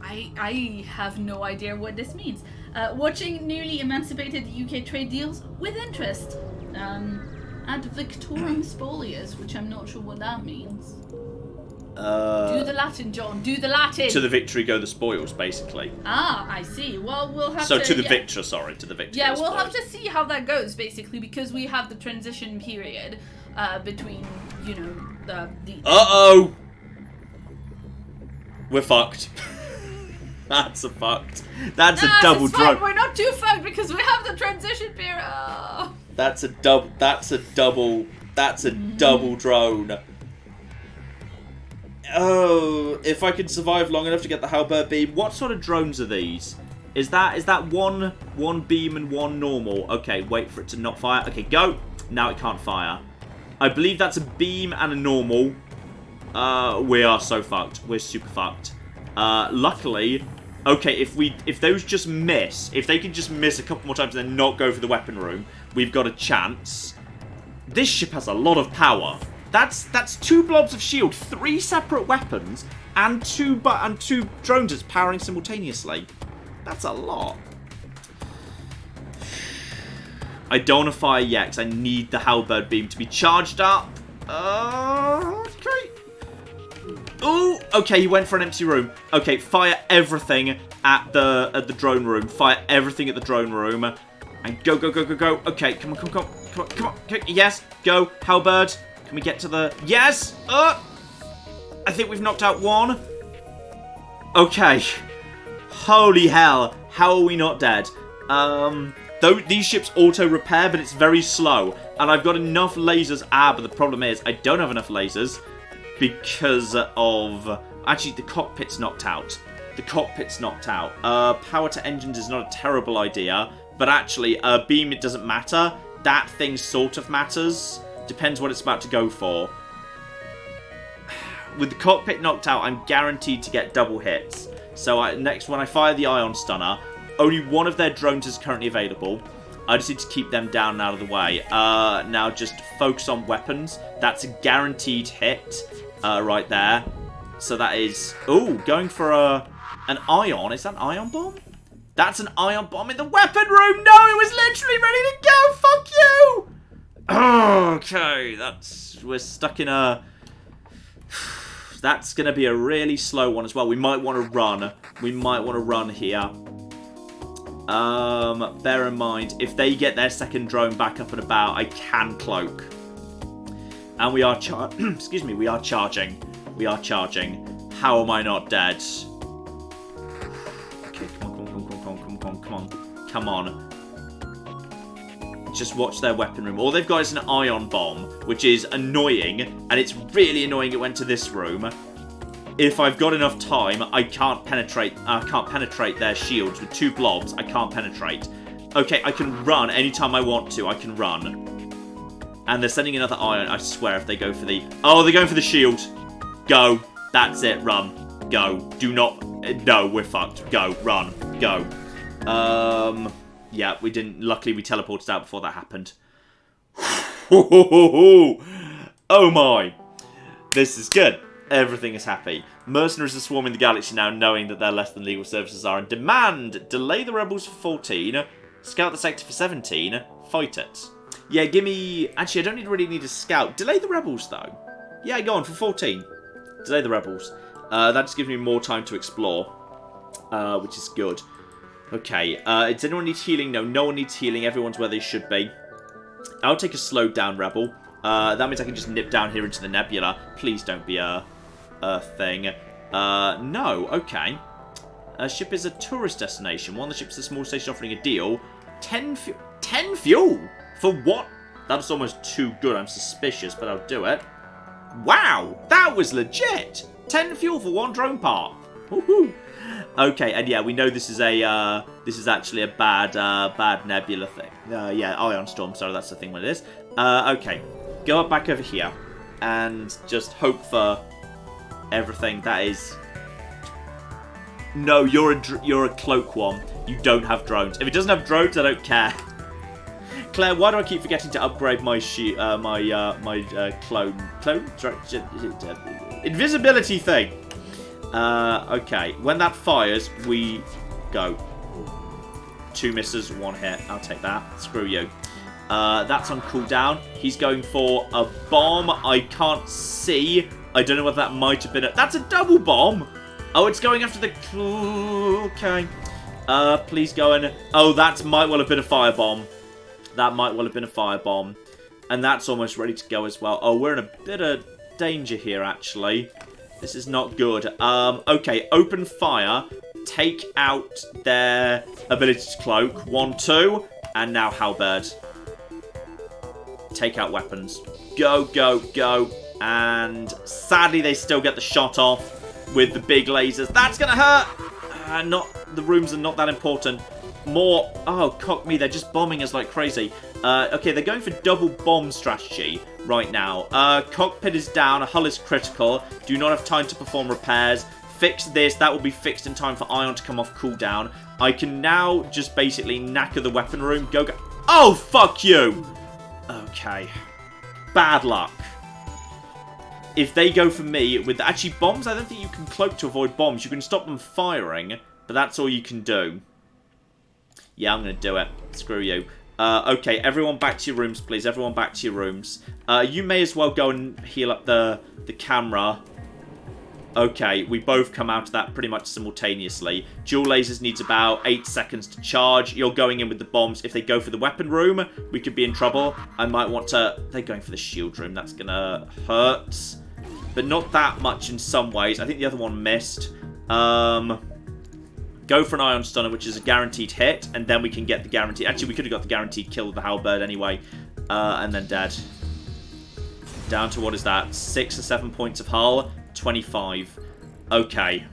I have no idea what this means. Watching newly emancipated UK trade deals with interest. Ad Victorum Spolius, which I'm not sure what that means. Do the Latin, John. Do the Latin. To the victory go the spoils, basically. Ah, I see. Well, we'll have to... to the victor, sorry. To the victor. Yeah, we'll have to see how that goes, basically, because we have the transition period between, you know, the... Uh-oh! We're fucked. That's a fucked. That's a double drone. We're not too fucked because we have the transition period. Oh. That's a double drone. Oh, if I can survive long enough to get the halberd beam. What sort of drones are these? Is that one beam and one normal? Okay, wait for it to not fire. Okay, go. Now it can't fire. I believe that's a beam and a normal. We are so fucked. We're super fucked. Luckily, okay, if those just miss, if they can just miss a couple more times and then not go for the weapon room, we've got a chance. This ship has a lot of power. That's 2 blobs of shield, 3 separate weapons, and two drones that's powering simultaneously. That's a lot. I don't want to fire yet because I need the halberd beam to be charged up. Okay. Ooh, okay, he went for an empty room. Okay, fire everything at the drone room. Fire everything at the drone room. And go, go, go, go, go. Okay, come on, come on, come on, come on, come on. Okay, yes, go, halberd. Can we get to the... Yes! I think we've knocked out one. Okay. Holy hell. How are we not dead? Though these ships auto-repair, but it's very slow. And I've got enough lasers. But the problem is, I don't have enough lasers because of... Actually, the cockpit's knocked out. The cockpit's knocked out. Power to engines is not a terrible idea. But actually, beam, it doesn't matter. That thing sort of matters. Depends what it's about to go for. With the cockpit knocked out, I'm guaranteed to get double hits. So next, when I fire the ion stunner, only one of their drones is currently available. I just need to keep them down and out of the way. Now just focus on weapons. That's a guaranteed hit right there. So that is... Ooh, going for an ion. Is that an ion bomb? That's an ion bomb in the weapon room. No, it was literally ready to go. Fuck you. Okay, we're stuck in a... That's going to be a really slow one as well. We might want to run. We might want to run here. Bear in mind, if they get their second drone back up and about, I can cloak. And we are excuse me, we are charging. We are charging. How am I not dead? Okay, come on, come on, come on, come on, come on, come on. Come on. Just watch their weapon room. All they've got is an ion bomb, which is annoying, and it's really annoying it went to this room. If I've got enough time, I can't penetrate their shields with 2 blobs. I can't penetrate. Okay, I can run anytime I want to. I can run. And they're sending another ion, I swear, if they go for the... Oh, they're going for the shield. Go. That's it. Run. Go. Do not... No, we're fucked. Go. Run. Go. Yeah, we didn't... Luckily, we teleported out before that happened. Oh my. This is good. Everything is happy. Mercenaries are swarming the galaxy now, knowing that their less than legal services are in demand. Delay the rebels for 14. Scout the sector for 17. Fight it. Yeah, give me... Actually, I don't really need a scout. Delay the rebels, though. Yeah, go on, for 14. Delay the rebels. That just gives me more time to explore, which is good. Okay, does anyone need healing? No, no one needs healing. Everyone's where they should be. I'll take a slowed down rebel. That means I can just nip down here into the nebula. Please don't be a thing. No, okay. A ship is a tourist destination. One of the ships is a small station offering a deal. 10 fuel? For what? That's almost too good. I'm suspicious, but I'll do it. Wow, that was legit. 10 fuel for 1 drone part. Woohoo. Okay, and yeah, we know this is actually a bad nebula thing. Yeah, ion storm. Sorry, that's the thing. What it is. Okay, go up back over here, and just hope for everything that is. No, you're a cloak one. You don't have drones. If it doesn't have drones, I don't care. Claire, why do I keep forgetting to upgrade my clone invisibility thing? Okay, when that fires, we go. 2 misses, 1 hit. I'll take that. Screw you. That's on cooldown. He's going for a bomb. I can't see. I don't know whether that might have been a... That's a double bomb! Oh, it's going after the... Okay. Please go in. Oh, that might well have been a firebomb. That might well have been a firebomb. And that's almost ready to go as well. Oh, we're in a bit of danger here, actually. This is not good. Okay, open fire. Take out their ability to cloak. 1, 2. And now halberd. Take out weapons. Go, go, go. And sadly, they still get the shot off with the big lasers. That's going to hurt. The rooms are not that important. More. Oh, cock me. They're just bombing us like crazy. Okay, they're going for double bomb strategy right now. Cockpit is down. Hull is critical. Do not have time to perform repairs. Fix this. That will be fixed in time for Ion to come off cooldown. I can now just basically knacker the weapon room. Go, go. Oh, fuck you. Okay. Bad luck. If they go for me with... Actually, bombs, I don't think you can cloak to avoid bombs. You can stop them firing, but that's all you can do. Yeah, I'm going to do it. Screw you. Okay, everyone back to your rooms, please. Everyone back to your rooms. You may as well go and heal up the camera. Okay, we both come out of that pretty much simultaneously. Dual lasers needs about 8 seconds to charge. You're going in with the bombs. If they go for the weapon room, we could be in trouble. I might want to... They're going for the shield room. That's going to hurt. But not that much in some ways. I think the other one missed. Go for an ion stunner, which is a guaranteed hit, and then we can get the guaranteed... Actually, we could have got the guaranteed kill of the halberd anyway. And then dead. Down to, what is that? 6 or 7 points of hull. 25. Okay.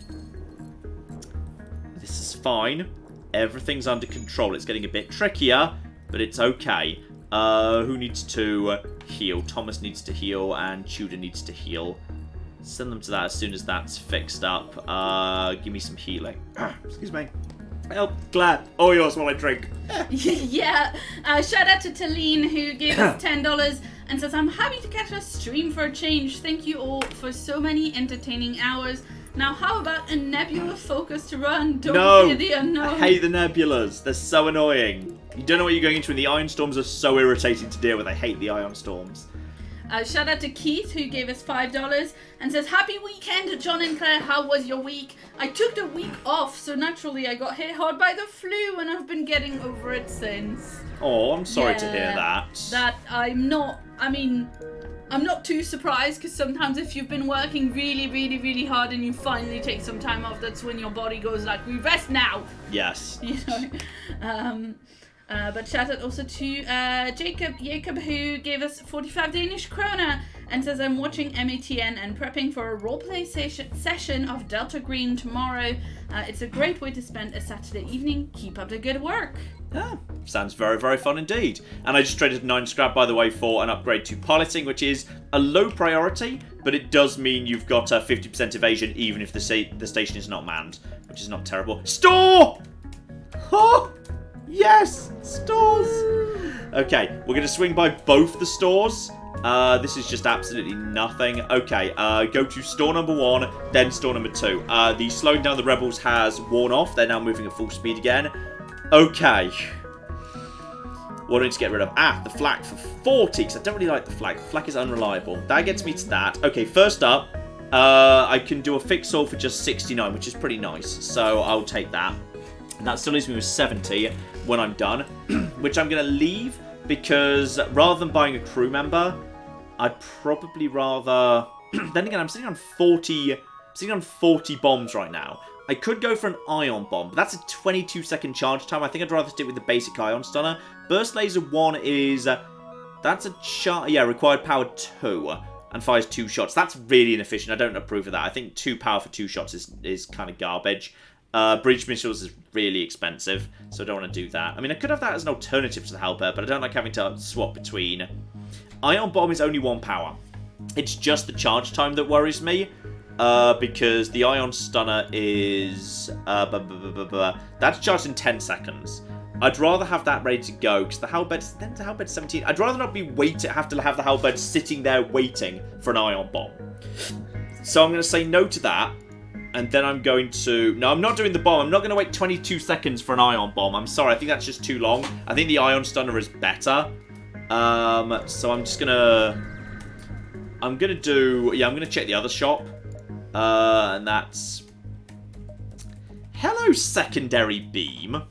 This is fine. Everything's under control. It's getting a bit trickier, but it's okay. Who needs to heal? Thomas needs to heal, and Tudor needs to heal. Send them to that as soon as that's fixed up. Give me some healing. Excuse me. Help, glad. All yours while I drink. Yeah. Shout out to Talene, who gave us $10 and says, I'm happy to catch a stream for a change. Thank you all for so many entertaining hours. Now, how about a nebula focus to run? Don't fear the unknown. I hate the nebulas. They're so annoying. You don't know what you're going into, and the ion storms are so irritating to deal with. I hate the ion storms. Shout out to Keith, who gave us $5 and says, happy weekend, John and Claire. How was your week? I took the week off, so naturally I got hit hard by the flu, and I've been getting over it since. Oh, I'm sorry to hear that. I'm not too surprised, because sometimes if you've been working really, really, really hard and you finally take some time off, that's when your body goes like, we rest now. Yes. You know. But shout out also to Jacob, who gave us 45 Danish kroner and says, I'm watching MATN and prepping for a roleplay session of Delta Green tomorrow. It's a great way to spend a Saturday evening. Keep up the good work. Ah, sounds very, very fun indeed. And I just traded 9 scrap, by the way, for an upgrade to piloting, which is a low priority, but it does mean you've got a 50% evasion even if the station is not manned, which is not terrible. Store! Oh! Yes! Stores! Okay, we're going to swing by both the stores. This is just absolutely nothing. Okay, go to store number 1, then store number 2. The slowing down the rebels has worn off. They're now moving at full speed again. Okay. What do I need to get rid of? The flak for 40, because I don't really like the flak. The flak is unreliable. That gets me to that. Okay, first up, I can do a fixed all for just 69, which is pretty nice. So I'll take that. And that still leaves me with 70 when I'm done, which I'm going to leave because rather than buying a crew member, I'd probably rather... then again, I'm sitting on 40 bombs right now. I could go for an ion bomb, but that's a 22-second charge time. I think I'd rather stick with the basic ion stunner. Burst laser 1 is... that's a required power 2 and fires 2 shots. That's really inefficient. I don't approve of that. I think 2 power for 2 shots is kind of garbage. Breach missiles is really expensive, so I don't want to do that. I mean, I could have that as an alternative to the Halberd, but I don't like having to swap between. Ion bomb is only 1 power. It's just the charge time that worries me. Because the ion stunner is... that's charged in 10 seconds. I'd rather have that ready to go, because the Halberd's 17. I'd rather not have to have the Halberd sitting there waiting for an ion bomb. So I'm going to say no to that, and then I'm going to... No, I'm not doing the bomb. I'm not going to wait 22 seconds for an ion bomb. I'm sorry, I think that's just too long. I think the ion stunner is better. So I'm just going to... I'm going to do... Yeah, I'm going to check the other shop. And that's... Hello, secondary beam.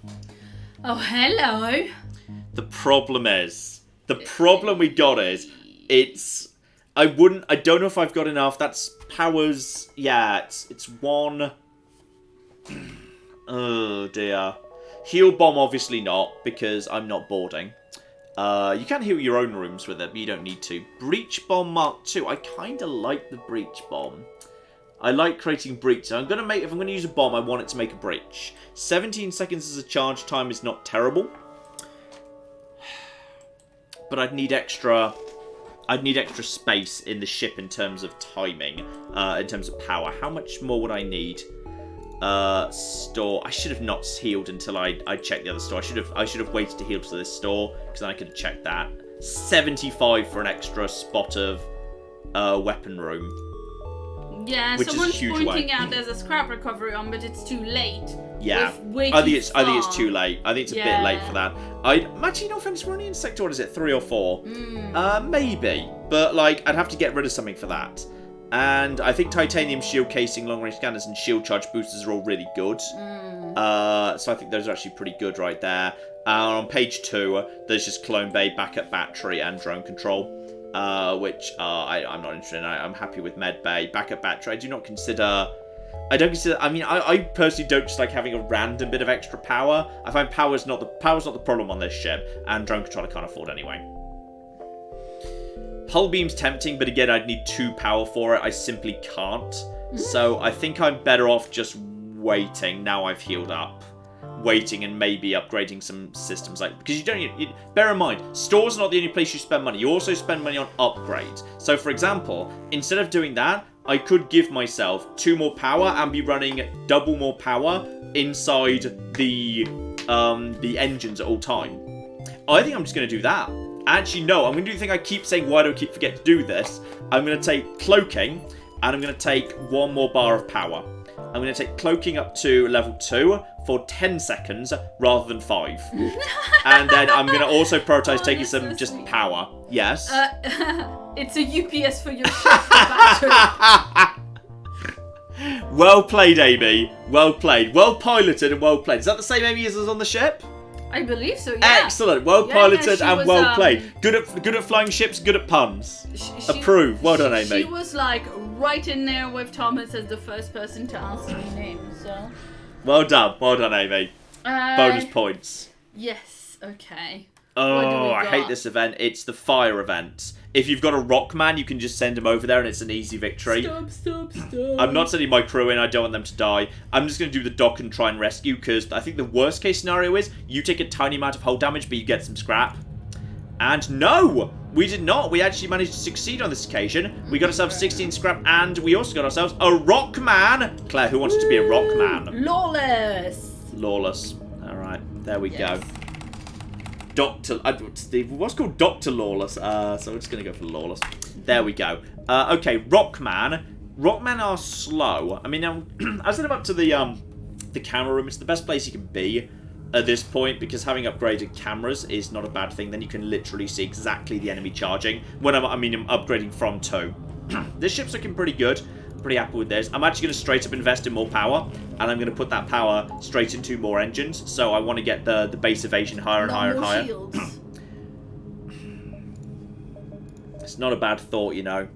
Oh, hello. The problem we got is, it's... I don't know if I've got enough. That's powers... Yeah, it's 1... Oh, dear. Heal bomb, obviously not, because I'm not boarding. You can heal your own rooms with it, but you don't need to. Breach bomb Mark 2. I kind of like the breach bomb. I like creating breach. So if I'm going to use a bomb, I want it to make a breach. 17 seconds as a charge time is not terrible. But I'd need extra space in the ship in terms of timing, in terms of power. How much more would I need? Store. I should have not healed until I checked the other store. I should have waited to heal to this store, because then I could have checked that. 75 for an extra spot of weapon room. Yeah, someone's pointing out there's a scrap recovery on, but it's too late. Yeah, I think it's too late. I think it's a bit late for that. Actually, no offense, we're only in sector, what is it, 3 or 4? Maybe, but like I'd have to get rid of something for that. And I think titanium shield casing, long range scanners, and shield charge boosters are all really good. So I think those are actually pretty good right there. On page 2, there's just Clone Bay, backup battery, and drone control. Which I'm not interested in. I'm happy with Med Bay. Backup battery, I don't consider... I mean, I personally don't just like having a random bit of extra power. I find power's not the problem on this ship, and drone control I can't afford anyway. Hull beam's tempting, but again, I'd need 2 power for it. I simply can't. So I think I'm better off just waiting, now I've healed up. Waiting and maybe upgrading some systems, because you don't bear in mind, stores are not the only place you spend money. You also spend money on upgrades. So for example, instead of doing that, I could give myself 2 more power and be running double more power inside the engines at all time. I think I'm just going to do that. Actually, no, I'm going to do the thing I keep saying, why do I keep forget to do this? I'm going to take cloaking, and I'm going to take 1 more bar of power. I'm going to take cloaking up to level 2 for 10 seconds rather than 5. And then I'm going to also prioritize taking some just power. Yes? It's a UPS for your ship battery. Well played, Amy. Well played. Well piloted and well played. Is that the same Amy as us on the ship? I believe so, yeah. Excellent. Well piloted and well played. Good at flying ships, good at puns. Approve. Well done, Amy. She was like right in there with Thomas as the first person to answer my name, so. Well done, Amy. Bonus points. Yes, okay. Oh, I hate this event. It's the fire event. If you've got a Rockman, you can just send him over there and it's an easy victory. Stop. I'm not sending my crew in. I don't want them to die. I'm just going to do the dock and try and rescue, because I think the worst case scenario is you take a tiny amount of hull damage, but you get some scrap. And no, we did not. We actually managed to succeed on this occasion. We got ourselves 16 scrap, and we also got ourselves a Rockman. Claire, who wanted to be a Rockman? Lawless. All right, there we go. What's called Dr. Lawless? So we're just going to go for Lawless. There we go. Okay, Rockman. Rockman are slow. I mean, I sent him up to the camera room. It's the best place you can be at this point, because having upgraded cameras is not a bad thing. Then you can literally see exactly the enemy charging. When I'm upgrading from 2. This ship's looking pretty good. Pretty happy with this. I'm actually going to straight up invest in more power, and I'm going to put that power straight into more engines. So I want to get the base evasion higher and higher and higher. Shields. It's not a bad thought, you know.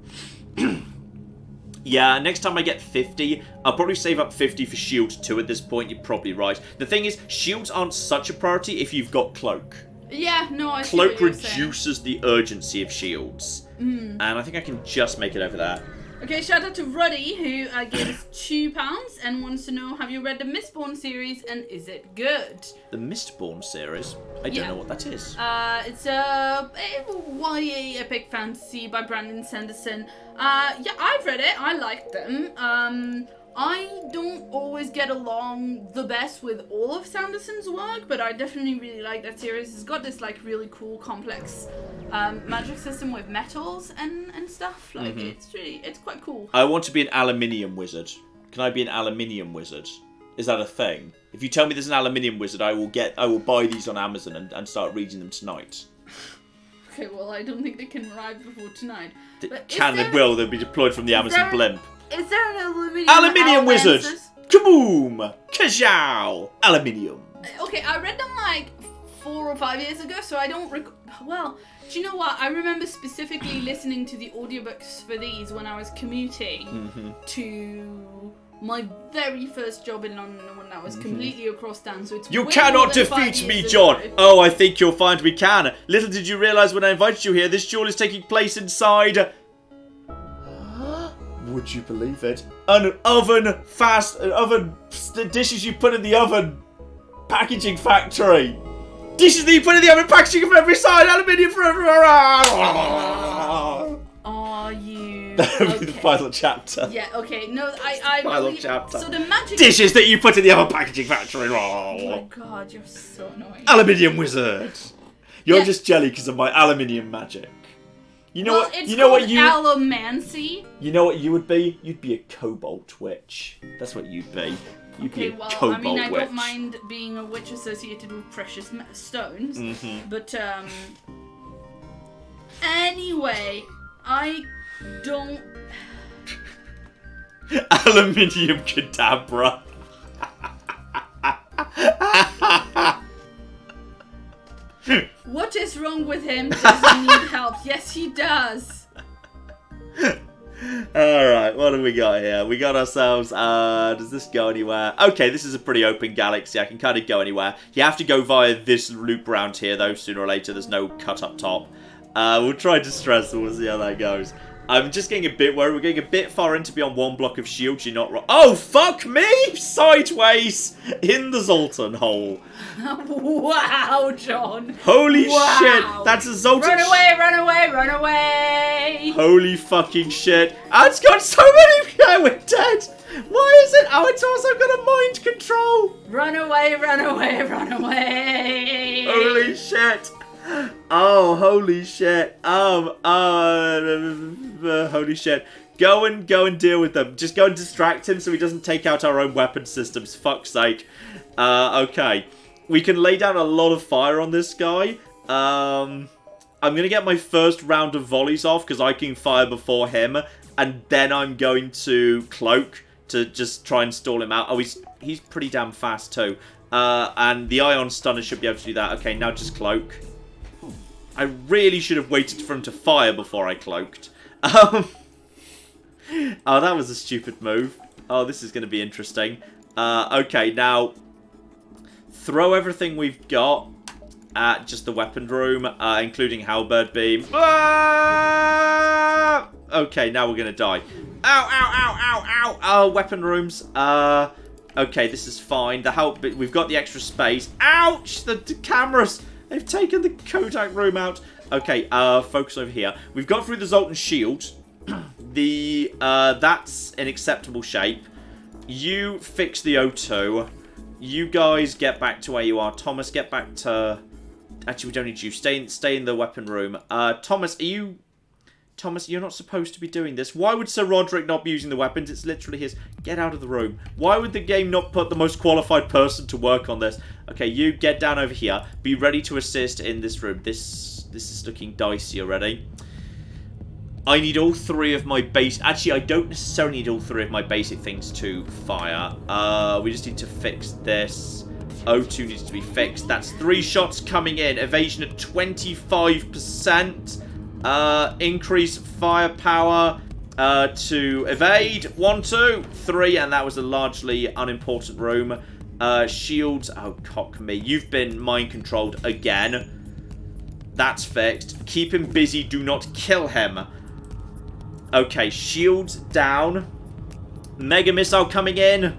Yeah, next time I get 50, I'll probably save up 50 for shields too at this point. You're probably right. The thing is, shields aren't such a priority if you've got cloak. Yeah, no, I see Cloak what you're reduces the urgency of shields. And I think I can just make it over there. Okay, shout out to Ruddy, who gave us £2 and wants to know, have you read the Mistborn series and is it good? The Mistborn series? I don't know what that is. It's a YA epic fantasy by Brandon Sanderson. Yeah, I've read it. I liked them. I don't always get along the best with all of Sanderson's work, but I definitely really like that series. It's got this like really cool, complex magic system with metals and stuff. Like it's quite cool. I want to be an aluminium wizard. Can I be an aluminium wizard? Is that a thing? If you tell me there's an aluminium wizard, I will buy these on Amazon and start reading them tonight. Okay, well, I don't think they can arrive before tonight. They'll be deployed from the Amazon blimp. Is there an aluminium wizard? Kaboom! Kajow! Aluminium. Okay, I read them like 4 or 5 years ago, so I don't well, do you know what? I remember specifically listening to the audiobooks for these when I was commuting to my very first job in London when I was completely across town, so it's You cannot defeat me, John! Ago. Oh, I think you'll find we can. Little did you realise when I invited you here, this duel is taking place inside... Would you believe it? An oven dishes you put in the oven packaging factory. Dishes that you put in the oven packaging from every side, aluminium for everywhere. Are you? That'll be the final chapter. Yeah. Okay. No, I final really, chapter. So the magic dishes that you put in the oven packaging factory. Oh my god, you're so annoying. Aluminium wizard. You're just jelly because of my aluminium magic. You know what? You know what you? Allomancy. You know what you would be? You'd be a cobalt witch. That's what you'd be. You'd be a cobalt I mean, I witch. don't mind being a witch associated with precious stones, but anyway, I don't. Aluminium cadabra. What is wrong with him? Does he need help? Yes, he does. Alright, what have we got here? We got ourselves, does this go anywhere? Okay, this is a pretty open galaxy. I can kind of go anywhere. You have to go via this loop round here, though, sooner or later. There's no cut up top. We'll try to stress and we'll see how that goes. I'm just getting a bit worried. We're getting a bit far in to be on one block of shields. You're not right. Oh, fuck me! Sideways in the Zoltan hole. Wow, John. Holy shit. That's a Zoltan. Run away, run away, run away. Holy fucking shit. It's got so many. We're dead. Why is it? Oh, it's also got a mind control. Run away, run away, run away. Holy shit. Oh, holy shit. Holy shit. Go and deal with them. Just go and distract him so he doesn't take out our own weapon systems. Fuck's sake. Okay. We can lay down a lot of fire on this guy. I'm going to get my first round of volleys off because I can fire before him. And then I'm going to cloak to just try and stall him out. Oh, he's pretty damn fast too. And the ion stunner should be able to do that. Okay, now just cloak. I really should have waited for him to fire before I cloaked. Oh, that was a stupid move. Oh, this is going to be interesting. Okay, now throw everything we've got at just the weapon room, including halberd beam. Ah! Okay, now we're going to die. Ow, ow, ow, ow, ow. Oh, weapon rooms. Okay, this is fine. We've got the extra space. Ouch! The cameras. They've taken the Kodak room out. Okay, focus over here. We've got through the Zoltan shield. That's in acceptable shape. You fix the O2. You guys get back to where you are. Thomas, get back to... Actually, we don't need you. Stay in the weapon room. Thomas, are you... Thomas, you're not supposed to be doing this. Why would Sir Roderick not be using the weapons? It's literally his. Get out of the room. Why would the game not put the most qualified person to work on this? Okay, you get down over here. Be ready to assist in this room. This is looking dicey already. I need all 3 of my base... Actually, I don't necessarily need all 3 of my basic things to fire. We just need to fix this. O2 needs to be fixed. That's 3 shots coming in. Evasion at 25%. Increase firepower to evade. 1, 2, 3. And that was a largely unimportant room. Shields. Oh, cock me. You've been mind-controlled again. That's fixed. Keep him busy. Do not kill him. Okay, shields down. Mega missile coming in.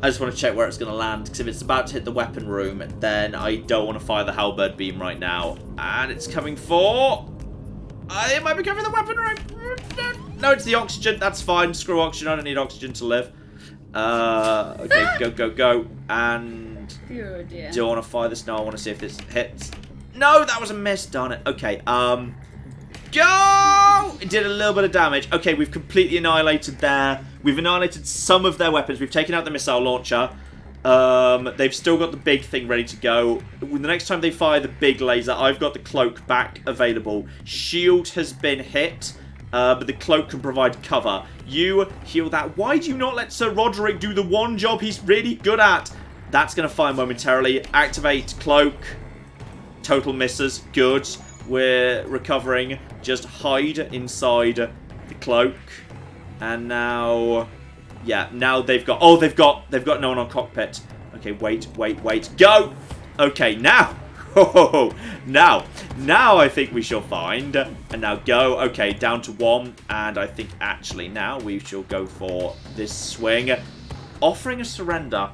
I just want to check where it's going to land, because if it's about to hit the weapon room, then I don't want to fire the halberd beam right now. And it's coming for... it might be coming for the weapon room. No, it's the oxygen. That's fine. Screw oxygen. I don't need oxygen to live. Okay, go. And... Oh dear. Do I want to fire this? No, I want to see if this hits. No, that was a miss. Darn it. Okay, Go! It did a little bit of damage. Okay, we've completely annihilated there. We've annihilated some of their weapons. We've taken out the missile launcher. They've still got the big thing ready to go. The next time they fire the big laser, I've got the cloak back available. Shield has been hit, but the cloak can provide cover. You heal that. Why do you not let Sir Roderick do the one job he's really good at? That's going to fire momentarily. Activate cloak. Total misses. Good. We're recovering. Just hide inside the cloak. And now... Yeah, now they've got... Oh, they've got no one on cockpit. Okay, wait. Go! Okay, now... Now I think we shall find. And now go. Okay, down to 1. And I think actually now we shall go for this swing. Offering a surrender.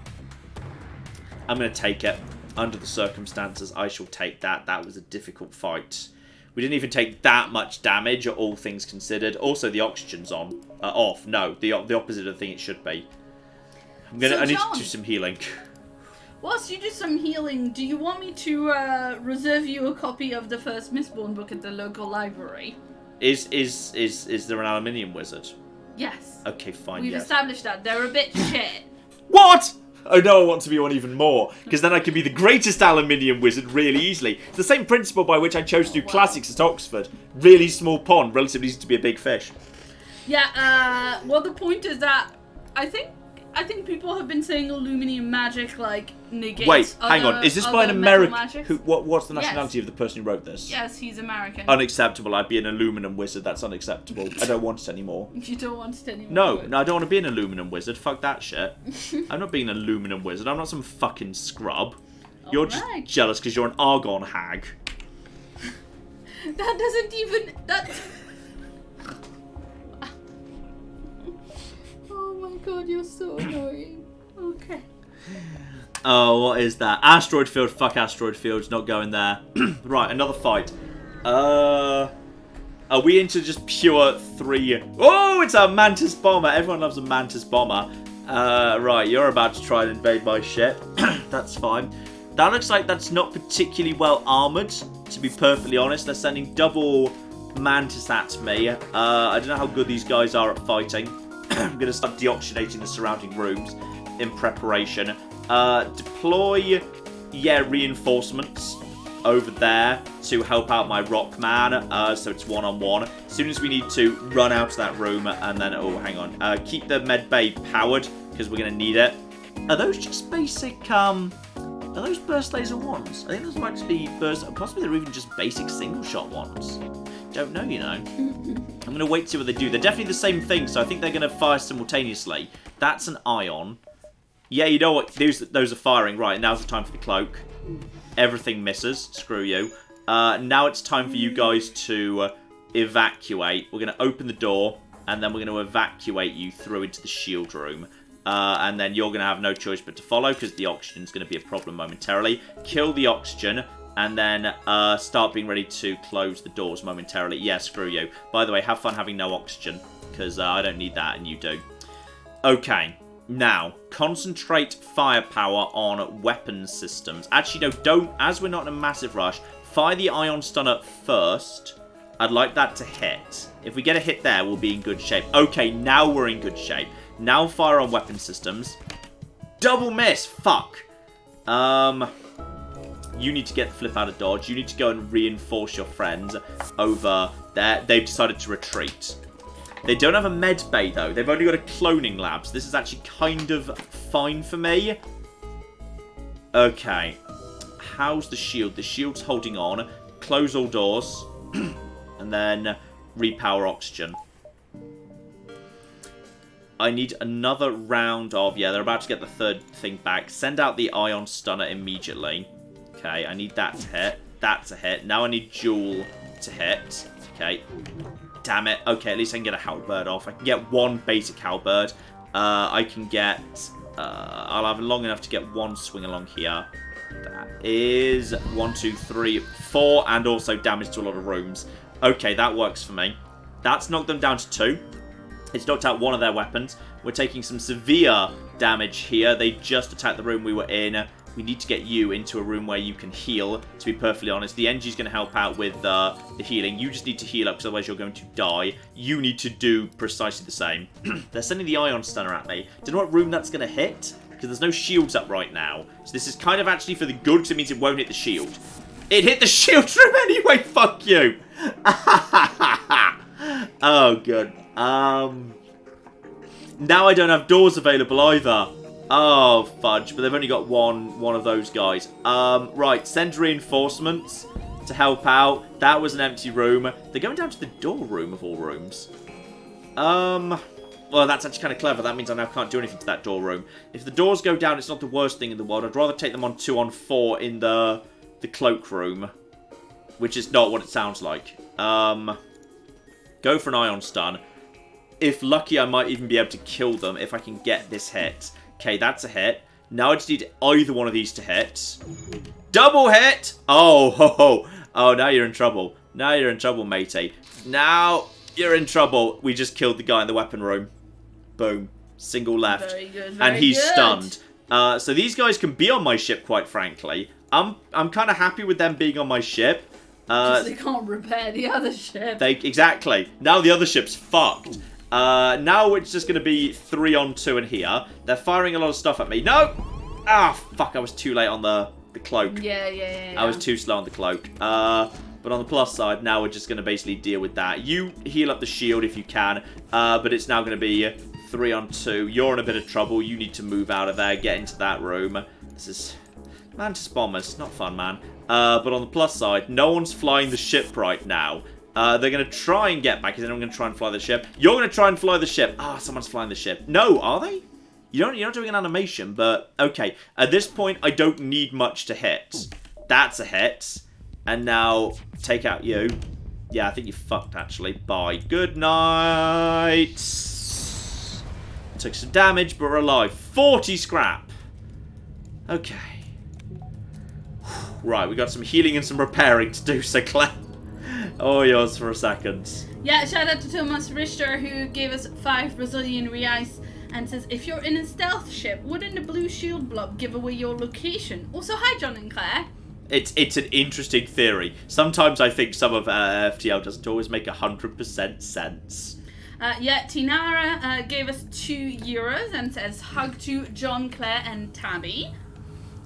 I'm going to take it. Under the circumstances, I shall take that. That was a difficult fight. We didn't even take that much damage, all things considered. Also, the oxygen's on. Off. No, the opposite of the thing it should be. I need to do some healing. Whilst you do some healing, do you want me to reserve you a copy of the first Mistborn book at the local library? Is there an aluminium wizard? Yes. Okay, fine. We've established that. They're a bit shit. What? Oh no, I want to be one even more, because then I can be the greatest aluminium wizard really easily. It's the same principle by which I chose to do classics at Oxford. Really small pond, relatively easy to be a big fish. Yeah, well the point is that I think people have been saying aluminium magic like negates. Wait, hang on. Is this by an American? What's the Yes. nationality of the person who wrote this? Yes, he's American. Unacceptable. I'd be an aluminum wizard. That's unacceptable. I don't want it anymore. You don't want it anymore? No, I don't want to be an aluminum wizard. Fuck that shit. I'm not being an aluminum wizard. I'm not some fucking scrub. You're just jealous because you're an argon hag. That doesn't even... Oh my god, you're so annoying. Okay. Oh, what is that? Asteroid field. Fuck asteroid fields. Not going there. Right, another fight. Are we into just pure 3? Oh, it's a mantis bomber. Everyone loves a mantis bomber. Right, you're about to try and invade my ship. That's fine. That looks like that's not particularly well armoured, to be perfectly honest. They're sending double mantis at me. I don't know how good these guys are at fighting. I'm going to start deoxygenating the surrounding rooms in preparation. Deploy, reinforcements over there to help out my rock man. So it's one-on-one. As soon as we need to run out of that room, and then, oh, hang on. Keep the med bay powered, because we're going to need it. Are those just basic, are those burst laser ones? I think those might just be burst, possibly they're even just basic single shot ones. Don't know, you know. I'm going to wait to see what they do. They're definitely the same thing, so I think they're going to fire simultaneously. That's an ion. Yeah, you know what? Those are firing. Right, now's the time for the cloak. Everything misses. Screw you. Now it's time for you guys to evacuate. We're going to open the door, and then we're going to evacuate you through into the shield room. And then you're going to have no choice but to follow, because the oxygen's going to be a problem momentarily. Kill the oxygen, and then start being ready to close the doors momentarily. Yeah, screw you. By the way, have fun having no oxygen, because I don't need that, and you do. Okay, now, concentrate firepower on weapon systems. Actually, no, don't, as we're not in a massive rush, fire the ion stunner first. I'd like that to hit. If we get a hit there, we'll be in good shape. Okay, now we're in good shape. Now fire on weapon systems. Double miss! Fuck! You need to get the flip out of dodge. You need to go and reinforce your friends over there. They've decided to retreat. They don't have a med bay, though. They've only got a cloning lab, so this is actually kind of fine for me. Okay. How's the shield? The shield's holding on. Close all doors. And then repower oxygen. I need another round of... Yeah, they're about to get the third thing back. Send out the ion stunner immediately. Okay, I need that to hit. That's a hit. Now I need Jewel to hit. Okay. Damn it. Okay, at least I can get a halberd off. I can get one basic halberd. I can get... I'll have long enough to get one swing along here. That is 1, 2, 3, 4, and also damage to a lot of rooms. Okay, that works for me. That's knocked them down to 2. It's knocked out one of their weapons. We're taking some severe damage here. They just attacked the room we were in. We need to get you into a room where you can heal, to be perfectly honest. The NG's going to help out with the healing. You just need to heal up, because otherwise you're going to die. You need to do precisely the same. They're sending the ion stunner at me. Don't know what room that's going to hit, because there's no shields up right now. So this is kind of actually for the good, because it means it won't hit the shield. It hit the shield room anyway, fuck you! Oh, good. Now I don't have doors available either. Oh, fudge. But they've only got one of those guys. Right, send reinforcements to help out. That was an empty room. They're going down to the door room of all rooms. Well, that's actually kind of clever. That means I now can't do anything to that door room. If the doors go down, it's not the worst thing in the world. I'd rather take them on 2-on-4 in the cloak room, which is not what it sounds like. Go for an ion stun. If lucky, I might even be able to kill them if I can get this hit. Okay, that's a hit. Now I just need either one of these to hit. Double hit! Oh, ho, ho. Oh, now you're in trouble. Now you're in trouble, matey. Now you're in trouble. We just killed the guy in the weapon room. Boom. Single left. Very good, and he's stunned. So these guys can be on my ship, quite frankly. I'm kind of happy with them being on my ship. Because they can't repair the other ship. Exactly. Now the other ship's fucked. Now it's just going to be 3-on-2 in here. They're firing a lot of stuff at me. No! Ah, fuck, I was too late on the cloak. Yeah. I was too slow on the cloak. But on the plus side, now we're just going to basically deal with that. You heal up the shield if you can, but it's now going to be 3-on-2. You're in a bit of trouble. You need to move out of there, get into that room. This is... Mantis bombers, not fun, man. But on the plus side, no one's flying the ship right now. They're going to try and get back. Is anyone going to try and fly the ship? You're going to try and fly the ship. Ah, someone's flying the ship. No, are they? You're not doing an animation, but okay. At this point, I don't need much to hit. That's a hit. And now, take out you. Yeah, I think you fucked, actually. Bye. Good night. Took some damage, but we're alive. 40 scrap. Okay. Right, we got some healing and some repairing to do, so Claire. Oh, yours for a second. Yeah, shout out to Thomas Richter, who gave us 5 Brazilian reais and says, if you're in a stealth ship, wouldn't the blue shield blob give away your location? Also, hi, John and Claire. It's an interesting theory. Sometimes I think some of FTL doesn't always make 100% sense. Yeah, Tinara gave us €2 and says, hug to John, Claire, and Tabby.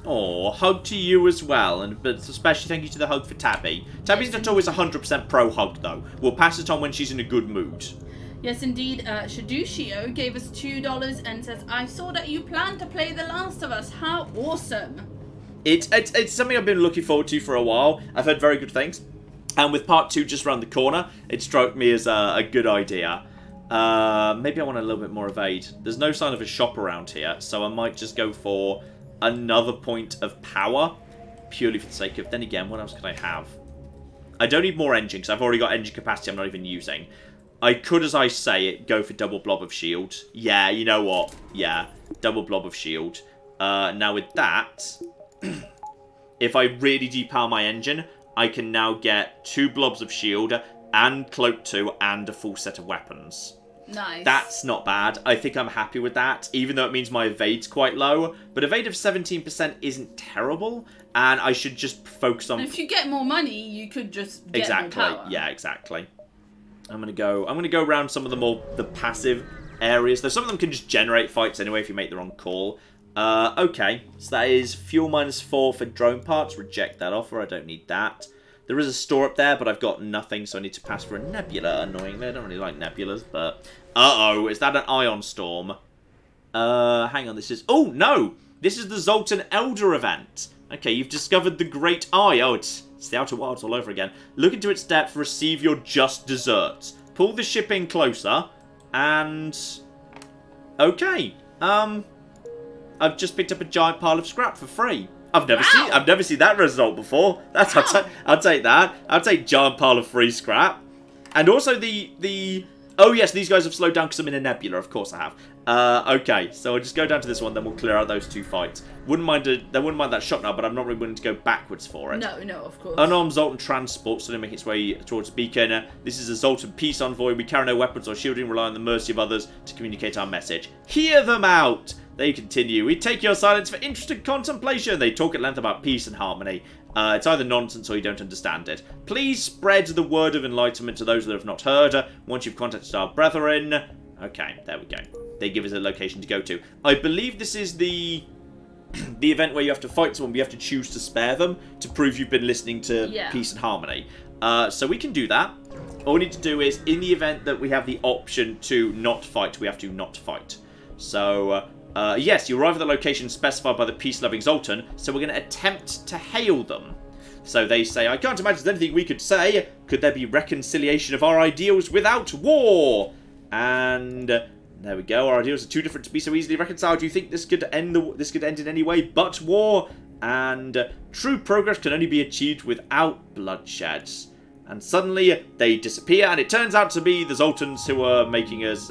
Oh, hug to you as well, but especially thank you to the hug for Tabby. Tabby's not always 100% pro-hug, though. We'll pass it on when she's in a good mood. Yes, indeed. Shadushio gave us $2 and says, I saw that you plan to play The Last of Us. How awesome. It's something I've been looking forward to for a while. I've heard very good things. And with part 2 just around the corner, it struck me as a good idea. Maybe I want a little bit more evade. There's no sign of a shop around here, so I might just go for another point of power, purely for the sake of... Then again, what else could I have? I don't need more engine, because I've already got engine capacity I'm not even using. I could, as I say it, go for double blob of shield. Yeah, you know what? Yeah, double blob of shield. Now with that, if I really depower my engine, I can now get 2 blobs of shield, and cloak 2, and a full set of weapons. Nice. That's not bad. I think I'm happy with that, even though it means my evade's quite low. But evade of 17% isn't terrible, and I should just focus on... And if you get more money, you could just get more power. Yeah, exactly. I'm gonna go around some of the passive areas. Though some of them can just generate fights anyway if you make the wrong call. Okay, so that is fuel -4 for drone parts. Reject that offer, I don't need that. There is a store up there, but I've got nothing, so I need to pass for a nebula, annoyingly. I don't really like nebulas, but... Uh-oh, is that an ion storm? Hang on, this is... Oh, no! This is the Zoltan Elder event. Okay, you've discovered the Great Eye. Oh, it's the Outer Wilds all over again. Look into its depth, receive your just desserts. Pull the ship in closer, and... Okay, I've just picked up a giant pile of scrap for free. I've never seen that result before. That's I'll take that. I'll take giant pile of free scrap. And also the oh yes, these guys have slowed down because I'm in a nebula. Of course I have. Okay, so I'll just go down to this one, then we'll clear out those 2 fights. They wouldn't mind that shot now, but I'm not really willing to go backwards for it. No, of course. Unarmed Zoltan transport, so they make its way towards the beacon. This is a Zoltan peace envoy. We carry no weapons or shielding, rely on the mercy of others to communicate our message. Hear them out! They continue. We take your silence for interested contemplation. They talk at length about peace and harmony. It's either nonsense or you don't understand it. Please spread the word of enlightenment to those that have not heard. Once you've contacted our brethren... Okay, there we go. They give us a location to go to. I believe this is the event where you have to fight someone, but you have to choose to spare them to prove you've been listening to peace and harmony. So we can do that. All we need to do is, in the event that we have the option to not fight, we have to not fight. So... yes, you arrive at the location specified by the peace-loving Zoltan, so we're going to attempt to hail them. So they say, I can't imagine there's anything we could say. Could there be reconciliation of our ideals without war? And there we go. Our ideals are too different to be so easily reconciled. Do you think this could end in any way but war? And true progress can only be achieved without bloodshed. And suddenly they disappear, and it turns out to be the Zoltans who are making us...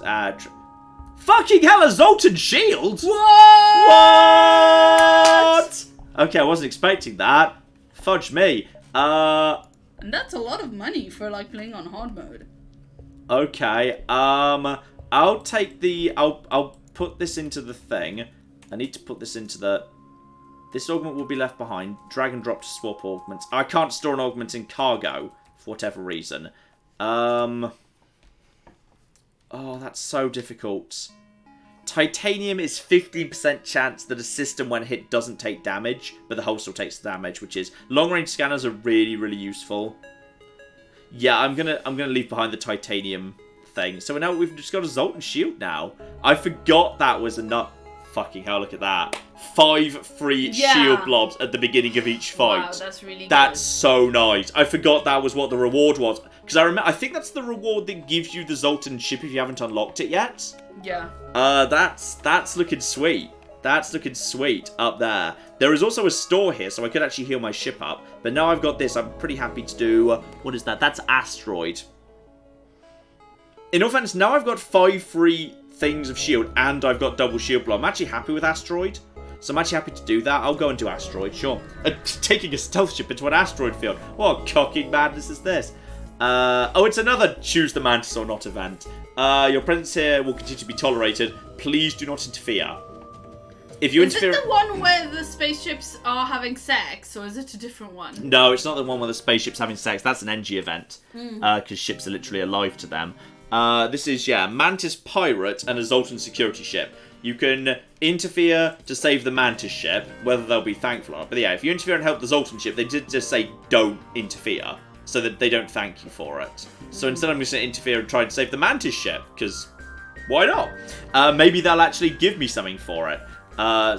Fucking hell, a Zoltan shield? What? Okay, I wasn't expecting that. Fudge me. And that's a lot of money for, like, playing on hard mode. Okay, I'll take the... I'll put this into the thing. I need to put this into the... This augment will be left behind. Drag and drop to swap augments. I can't store an augment in cargo, for whatever reason. Oh, that's so difficult. Titanium is 15% chance that a system when hit doesn't take damage, but the hull still takes the damage, which is... Long-range scanners are really, really useful. Yeah, I'm gonna leave behind the titanium thing. So now we've just got a Zoltan shield now. I forgot that was enough. Fucking hell, look at that. 5 free shield blobs at the beginning of each fight. Wow, that's really good. That's so nice. I forgot that was what the reward was. Because I think that's the reward that gives you the Zoltan ship if you haven't unlocked it yet. Yeah. That's looking sweet. That's looking sweet up there. There is also a store here, so I could actually heal my ship up. But now I've got this, I'm pretty happy to do... what is that? That's Asteroid. In all fairness, now I've got 5 free things of shield, and I've got double shield blow. I'm actually happy with Asteroid. So I'm actually happy to do that. I'll go and do Asteroid, sure. Taking a stealth ship into an asteroid field. What cocking madness is this? Oh, it's another Choose the Mantis or Not event. Your presence here will continue to be tolerated. Please do not interfere. If you interfere... Is it the one where the spaceships are having sex, or is it a different one? No, it's not the one where the spaceship's having sex. That's an NG event. Because ships are literally alive to them. This is, Mantis Pirate and a Zoltan security ship. You can interfere to save the Mantis ship, whether they'll be thankful or not. But yeah, if you interfere and help the Zoltan ship, they did just say don't interfere, so that they don't thank you for it. So instead I'm just going to interfere and try and save the Mantis ship, because why not? Maybe they'll actually give me something for it.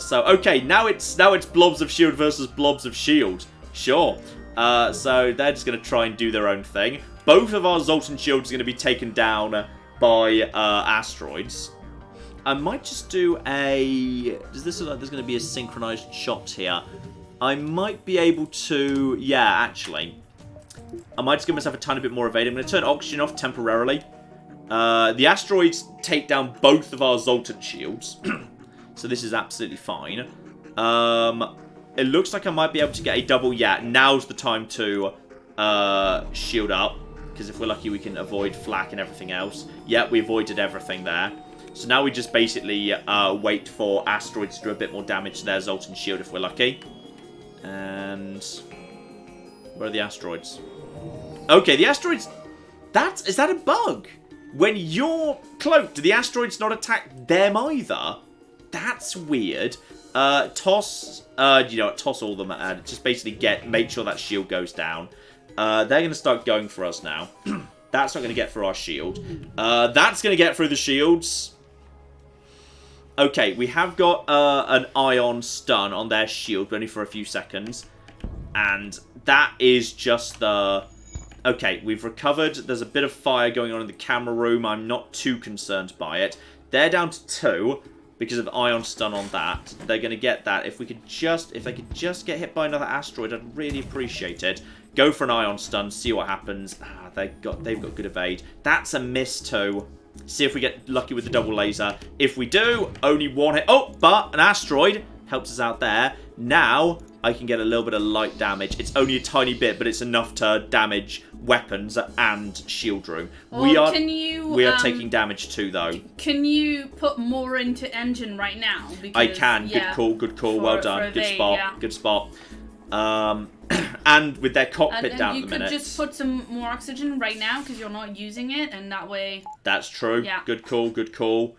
So, okay, now it's blobs of shield versus blobs of shield. Sure. So they're just going to try and do their own thing. Both of our Zoltan shields are going to be taken down by asteroids. I might just do a... Does this look like there's going to be a synchronized shot here? I might be able to... Yeah, actually. I might just give myself a tiny bit more evade. I'm going to turn oxygen off temporarily. The asteroids take down both of our Zoltan shields. So this is absolutely fine. It looks like I might be able to get a double. Yeah, now's the time to shield up. Because if we're lucky, we can avoid flak and everything else. Yeah, we avoided everything there. So now we just basically wait for asteroids to do a bit more damage to their Zoltan shield if we're lucky. And where are the asteroids? Okay, the asteroids... Is that a bug? When you're cloaked, do the asteroids not attack them either? That's weird. Toss, you know, toss all of them and just basically make sure that shield goes down. They're going to start going for us now. That's not going to get through our shield. That's going to get through the shields. Okay, we have got an ion stun on their shield, but only for a few seconds. And that is just the... Okay, we've recovered. There's a bit of fire going on in the camera room. I'm not too concerned by it. They're down to 2 because of ion stun on that. They're going to get that. If they could just get hit by another asteroid, I'd really appreciate it. Go for an ion stun, see what happens. They've got good evade. That's a miss too. See if we get lucky with the double laser. If we do, only 1 hit. Oh, but an asteroid helps us out there. Now I can get a little bit of light damage. It's only a tiny bit, but it's enough to damage weapons and shield room. Well, we are taking damage too, though. Can you put more into engine right now? Because, I can. Yeah, good call. Well done. Good spot. Yeah. Good spot. And with their cockpit down at the minute. You could just put some more oxygen right now because you're not using it, and that way... That's true. Yeah. Good call.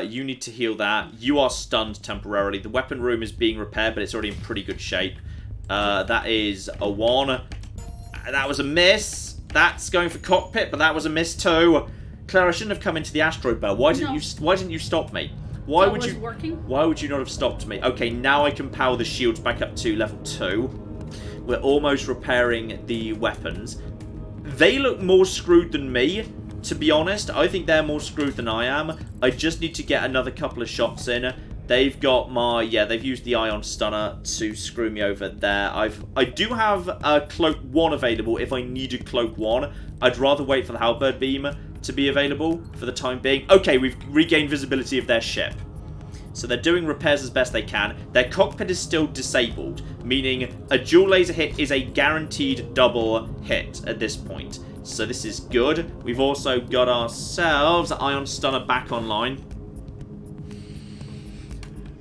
You need to heal that. You are stunned temporarily. The weapon room is being repaired, but it's already in pretty good shape. That is a 1. That was a miss. That's going for cockpit, but that was a miss too. Claire, I shouldn't have come into the asteroid belt. Why didn't you stop me? Why would you not have stopped me? Okay, now I can power the shields back up to level 2. We're almost repairing the weapons. They look more screwed than me, to be honest. I think they're more screwed than I am. I just need to get another couple of shots in. They've got my... Yeah, they've used the ion stunner to screw me over there. I do have a cloak 1 available if I needed cloak 1. I'd rather wait for the halberd beam to be available for the time being. Okay, we've regained visibility of their ship. So they're doing repairs as best they can. Their cockpit is still disabled, meaning a dual laser hit is a guaranteed double hit at this point. So this is good. We've also got ourselves Ion Stunner back online.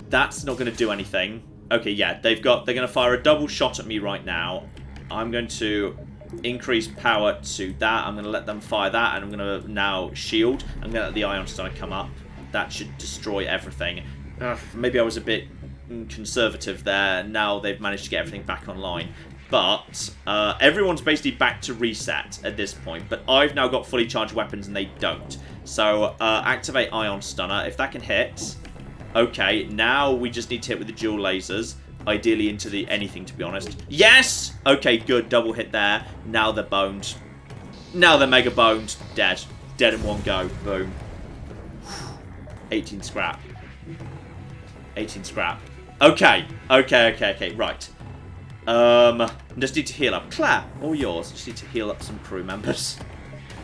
That's not going to do anything. Okay, yeah, they're going to fire a double shot at me right now. I'm going to increase power to that. I'm going to let them fire that, and I'm going to now shield. I'm going to let the Ion Stunner come up. That should destroy everything. Maybe I was a bit conservative there. Now they've managed to get everything back online. But everyone's basically back to reset at this point. But I've now got fully charged weapons and they don't. So activate Ion Stunner. If that can hit... Okay, now we just need to hit with the dual lasers. Ideally into the anything, to be honest. Yes! Okay, good. Double hit there. Now they're boned. Now they're mega boned. Dead. Dead in one go. Boom. 18 scrap. 18 scrap. Okay. Right. Just need to heal up. Claire, all yours. Just need to heal up some crew members.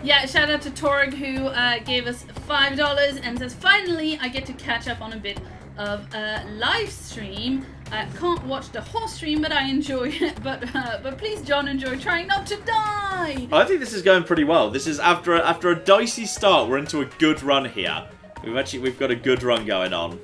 Yeah, shout out to Torg who gave us $5 and says, finally I get to catch up on a bit of live stream. Can't watch the whole stream, but I enjoy it. But please, John, enjoy trying not to die. I think this is going pretty well. This is after a dicey start. We're into a good run here. We've got a good run going on.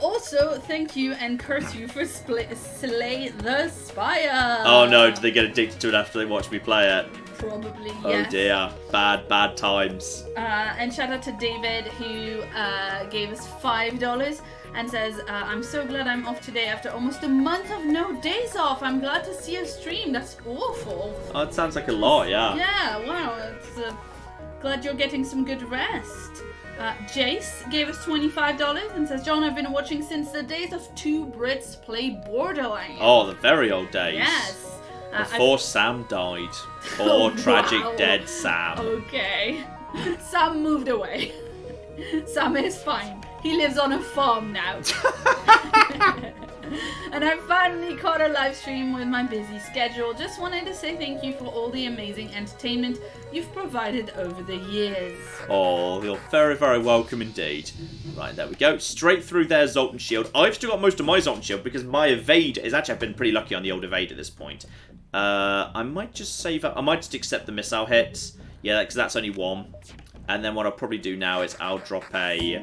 Also, thank you and curse you for Slay the Spire. Oh no, do they get addicted to it after they watch me play it? Probably, yes. Oh dear, bad times. And shout out to David who gave us $5 and says, I'm so glad I'm off today after almost a month of no days off. I'm glad to see a stream. That's awful. Oh, it sounds like a lot, yeah. Yeah, wow. It's, glad you're getting some good rest. Jace gave us $25 and says, John, I've been watching since the days of Two Brits Play Borderlands. Oh, the very old days. Yes. Before Sam died. Poor tragic dead Sam. Okay. Sam moved away. Sam is fine. He lives on a farm now. And I finally caught a live stream with my busy schedule. Just wanted to say thank you for all the amazing entertainment you've provided over the years. Oh, you're very, very welcome indeed. Right, there we go. Straight through their Zoltan shield. I've still got most of my Zoltan shield because my evade is actually, I've been pretty lucky on the old evade at this point. I might just save up. I might just accept the missile hits. Yeah, because that's only 1. And then what I'll probably do now is I'll drop a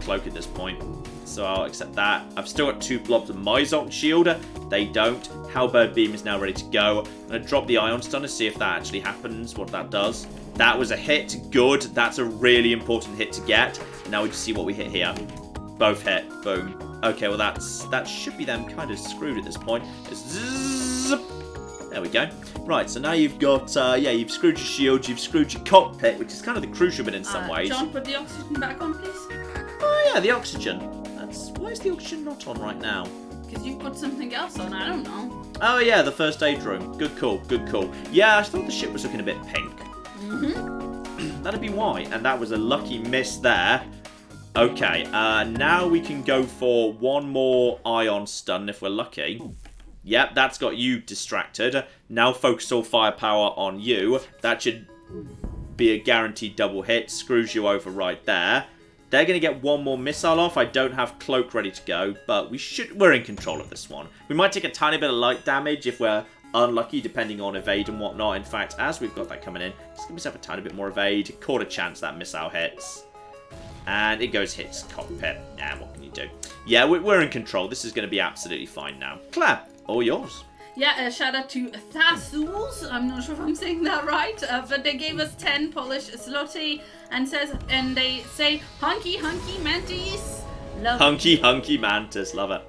cloak at this point. So I'll accept that. I've still got 2 blobs of my Zoltan shield. They don't. Halberd beam is now ready to go. I'm going to drop the Ion Stunner, see if that actually happens, what that does. That was a hit. Good. That's a really important hit to get. Now we just see what we hit here. Both hit. Boom. Okay, well that should be them kind of screwed at this point. Zzz. There we go. Right, so now you've got, you've screwed your shield, you've screwed your cockpit, which is kind of the crucial bit in some ways. John, put the oxygen back on, please. Oh yeah, the oxygen. Why is the oxygen not on right now? Because you put something else on, I don't know. Oh yeah, the first aid room. Good call, good call. Yeah, I thought the ship was looking a bit pink. That'd be why, and that was a lucky miss there. Okay, now we can go for one more ion stun if we're lucky. Yep, that's got you distracted. Now focus all firepower on you. That should be a guaranteed double hit. Screws you over right there. They're going to get one more missile off. I don't have cloak ready to go, but we're in control of this one. We might take a tiny bit of light damage if we're unlucky, depending on evade and whatnot. In fact, as we've got that coming in, just give myself a tiny bit more evade. Quarter chance that missile hits. And it hits cockpit. And what can you do? Yeah, we're in control. This is going to be absolutely fine now. Claire, all yours. Yeah, shout out to Thassuls. I'm not sure if I'm saying that right, but they gave us 10 Polish zloty and they say hunky mantis. Hunky mantis, love it.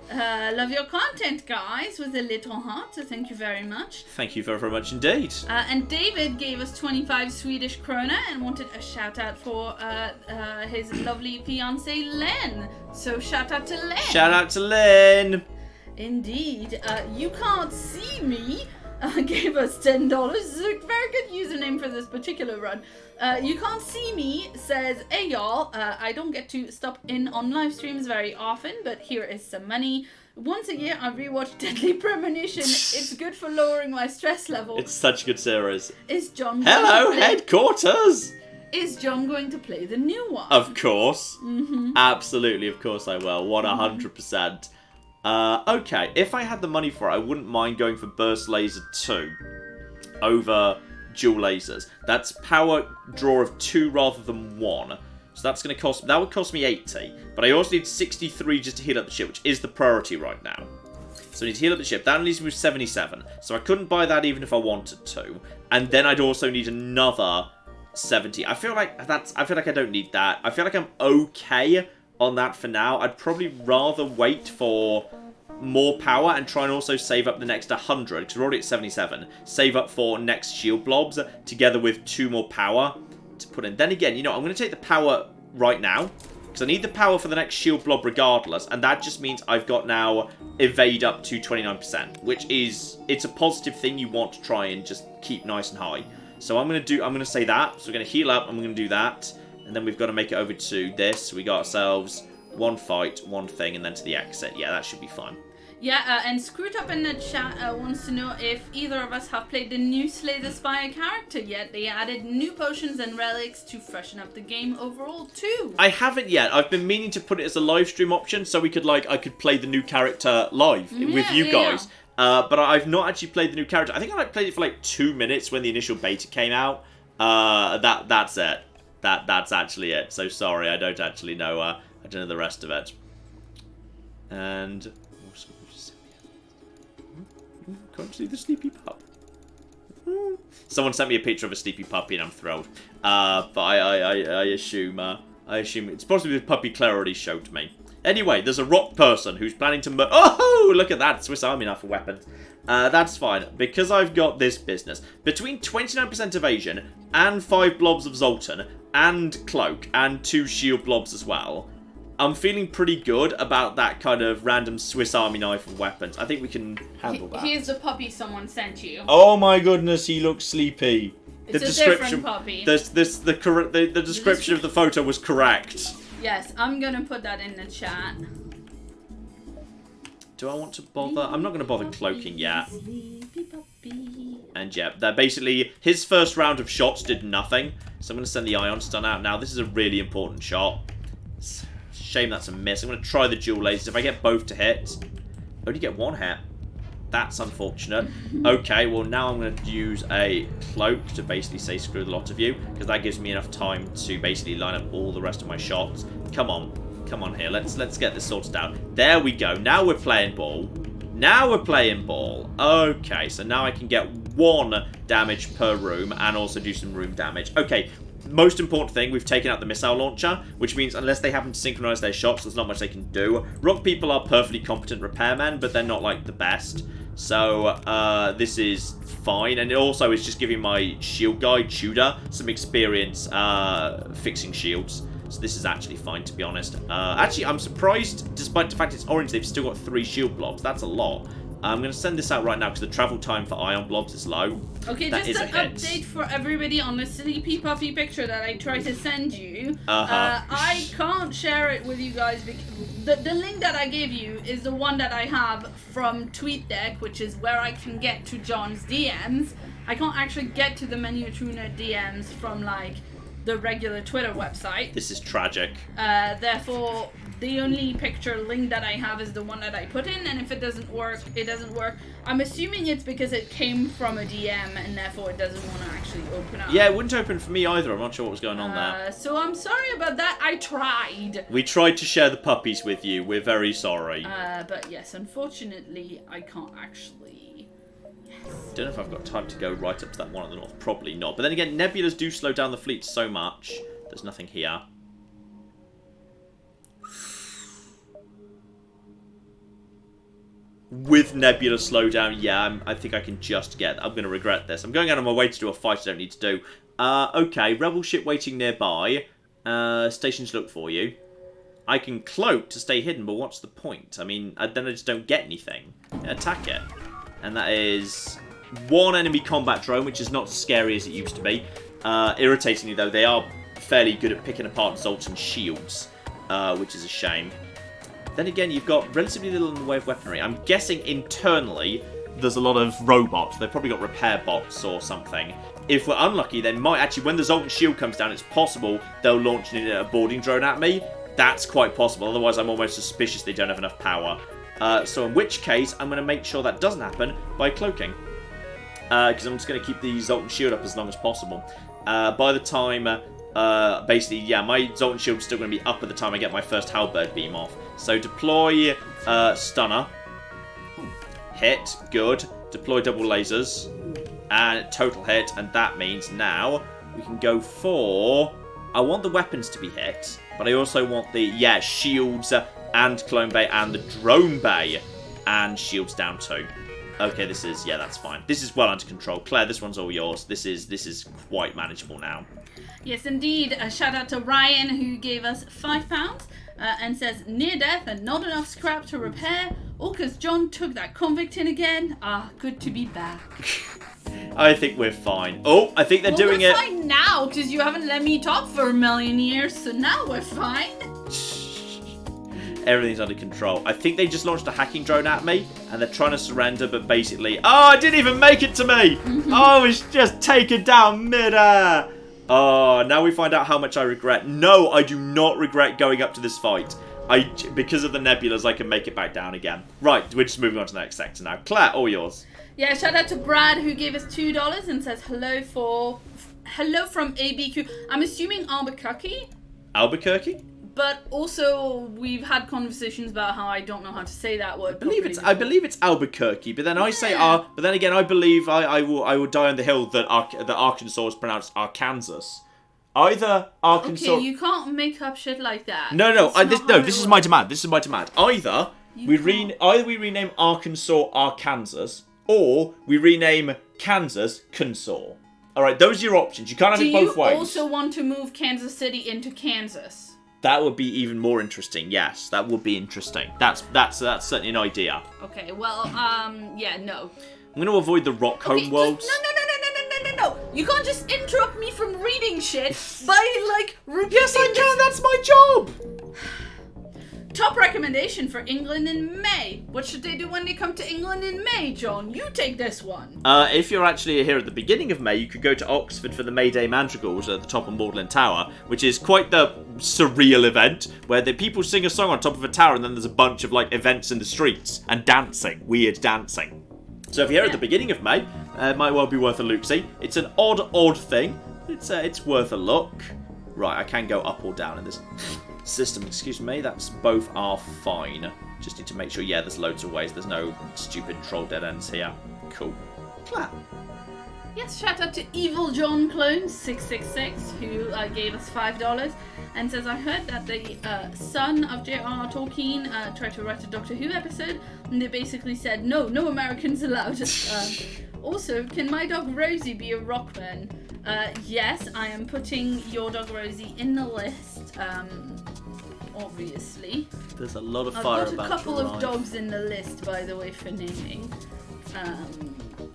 Love your content, guys, with a little heart. So thank you very much. Thank you very, very much indeed. And David gave us 25 Swedish krona and wanted a shout out for his lovely fiance Len. So shout out to Len. Shout out to Len. Indeed. You can't see me. Gave us $10. This is a very good username for this particular run. You can't see me says, hey y'all, I don't get to stop in on live streams very often, but here is some money. Once a year I rewatch Deadly Premonition. It's good for lowering my stress level. It's such a good series. Is John Hello, headquarters! Is John going to play the new one? Of course. Absolutely, of course I will. 100%. Okay, if I had the money for it, I wouldn't mind going for Burst Laser 2 over Dual Lasers. That's power draw of 2 rather than 1. So that's going to that would cost me 80. But I also need 63 just to heal up the ship, which is the priority right now. So I need to heal up the ship. That leaves me with 77. So I couldn't buy that even if I wanted to. And then I'd also need another 70. I feel like I don't need that. I feel like I'm okay on that for now. I'd probably rather wait for more power and try and also save up the next 100, because we're already at 77. Save up for next shield blobs together with 2 more power to put in. Then again, you know, I'm going to take the power right now because I need the power for the next shield blob regardless, and that just means I've got now evade up to 29%, which is, it's a positive thing you want to try and just keep nice and high. So I'm going to say that. So we're going to heal up and we're going to do that. And then we've got to make it over to this. We got ourselves one fight, one thing, and then to the exit. Yeah, that should be fine. Yeah, and Screwed Up in the chat wants to know if either of us have played the new Slay the Spire character yet. They added new potions and relics to freshen up the game overall too. I haven't yet. I've been meaning to put it as a live stream option so we could I could play the new character live with you guys. Yeah. But I've not actually played the new character. I think I played it for 2 minutes when the initial beta came out. That's it. That's actually it. So sorry, I don't actually know. I don't know the rest of it. And can't see the sleepy pup. Someone sent me a picture of a sleepy puppy, and I'm thrilled. But I assume it's possibly the puppy Claire already showed me. Anyway, there's a rock person who's planning to oh, look at that Swiss Army knife for weapons. That's fine, because I've got this business. Between 29% evasion and 5 blobs of Zoltan and Cloak and 2 shield blobs as well, I'm feeling pretty good about that kind of random Swiss Army knife of weapons. I think we can handle that. Here's the puppy someone sent you. Oh my goodness, he looks sleepy. It's a different puppy. The description of the photo was correct. Yes, I'm gonna put that in the chat. Do I want to bother? I'm not going to bother cloaking yet. And yeah, that basically, his first round of shots did nothing. So I'm going to send the ion stun out now. This is a really important shot. Shame that's a miss. I'm going to try the dual lasers. If I get both to hit, I only get 1 hit. That's unfortunate. Okay, well now I'm going to use a cloak to basically say screw the lot of you, because that gives me enough time to basically line up all the rest of my shots. Come on. Come on here, let's get this sorted out. There we go. Now we're playing ball. Now we're playing ball. Okay, so now I can get 1 damage per room and also do some room damage. Okay, most important thing, we've taken out the missile launcher, which means unless they happen to synchronize their shots, there's not much they can do. Rock people are perfectly competent repairmen, but they're not, like, the best. So, this is fine. And it also is just giving my shield guy, Tudor, some experience fixing shields. So this is actually fine, to be honest. Actually, I'm surprised, despite the fact it's orange, they've still got 3 shield blobs. That's a lot. I'm going to send this out right now because the travel time for ion blobs is low. Okay, that just an update for everybody on the sleepy puffy picture that I tried to send you. I can't share it with you guys because the link that I gave you is the one that I have from TweetDeck, which is where I can get to John's DMs. I can't actually get to the Menu Tuner DMs from, like, the regular Twitter website. This is tragic. Therefore, the only picture link that I have is the one that I put in, and if it doesn't work, it doesn't work. I'm assuming it's because it came from a DM, and therefore it doesn't want to actually open up. Yeah, it wouldn't open for me either. I'm not sure what was going on there. So I'm sorry about that. I tried. We tried to share the puppies with you. We're very sorry. But yes, unfortunately, I can't actually... Don't know if I've got time to go right up to that one in the north. Probably not. But then again, nebulas do slow down the fleet so much. There's nothing here. With nebula slowdown, yeah, I think I can just get... I'm going to regret this. I'm going out of my way to do a fight I don't need to do. Okay, rebel ship waiting nearby. Stations look for you. I can cloak to stay hidden, but what's the point? I mean, then I just don't get anything. Attack it. And that is 1 enemy combat drone, which is not as scary as it used to be. Irritatingly, though, they are fairly good at picking apart Zoltan shields, which is a shame. Then again, you've got relatively little in the way of weaponry. I'm guessing internally there's a lot of robots. They've probably got repair bots or something. If we're unlucky, then might actually, when the Zoltan shield comes down, it's possible they'll launch a boarding drone at me. That's quite possible. Otherwise, I'm almost suspicious they don't have enough power. So in which case, I'm going to make sure that doesn't happen by cloaking. Because I'm just going to keep the Zoltan shield up as long as possible. By the time, basically, yeah, my Zoltan shield is still going to be up at the time I get my first halberd beam off. So deploy stunner. Hit, good. Deploy double lasers. And total hit, and that means now we can go for... I want the weapons to be hit, but I also want the, yeah, shields and clone bay and the drone bay and shields down too. Okay, this is, yeah, that's fine. This is well under control. Claire, this one's all yours. This is quite manageable now. Yes, indeed. A shout out to Ryan, who gave us £5 and says, near death and not enough scrap to repair. All because John took that convict in again. Ah, good to be back. I think we're fine. Oh, I think they're doing it. We're fine now, because you haven't let me talk for a million years, so now we're fine. Everything's under control. I think they just launched a hacking drone at me, and they're trying to surrender, but basically... Oh, it didn't even make it to me! Oh, it's just taken down mid-air! Oh, now we find out how much I regret. No, I do not regret going up to this fight. Because of the nebulas, I can make it back down again. Right, we're just moving on to the next sector now. Claire, all yours. Yeah, shout out to Brad, who gave us $2 and says hello from ABQ. I'm assuming Albuquerque. Albuquerque? But also, we've had conversations about how I don't know how to say that word. I believe it's Albuquerque, but then I say but then again, I believe I will die on the hill that Arkansas is pronounced Arkansas. Either Arkansas. Okay, you can't make up shit like that. No. This is my demand. This is my demand. Either we rename Arkansas Arkansas, or we rename Kansas Kansas. All right, those are your options. You can't have it both ways. Do you also want to move Kansas City into Kansas? That would be even more interesting. Yes, that would be interesting. That's certainly an idea. Okay, well, yeah, no. I'm going to avoid the rock home worlds. No. You can't just interrupt me from reading shit by, like, repeating. Yes, I can. That's my job. Top recommendation for England in May. What should they do when they come to England in May, John? You take this one. If you're actually here at the beginning of May, you could go to Oxford for the May Day Madrigals at the top of Magdalen Tower, which is quite the surreal event where the people sing a song on top of a tower and then there's a bunch of like events in the streets and dancing, weird dancing. So if you're here at the beginning of May, it might well be worth a look-see. It's an odd thing. It's worth a look. Right, I can go up or down in this system, excuse me. That's both are fine. Just need to make sure, yeah, there's loads of ways. There's no stupid troll dead ends here. Cool. Clap. Yes, shout out to Evil John Clone 666 who gave us $5 and says, I heard that the son of J.R.R. Tolkien tried to write a Doctor Who episode and they basically said, no Americans allowed. Also, can my dog Rosie be a Rockman? Yes, I am putting your dog Rosie in the list, obviously. There's a lot of fire about to arrive. I've got a couple of dogs in the list, by the way, for naming.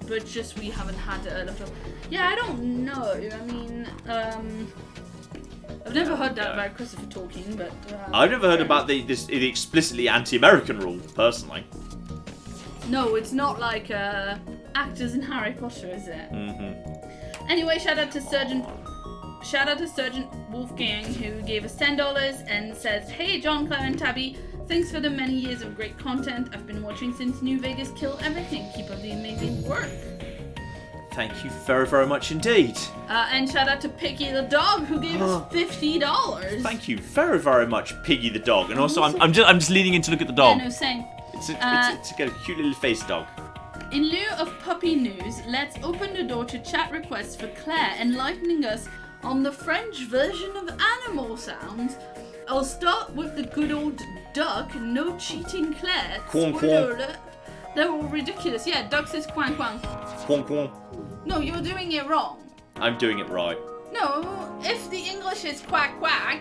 But just we haven't had a lot of... Yeah, I don't know. I mean, I've never heard that about Christopher Tolkien, but... I've never heard about the explicitly anti-American rule, personally. No, it's not like actors in Harry Potter, is it? Mm-hmm. Anyway, shout out to Sergeant Wolfgang who gave us $10 and says, hey John, Claire and Tabby, thanks for the many years of great content I've been watching since New Vegas Kill Everything. Keep up the amazing work. Thank you very, very much indeed. And shout out to Piggy the dog who gave us $50. Thank you very, very much, Piggy the dog. And also, I'm just leaning in to look at the dog. Yeah, no, same. It's a cute little face dog. In lieu of puppy news, let's open the door to chat requests for Claire enlightening us on the French version of animal sounds. I'll start with the good old duck, no cheating Claire. Quang, Spoiler alert, they're all ridiculous. Yeah, duck says quang quang. Quang quang. No, you're doing it wrong. I'm doing it right. No, if the English is quack quack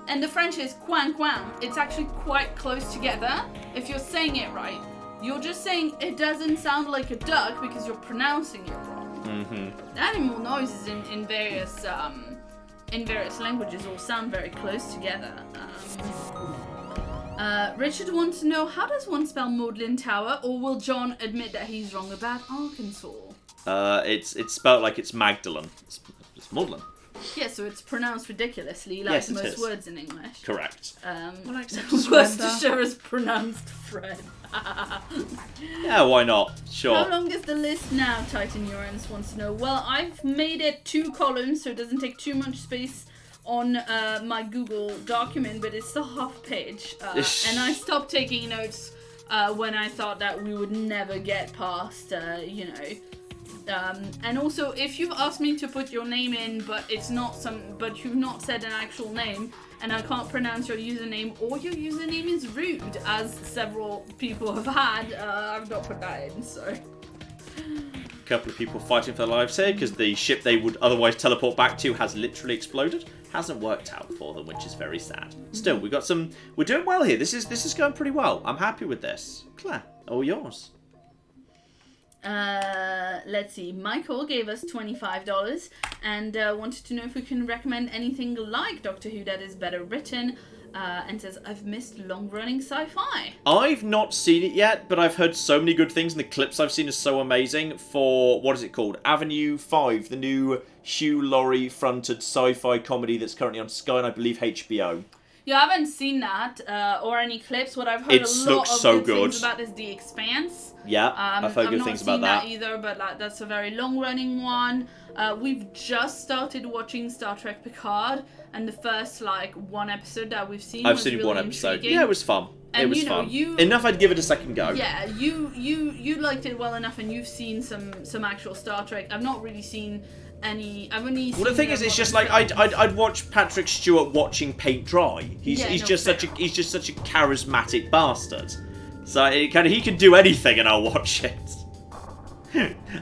and the French is quang quang, it's actually quite close together if you're saying it right. You're just saying it doesn't sound like a duck because you're pronouncing it wrong. Mm-hmm. Animal noises in various languages all sound very close together. Richard wants to know, how does one spell Maudlin Tower, or will John admit that he's wrong about Arkansas? It's spelled like it's Magdalene. It's Maudlin. Yeah, so it's pronounced ridiculously, like yes, most words in English. Correct. Worcestershire is pronounced Fred. Yeah, why not? Sure. How long is the list now, Titan Urans wants to know. Well, I've made it 2 columns, so it doesn't take too much space on my Google document, but it's a half page. And I stopped taking notes when I thought that we would never get past, and also, if you've asked me to put your name in, but but you've not said an actual name, and I can't pronounce your username, or your username is rude, as several people have had, I've not put that in, so... A couple of people fighting for their lives here, because the ship they would otherwise teleport back to has literally exploded. Hasn't worked out for them, which is very sad. Still, we're doing well here. This is going pretty well. I'm happy with this. Claire, all yours. Let's see. Michael gave us $25 and wanted to know if we can recommend anything like Doctor Who that is better written, and says, I've missed long-running sci-fi. I've not seen it yet, but I've heard so many good things, and the clips I've seen are so amazing for, what is it called? Avenue 5, the new Hugh Laurie-fronted sci-fi comedy that's currently on Sky and I believe HBO. Yeah, I haven't seen that, or any clips. What I've heard a lot of good things about is The Expanse. Yeah, I've heard good things about that. I've not seen that either, but that's a very long-running one. We've just started watching Star Trek Picard, and the first, one episode that we've seen was really one episode. intriguing. Yeah, it was fun. And, it was fun. Enough I'd give it a second go. Yeah, you liked it well enough, and you've seen some actual Star Trek. I've not really seen any. I've only seen. Well, the thing is, it's just like I'd watch Patrick Stewart watching paint dry. He's just such a charismatic bastard. So he can do anything, and I'll watch it.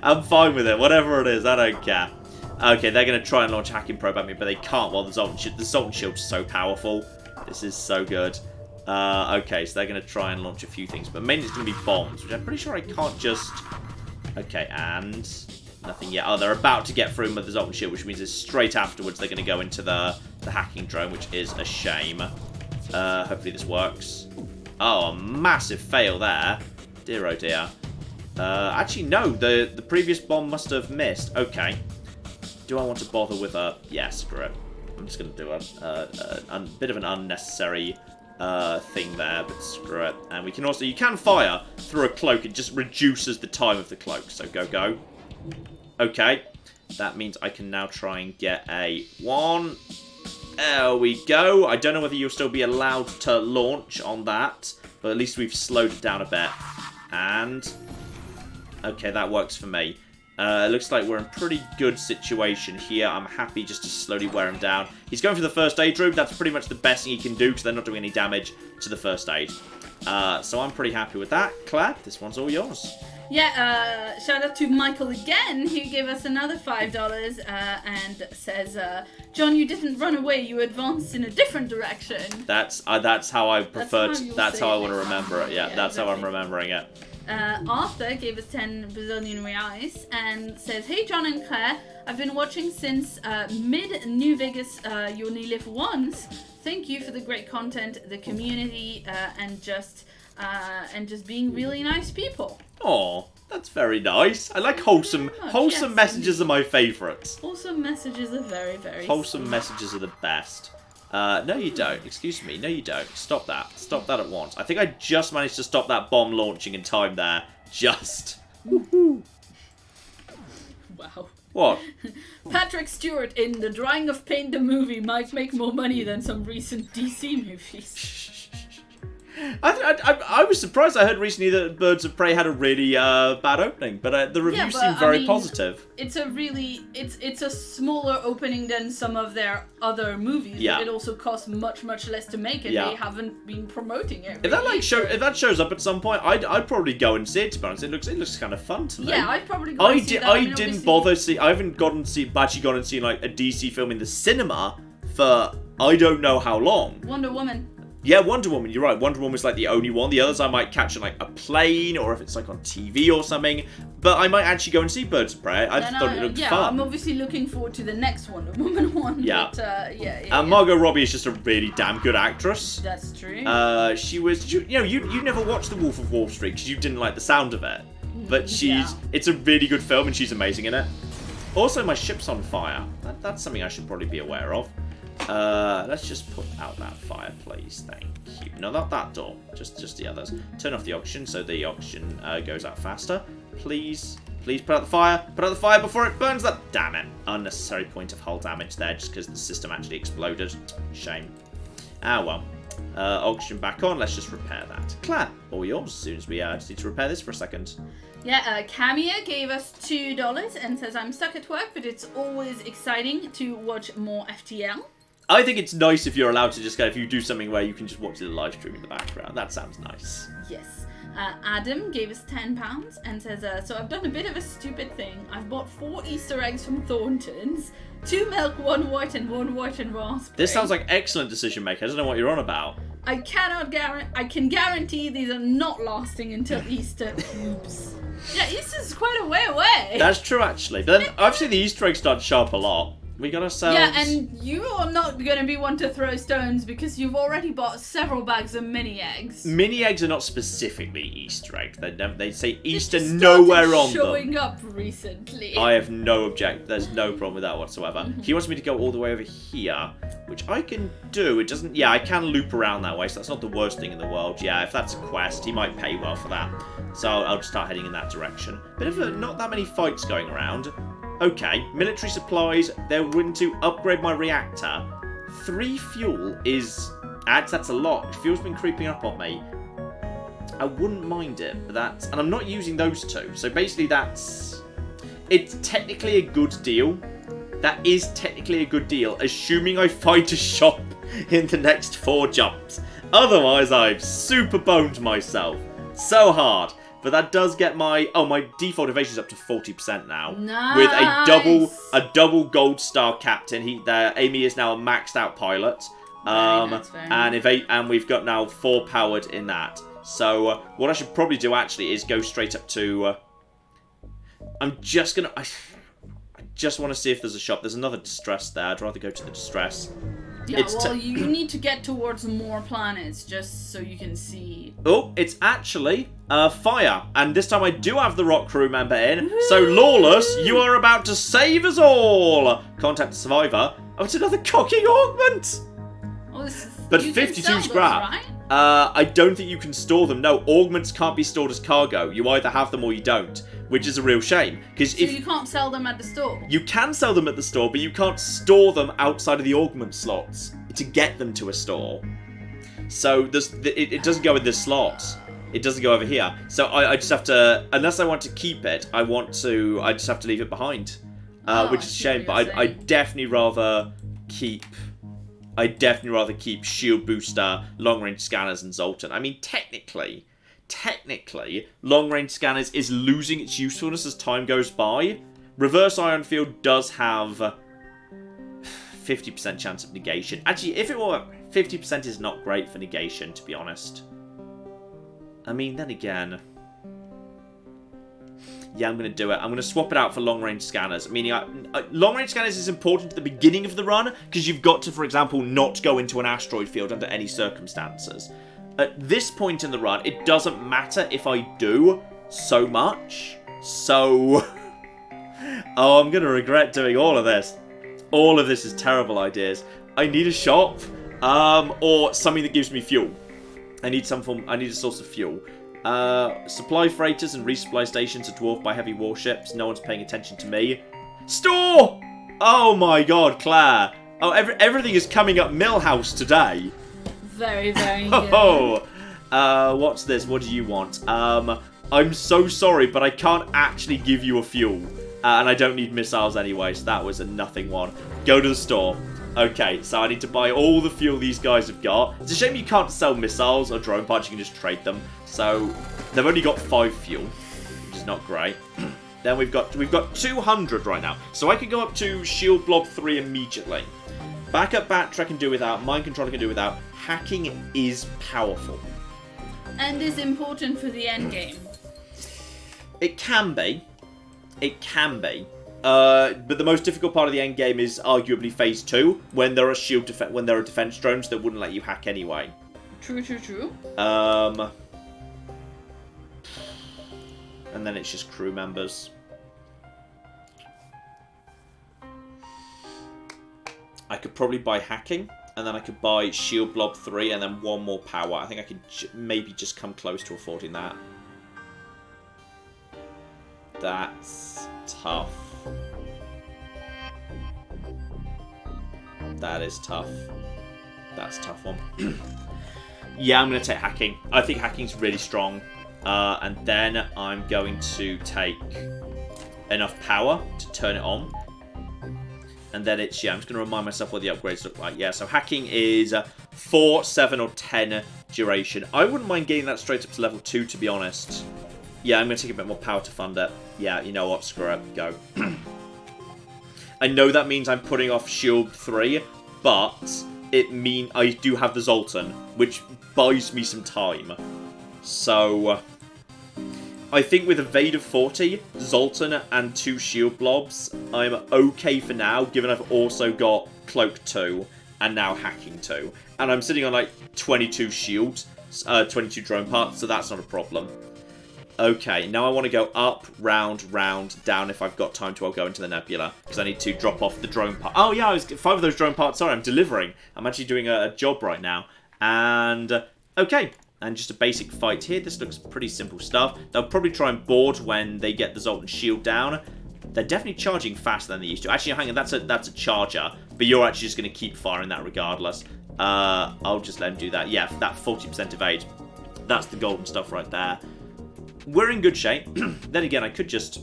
I'm fine with it, whatever it is. I don't care. Okay, they're gonna try and launch a hacking probe at me, but they can't. While the Zoltan Shield's so powerful. This is so good. Okay, so they're gonna try and launch a few things, but mainly it's gonna be bombs, which I'm pretty sure I can't just. Okay, and. Nothing yet. Oh, they're about to get through with the Zoltan Shield, which means it's straight afterwards they're going to go into the hacking drone, which is a shame. Hopefully this works. Oh, a massive fail there. Dear oh dear. Actually, no. The previous bomb must have missed. Okay. Do I want to bother with a... Yeah, screw it. I'm just going to do a bit of an unnecessary thing there, but screw it. And we can also... You can fire through a cloak. It just reduces the time of the cloak. So go. Okay, that means I can now try and get a 1. There we go. I don't know whether you'll still be allowed to launch on that, but at least we've slowed it down a bit. And, okay, that works for me. Looks like we're in pretty good situation here. I'm happy just to slowly wear him down. He's going for the first aid room. That's pretty much the best thing he can do because they're not doing any damage to the first aid. So I'm pretty happy with that. Claire, this one's all yours. Yeah, shout out to Michael again, who gave us another $5 and says, John, you didn't run away, you advanced in a different direction. That's how I preferred. That's how I want to remember it. Yeah, that's exactly. how I'm remembering it. Arthur gave us 10 Brazilian reais and says, hey John and Claire, I've been watching since mid-New Vegas, You Only Live Once. Thank you for the great content, the community, and just being really nice people. Oh, that's very nice. I like wholesome messages are my favourites. Wholesome messages are very, very Wholesome sweet. messages are the best. No, you don't. Excuse me. No, you don't. Stop that. Stop that at once. I think I just managed to stop that bomb launching in time there. Just. Woohoo. Wow. What? Patrick Stewart in The Drawing of Paint the movie might make more money than some recent DC movies. I was surprised. I heard recently that Birds of Prey had a really bad opening, but the reviews seem very positive. It's a smaller opening than some of their other movies. Yeah. But it also costs much less to make, and they haven't been promoting it. Really. If that shows up at some point, I'd probably go and see it. To be honest, it looks kind of fun to me. Yeah, I'd probably go and see that. I didn't bother see. I haven't actually gone and seen like a DC film in the cinema for I don't know how long. Wonder Woman. Yeah, Wonder Woman, you're right. Wonder Woman was like the only one. The others I might catch on like a plane or if it's like on TV or something. But I might actually go and see Birds of Prey. I thought it looked fun. I'm obviously looking forward to the next Wonder Woman one. Yeah. But, Margot Robbie is just a really damn good actress. That's true. She was, you never watched The Wolf of Wall Street because you didn't like the sound of it. But it's a really good film and she's amazing in it. Also, my ship's on fire. That's something I should probably be aware of. Let's just put out that fire, please. Thank you. No, not that door. Just the others. Turn off the oxygen so the oxygen goes out faster. Please put out the fire. Put out the fire before it burns that. Damn it. Unnecessary point of hull damage there just because the system actually exploded. Shame. Ah, well. Oxygen back on. Let's just repair that. Claire, all yours as soon as we just need to repair this for a second. Yeah, Camilla gave us $2 and says, I'm stuck at work, but it's always exciting to watch more FTL. I think it's nice if you're allowed to just if you do something where you can just watch the live stream in the background. That sounds nice. Yes. Adam gave us £10 and says, so I've done a bit of a stupid thing. I've bought 4 Easter eggs from Thornton's, 2 milk, 1 white and 1 white and raspberry. This sounds like excellent decision maker. I don't know what you're on about. I can guarantee these are not lasting until Easter. Oops. Yeah, Easter's quite a way away. That's true, actually. But then I've seen the Easter eggs start to show up a lot. We got ourselves... Yeah, and you are not going to be one to throw stones because you've already bought several bags of mini eggs. Mini eggs are not specifically Easter eggs. They say Easter nowhere on them. Showing up recently. I have no object. There's no problem with that whatsoever. He wants me to go all the way over here, which I can do. It doesn't... Yeah, I can loop around that way, so that's not the worst thing in the world. Yeah, if that's a quest, he might pay well for that. So I'll just start heading in that direction. But if not that many fights going around... Okay, military supplies, they're willing to upgrade my reactor. 3 fuel is... That's a lot. Fuel's been creeping up on me. I wouldn't mind it, but that's... And I'm not using those 2. So basically that's... It's technically a good deal. That is technically a good deal, assuming I find a shop in the next 4 jumps. Otherwise, I've super boned myself. So hard. But that does get my default evasion is up to 40% now. Nice. With a double gold star captain. Amy is now a maxed out pilot. And we've got now 4 powered in that. So what I should probably do actually is go straight up to I just want to see if there's a shop. There's another distress there. I'd rather go to the distress. Yeah, you need to get towards more planets just so you can see. Oh, it's actually fire. And this time I do have the rock crew member in. So, Lawless, you are about to save us all. Contact the survivor. Oh, it's another cocking augment. But 52 scrap. Right? I don't think you can store them. No, augments can't be stored as cargo. You either have them or you don't, which is a real shame. So you can't sell them at the store? You can sell them at the store, but you can't store them outside of the augment slots to get them to a store. So it doesn't go in this slot. It doesn't go over here. So I just have to, unless I want to keep it, I just have to leave it behind. Which is a shame, but I'd definitely rather keep Shield Booster, Long Range Scanners, and Zoltan. I mean, technically, Long Range Scanners is losing its usefulness as time goes by. Reverse Ion Field does have 50% chance of negation. Actually, if it were 50% is not great for negation, to be honest. I mean, then again, yeah, I'm going to do it. I'm going to swap it out for long-range scanners. Meaning, long-range scanners is important at the beginning of the run, because you've got to, for example, not go into an asteroid field under any circumstances. At this point in the run, it doesn't matter if I do so much. So, oh, I'm going to regret doing all of this. All of this is terrible ideas. I need a shop, or something that gives me fuel. I need a source of fuel. Supply freighters and resupply stations are dwarfed by heavy warships. No one's paying attention to me. Store! Oh my god, Claire. Oh, everything is coming up Millhouse today. Very, very good. Oh, what's this? What do you want? I'm so sorry, but I can't actually give you a fuel. And I don't need missiles anyway, so that was a nothing one. Go to the store. Okay, so I need to buy all the fuel these guys have got. It's a shame you can't sell missiles or drone parts, you can just trade them. So, they've only got 5 fuel, which is not great. Then we've got 200 right now. So I can go up to Shield Blob 3 immediately. Backup Backtrack I can do without, Mind Control I can do without. Hacking is powerful. And is important for the end game. It can be. It can be. But the most difficult part of the end game is arguably phase 2, when there are defense drones that wouldn't let you hack anyway. True, true, true. And then it's just crew members. I could probably buy hacking, and then I could buy Shield Blob 3, and then 1 more power. I think I could maybe just come close to affording that. That's tough. That is tough. That's a tough one. Yeah, I'm going to take hacking. I think hacking's really strong. And then I'm going to take enough power to turn it on. And then it's, I'm just going to remind myself what the upgrades look like. Yeah, so hacking is 4, 7, or 10 duration. I wouldn't mind getting that straight up to level 2, to be honest. Yeah, I'm going to take a bit more power to fund it. Yeah, you know what? Screw it. Go. I know that means I'm putting off Shield 3, but it means I do have the Zoltan, which buys me some time. So, I think with Evade of 40, Zoltan, and 2 Shield Blobs, I'm okay for now, given I've also got Cloak 2, and now Hacking 2. And I'm sitting on like 22 shields, 22 drone parts, so that's not a problem. Okay, now I want to go up, round, down. If I've got time to, I'll go into the nebula, because I need to drop off the drone part. Oh yeah, 5 of those drone parts. Sorry, I'm delivering. I'm actually doing a job right now. And, okay. And just a basic fight here. This looks pretty simple stuff. They'll probably try and board when they get the Zoltan shield down. They're definitely charging faster than they used to. Actually, hang on, that's a charger. But you're actually just going to keep firing that regardless. I'll just let him do that. Yeah, that 40% evade. That's the golden stuff right there. We're in good shape. Then again, I could just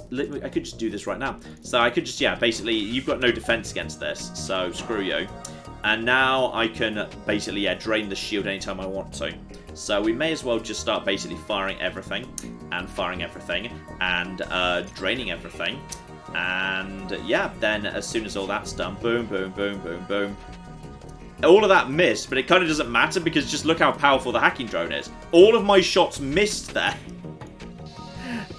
do this right now. So I could just, yeah, basically, you've got no defense against this, so screw you. And now I can basically, yeah, drain the shield anytime I want to. So we may as well just start basically firing everything, and draining everything. And yeah, then as soon as all that's done, boom, boom, boom, boom, boom. All of that missed, but it kind of doesn't matter because just look how powerful the hacking drone is. All of my shots missed there.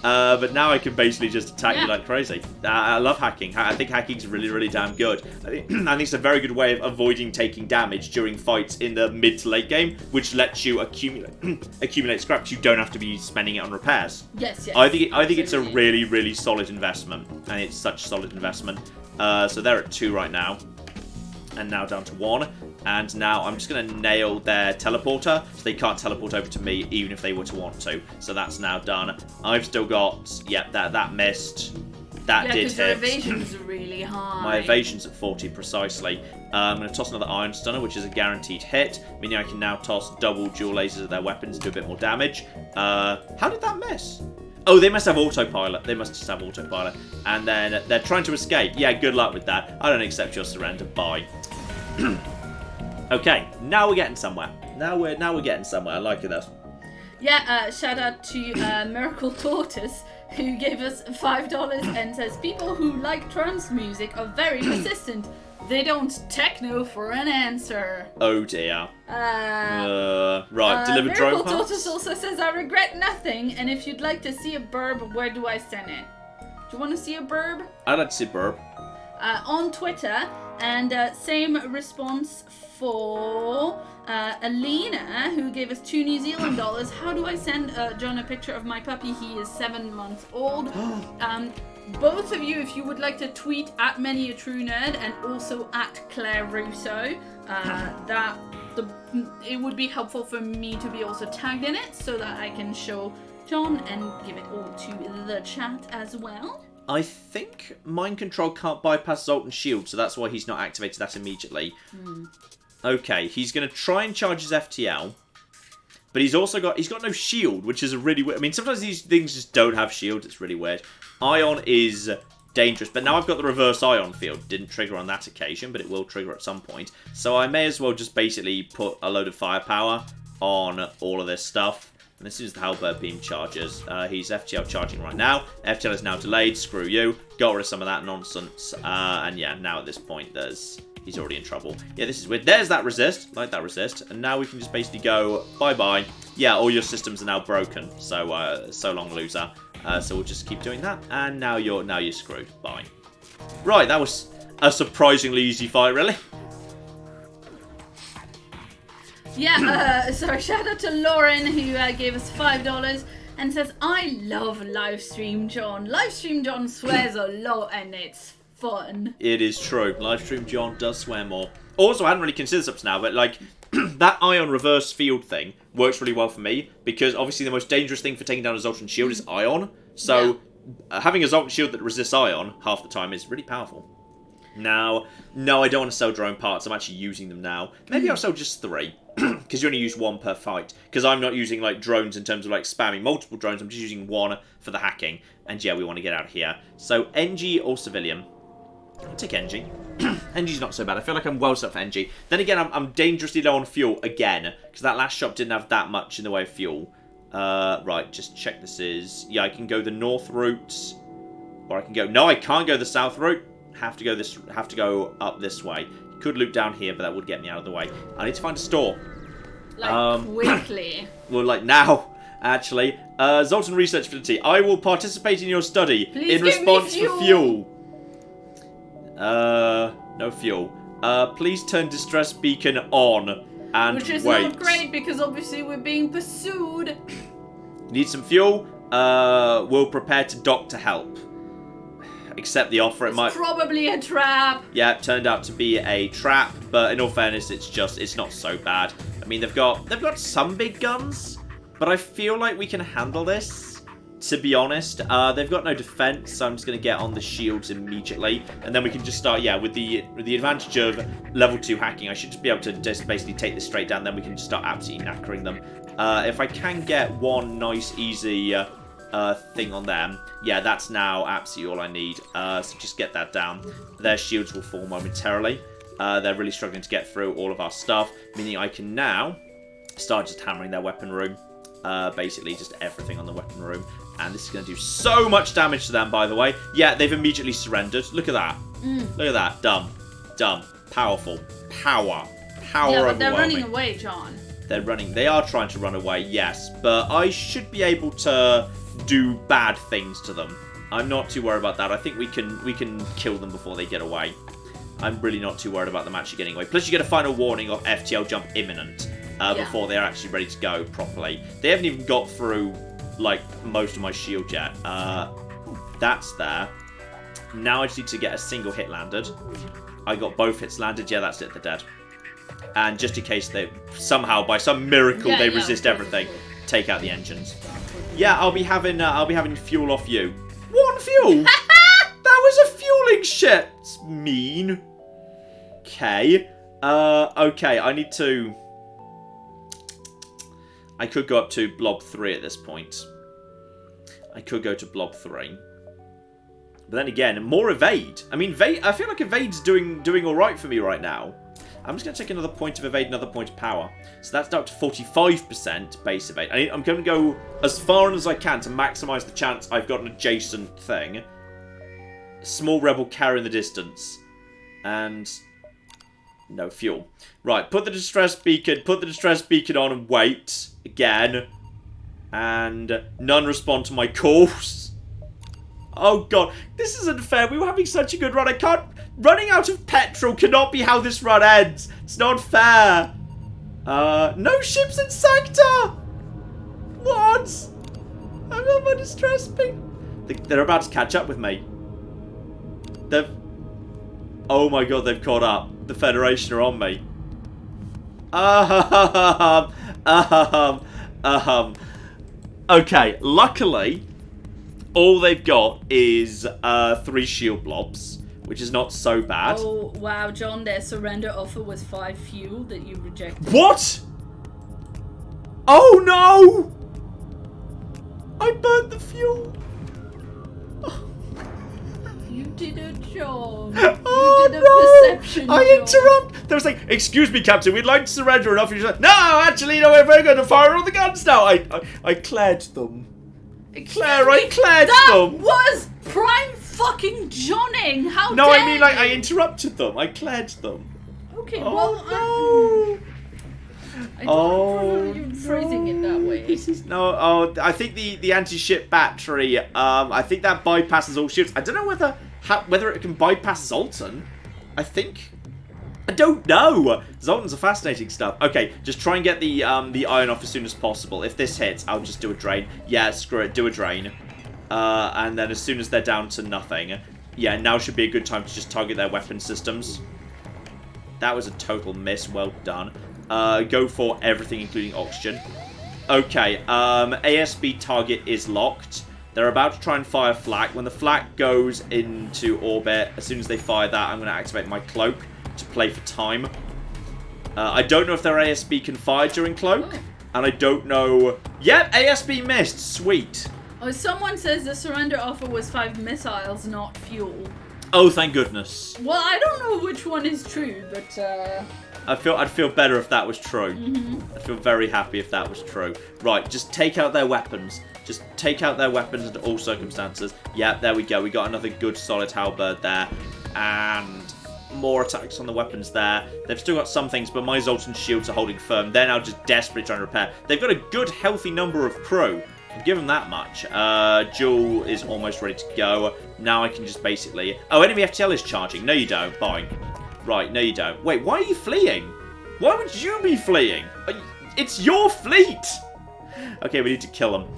But now I can basically just attack you like crazy. I love hacking. I think hacking's really, really damn good. I think it's a very good way of avoiding taking damage during fights in the mid to late game, which lets you accumulate scraps. You don't have to be spending it on repairs. Yes, yes. I think it's a really, really solid investment, and it's such a solid investment. So they're at 2 right now. And now down to 1. And now I'm just going to nail their teleporter, so they can't teleport over to me, even if they were to want to. So that's now done. I've still got, yeah, that missed. That did hit. Your evasion's really high. My evasion's at 40 precisely. I'm going to toss another Iron Stunner, which is a guaranteed hit, meaning I can now toss double dual lasers at their weapons and do a bit more damage. How did that miss? Oh, they must have autopilot. They must just have autopilot. And then they're trying to escape. Yeah, good luck with that. I don't accept your surrender. Bye. Okay, now we're getting somewhere. Now we're getting somewhere. I like it. Yeah, shout out to Miracle Tortoise, who gave us $5 and says, people who like trance music are very persistent. They don't techno for an answer. Oh dear. Right, deliver drone Miracle parts. Tortoise also says, I regret nothing, and if you'd like to see a burb, where do I send it? Do you want to see a burb? I'd like to see burb. On Twitter, and same response for Alina, who gave us $2 New Zealand. How do I send John a picture of my puppy? He is 7 months old. Both of you, if you would like to tweet at Many a True Nerd and also at Claire Russo, it would be helpful for me to be also tagged in it so that I can show John and give it all to the chat as well. I think Mind Control can't bypass Zoltan's shield, so that's why he's not activated that immediately. Okay, he's going to try and charge his FTL, but he's got no shield, which is a really weird. I mean, sometimes these things just don't have shield. It's really weird. Ion is dangerous, but now I've got the reverse ion field. Didn't trigger on that occasion, but it will trigger at some point. So I may as well just basically put a load of firepower on all of this stuff. And as soon as the Halberd Beam charges, he's FTL charging right now. FTL is now delayed. Screw you. Got rid of some of that nonsense. And yeah, now at this point, he's already in trouble. Yeah, this is weird. There's that resist. Like that resist. And now we can just basically go bye-bye. Yeah, all your systems are now broken. So, so long, loser. So we'll just keep doing that. And now you're screwed. Bye. Right, that was a surprisingly easy fight, really. Yeah, so shout out to Lauren, who gave us $5 and says, I love Livestream John. Livestream John swears a lot and it's fun. It is true. Livestream John does swear more. Also, I hadn't really considered this up to now, but like, that ion reverse field thing works really well for me, because obviously the most dangerous thing for taking down a Zoltan shield is ion. So, having a Zoltan shield that resists ion half the time is really powerful. Now, no, I don't want to sell drone parts. I'm actually using them now. Maybe I'll sell just 3. Because you only use 1 per fight. Because I'm not using like drones in terms of like spamming multiple drones. I'm just using 1 for the hacking. And yeah, we want to get out of here. So NG or civilian? I'll take NG. NG's not so bad. I feel like I'm well set for NG. Then again, I'm dangerously low on fuel again. Because that last shop didn't have that much in the way of fuel. Right, just check this is... Yeah, I can go the north route. Or I can go... No, I can't go the south route. Have to go up this way. Could loop down here, but that would get me out of the way. I need to find a store. Like, quickly. Well, like now, actually. Zoltan Research Facility. I will participate in your study in response for fuel. No fuel. Please turn distress beacon on and Which is wait. not great because obviously we're being pursued. Need some fuel? We'll prepare to dock to help. Accept the offer. It's probably a trap. Yeah, it turned out to be a trap, but in all fairness, it's not so bad. I mean, they've got some big guns, but I feel like we can handle this, to be honest. They've got no defense, so I'm just going to get on the shields immediately, and then we can just start, yeah, with the advantage of level 2 hacking, I should just be able to just basically take this straight down, then we can just start absolutely knackering them. If I can get one nice, easy... thing on them. Yeah, that's now absolutely all I need. So just get that down. Their shields will fall momentarily. They're really struggling to get through all of our stuff, meaning I can now start just hammering their weapon room. Basically, just everything on the weapon room. And this is going to do so much damage to them, by the way. Yeah, they've immediately surrendered. Look at that. Look at that. Dumb. Dumb. Powerful. Power. Yeah, but they're running away, John. They're running. They are trying to run away, yes. But I should be able to... do bad things to them. I'm not too worried about that. I think we can kill them before they get away. I'm really not too worried about them actually getting away. Plus, you get a final warning of FTL jump imminent before they're actually ready to go properly. They haven't even got through like most of my shield yet. That's there. Now I just need to get a single hit landed. I got both hits landed. Yeah, that's it. They're dead. And just in case they somehow, by some miracle, they resist everything, take out the engines. Yeah, I'll be having fuel off you. 1 fuel? patrolling ships mean? Okay. Okay, I need to... I could go up to Blob 3 at this point. I could go to Blob 3. But then again, more evade. I mean, I feel like evade's doing alright for me right now. I'm just going to take another point of evade, another point of power. So that's down to 45% base evade. I'm going to go as far as I can to maximise the chance I've got an adjacent thing. Small rebel carry in the distance. And... no fuel. Right, put the distress beacon on and wait. Again. And none respond to my calls. Oh god, this isn't fair. We were having such a good run. I can't... running out of petrol cannot be how this run ends. It's not fair. No ships in sector. What? I'm on my distress beacon. They're about to catch up with me. They've... oh my god, they've caught up. The Federation are on me. Okay, luckily, all they've got is 3 shield blobs, which is not so bad. Oh, wow, John, their surrender offer was 5 fuel that you rejected. What? Oh, no! I burnt the fuel. You did it, John. Oh, you did a perception, I John. interrupt. They was like, excuse me, Captain, we'd like to surrender an offer. You're like, no, actually, no, we're going to fire all the guns now. I cleared them. Claire, I cleared them. That was prime fucking Johning. How No, dare I mean, like, you? I interrupted them. I cleared them. Okay, Oh, well, no. I don't remember you phrasing it that way. No, I think the anti-ship battery, I think that bypasses all ships. I don't know whether it can bypass Zoltan. I don't know. Zoltan's a fascinating stuff. Okay, just try and get the iron off as soon as possible. If this hits, I'll just do a drain. Yeah, screw it, do a drain. And then as soon as they're down to nothing, yeah, now should be a good time to just target their weapon systems. That was a total miss. Well done. Go for everything, including oxygen. Okay, ASB target is locked. They're about to try and fire flak. When the flak goes into orbit, as soon as they fire that, I'm going to activate my cloak to play for time. I don't know if their ASB can fire during cloak. Oh. And I don't know... Yep, ASB missed. Sweet. Oh, someone says the surrender offer was 5 missiles, not fuel. Oh, thank goodness. Well, I don't know which one is true, but I'd feel better if that was true. I'd feel very happy if that was true. Right, just take out their weapons. Just take out their weapons under all circumstances. Yeah, there we go. We got another good solid halberd there. And more attacks on the weapons there. They've still got some things, but my Zoltan shields are holding firm. They're now just desperately trying to repair. They've got a good, healthy number of crew. I'll give them that much. Jewel is almost ready to go. Now I can just basically... Oh, enemy FTL is charging. No, you don't. Fine. Right, no, you don't. Wait, why are you fleeing? Why would you be fleeing? It's your fleet! Okay, we need to kill them.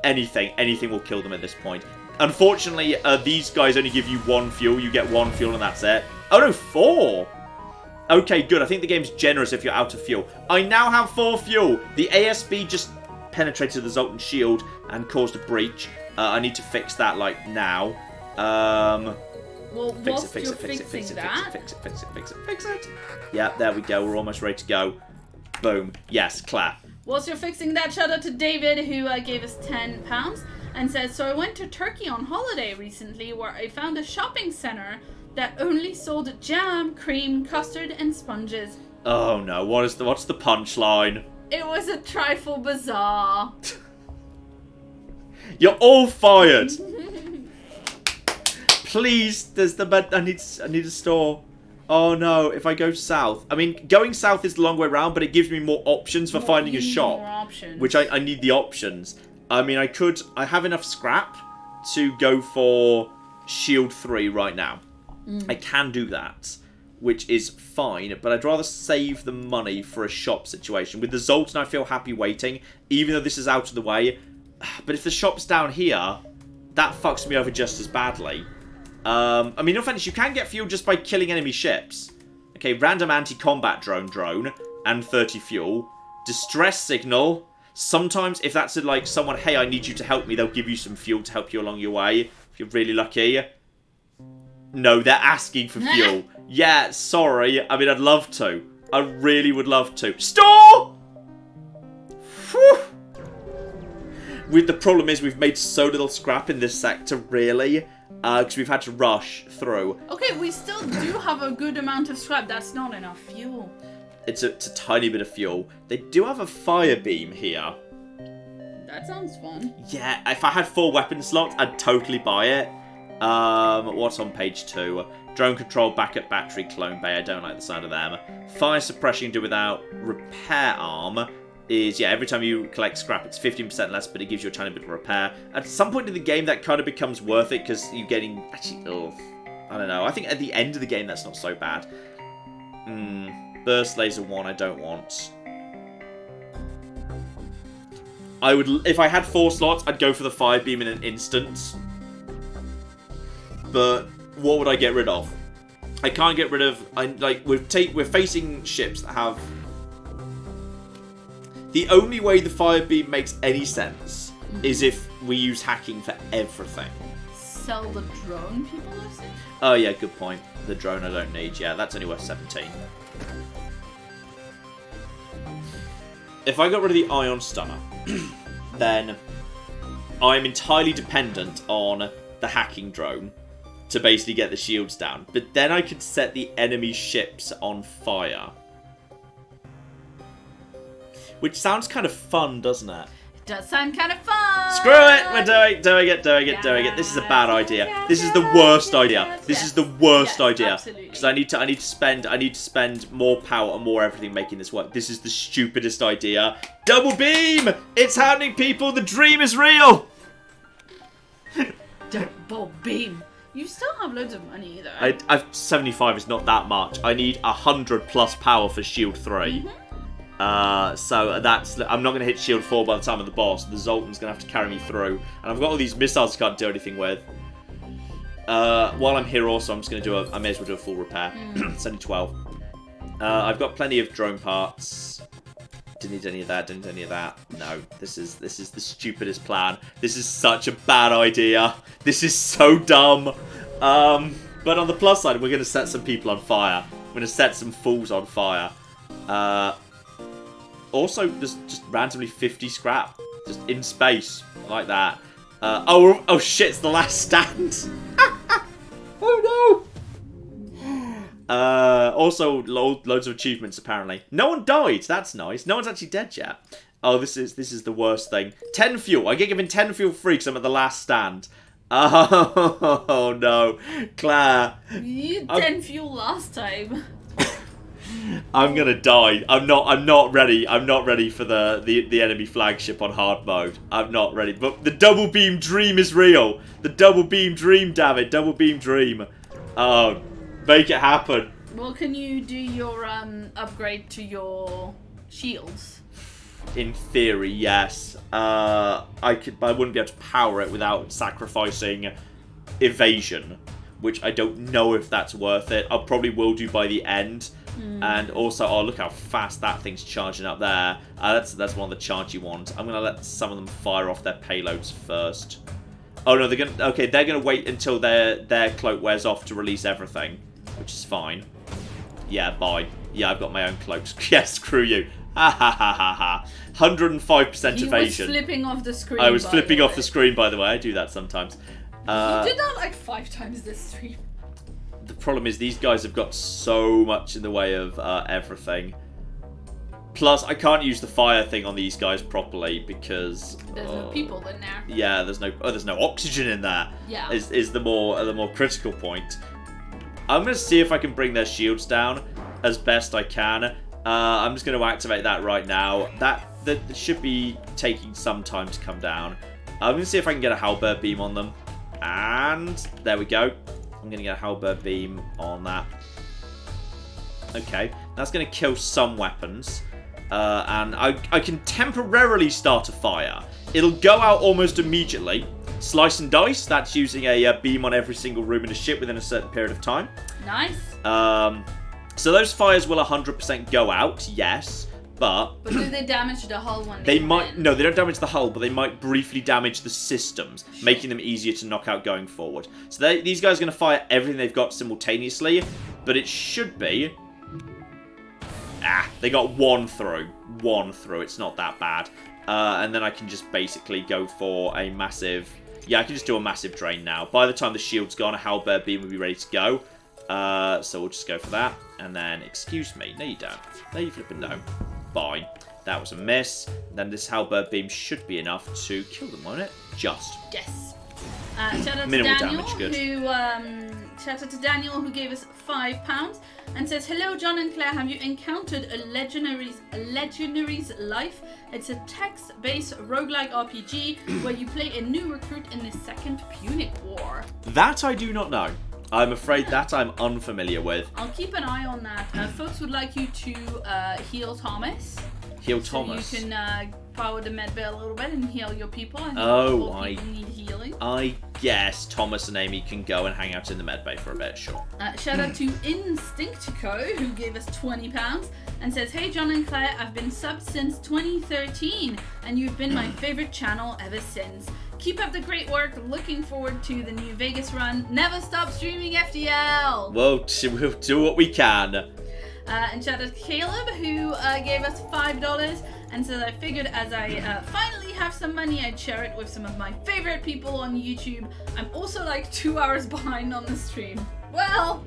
Anything will kill them at this point. Unfortunately, these guys only give you 1 fuel. You get 1 fuel and that's it. Oh no, 4! Okay, good. I think the game's generous if you're out of fuel. I now have 4 fuel. The ASB just penetrated the Zoltan shield and caused a breach. I need to fix that, like, now. Well, whilst you're fixing that... Fix it. Yeah, there we go. We're almost ready to go. Boom. Yes, clap. Whilst you're fixing that, shout out to David, who gave us £10 and says, so I went to Turkey on holiday recently where I found a shopping centre that only sold jam, cream, custard and sponges. Oh no, what's the punchline? It was a trifle bizarre. You're all fired. Please, there's the bed. I need a store. Oh no, if I go south. I mean, going south is the long way around, but it gives me more options for finding a shop. More options. Which I need the options. I mean, I have enough scrap to go for Shield 3 right now. I can do that, which is fine, but I'd rather save the money for a shop situation. With the Zoltan, I feel happy waiting, even though this is out of the way. But if the shop's down here, that fucks me over just as badly. I mean, no offense, you can get fuel just by killing enemy ships. Okay, random anti-combat drone, and 30 fuel. Distress signal. Sometimes, if that's like someone, hey, I need you to help me, they'll give you some fuel to help you along your way, if you're really lucky. No, they're asking for fuel. Yeah, sorry. I mean, I'd love to. I really would love to. Store! Whew. The problem is we've made so little scrap in this sector, really. Because we've had to rush through. Okay, we still do have a good amount of scrap. That's not enough fuel. It's a tiny bit of fuel. They do have a fire beam here. That sounds fun. Yeah, if I had 4 weapon slots, I'd totally buy it. What's on page 2? Drone control, backup battery, clone bay. I don't like the sound of them. Fire suppression you can do without. Repair arm is, yeah, every time you collect scrap, it's 15% less, but it gives you a tiny bit of repair. At some point in the game, that kind of becomes worth it, because you're getting, actually, I don't know. I think at the end of the game, that's not so bad. Burst laser 1, I don't want. I would, if I had 4 slots, I'd go for the fire beam in an instant. But what would I get rid of? I can't get rid of, we're facing ships that have. The only way the fire beam makes any sense is if we use hacking for everything. Sell the drone, people are saying? Oh yeah, good point. The drone I don't need. Yeah, that's only worth 17. If I got rid of the ion stunner, then I'm entirely dependent on the hacking drone to basically get the shields down. But then I could set the enemy ships on fire. Which sounds kind of fun, doesn't it? It does sound kind of fun! Screw it! We're doing it. This is a bad idea. This is the worst idea. This is the worst idea. Because I need to spend more power and more everything making this work. This is the stupidest idea. Double beam! It's happening, people! The dream is real! Double beam. You still have loads of money, though. I've 75 is not that much. I need 100 plus power for Shield 3. So that's, I'm not going to hit Shield 4 by the time of the boss. The Zoltan's going to have to carry me through. And I've got all these missiles I can't do anything with. While I'm here also, I'm just going to I may as well do a full repair. It's only 12. I've got plenty of drone parts. Didn't need any of that, No, this is the stupidest plan. This is such a bad idea. This is so dumb. But on the plus side, we're going to set some people on fire. We're going to set some fools on fire. Also, there's just randomly 50 scrap. Just in space. Like that. Oh shit, it's the last stand. Oh no! Also, loads of achievements, apparently. No one died. That's nice. No one's actually dead yet. Oh, this is the worst thing. 10 fuel. I get given 10 fuel free because I'm at the last stand. Oh, no. Claire. You 10 fuel last time. I'm gonna die. I'm not ready. I'm not ready for the enemy flagship on hard mode. I'm not ready. But the double beam dream is real. The double beam dream, damn it. Double beam dream. Oh, make it happen. Well, can you do your upgrade to your shields? In theory, yes. I could, but I wouldn't be able to power it without sacrificing evasion, which I don't know if that's worth it. I probably will do by the end. And also, oh, look how fast that thing's charging up there. That's one of the charge you want. I'm gonna let some of them fire off their payloads first. Oh no, they're gonna wait until their cloak wears off to release everything, which is fine. Yeah, bye. Yeah, I've got my own cloaks. Yeah, screw you. Ha ha ha ha ha. 105% evasion. You were flipping off the screen. I was flipping off the screen, by the way. I do that sometimes. You did that like 5 times this stream. The problem is these guys have got so much in the way of everything. Plus, I can't use the fire thing on these guys properly because there's no people in there. Yeah, there's no oxygen in there. Yeah, is the more critical point. I'm gonna see if I can bring their shields down as best I can. I'm just gonna activate that right now. That should be taking some time to come down. I'm gonna see if I can get a halberd beam on them, and there we go. I'm going to get a halberd beam on that. Okay, that's going to kill some weapons. And I can temporarily start a fire. It'll go out almost immediately. Slice and dice, that's using a beam on every single room in a ship within a certain period of time. Nice. So those fires will 100% go out, yes. But do they damage the hull when they might? No, they don't damage the hull, but they might briefly damage the systems, making them easier to knock out going forward. So these guys are going to fire everything they've got simultaneously, but it should be. They got one through. It's not that bad. And then I can just basically go for a massive. Yeah, I can just do a massive drain now. By the time the shield's gone, a halberd beam will be ready to go. So we'll just go for that. And then, excuse me. No, you don't. No, you flipping don't. Fine. That was a miss. Then this halberd beam should be enough to kill them, won't it? Just. Yes. Shout out Minimal to Daniel, damage, good. shout out to Daniel who gave us £5 and says, "Hello, John and Claire. Have you encountered a Legendary's Life? It's a text-based roguelike RPG where you play a new recruit in the Second Punic War." That I do not know. I'm afraid that I'm unfamiliar with. I'll keep an eye on that. Folks would like you to heal Thomas. Heal Thomas. So you can power the med bay a little bit and heal your people. And Oh, people need healing. I guess Thomas and Amy can go and hang out in the med bay for a bit, sure. Shout out to Instinctico who gave us £20 and says, "Hey John and Claire, I've been subbed since 2013 and you've been my favorite channel ever since. Keep up the great work. Looking forward to the new Vegas run. Never stop streaming FTL." We'll do what we can. And shout out to Caleb who gave us $5 and says, "I figured as I finally have some money, I'd share it with some of my favorite people on YouTube. I'm also like 2 hours behind on the stream." Well,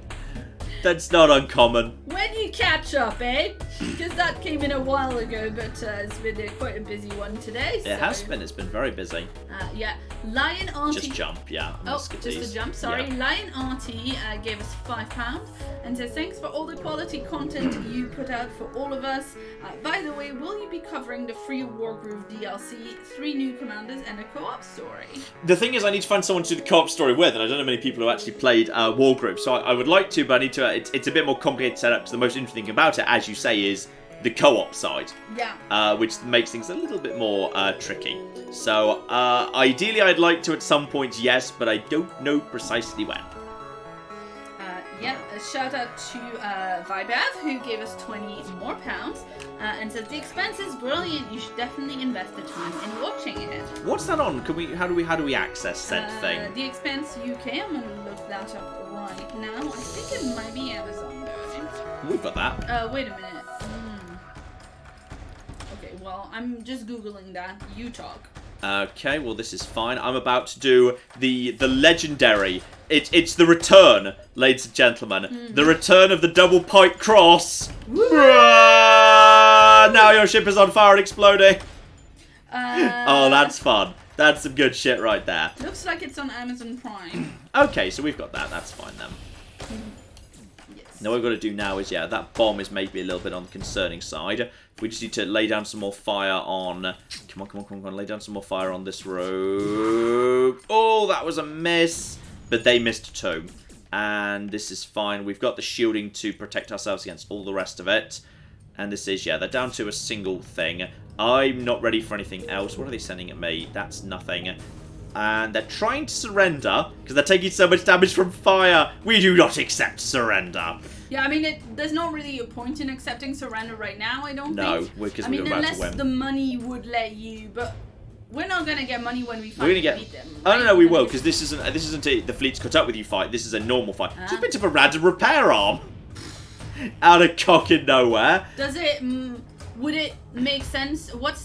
That's not uncommon. when you catch up, eh? Because that came in a while ago, but it's been quite a busy one today. So. It has been. It's been very busy. Yeah. Lion Auntie. Just jump, yeah. Oh, just a jump, sorry. Yeah. Lion Auntie gave us £5 and says, "Thanks for all the quality content you put out for all of us. By the way, will you be covering the free Wargroove DLC, 3 new commanders, and a co-op story?" The thing is, I need to find someone to do the co-op story with, and I don't know many people who actually played Wargroove, so I would like to, but I need to. It's a bit more complicated setup. So the most interesting thing about it, as you say, is the co-op side. Yeah. Which makes things a little bit more tricky. So ideally, I'd like to at some point, yes, but I don't know precisely when. Yeah, a shout out to Vibev who gave us £20 more and says, "The expense is brilliant. You should definitely invest the time in watching it." What's that on? Can we? How do we access said thing? The Expense UK. I'm gonna look that up right now. I think it might be Amazon though. We've got that. Wait a minute. Okay, well, I'm just googling that. You talk. Okay, well this is fine. I'm about to do the legendary. It's the return, ladies and gentlemen. The return of the double pike cross. Now your ship is on fire and exploding. Oh, that's fun. That's some good shit right there. Looks like it's on Amazon Prime. Okay, so we've got that. That's fine then. Yes. Now what we've got to do now is, yeah, that bomb is maybe a little bit on the concerning side. We just need to lay down some more fire on... Come on. Lay down some more fire on this rope. Oh, that was a miss. But they missed too. And this is fine. We've got the shielding to protect ourselves against all the rest of it. And this is, yeah, they're down to a single thing. I'm not ready for anything else. What are they sending at me? That's nothing. And they're trying to surrender because they're taking so much damage from fire. We do not accept surrender. Yeah, I mean, there's not really a point in accepting surrender right now, I don't think. No, because we're about to win. Unless the money would let you, but we're not going to get money when we finally beat them. Right? Oh, no, we will, because this isn't the fleet's caught up with you fight. This is a normal fight. Just picked up a random repair arm. Out of cock in nowhere. Does it, would it make sense? What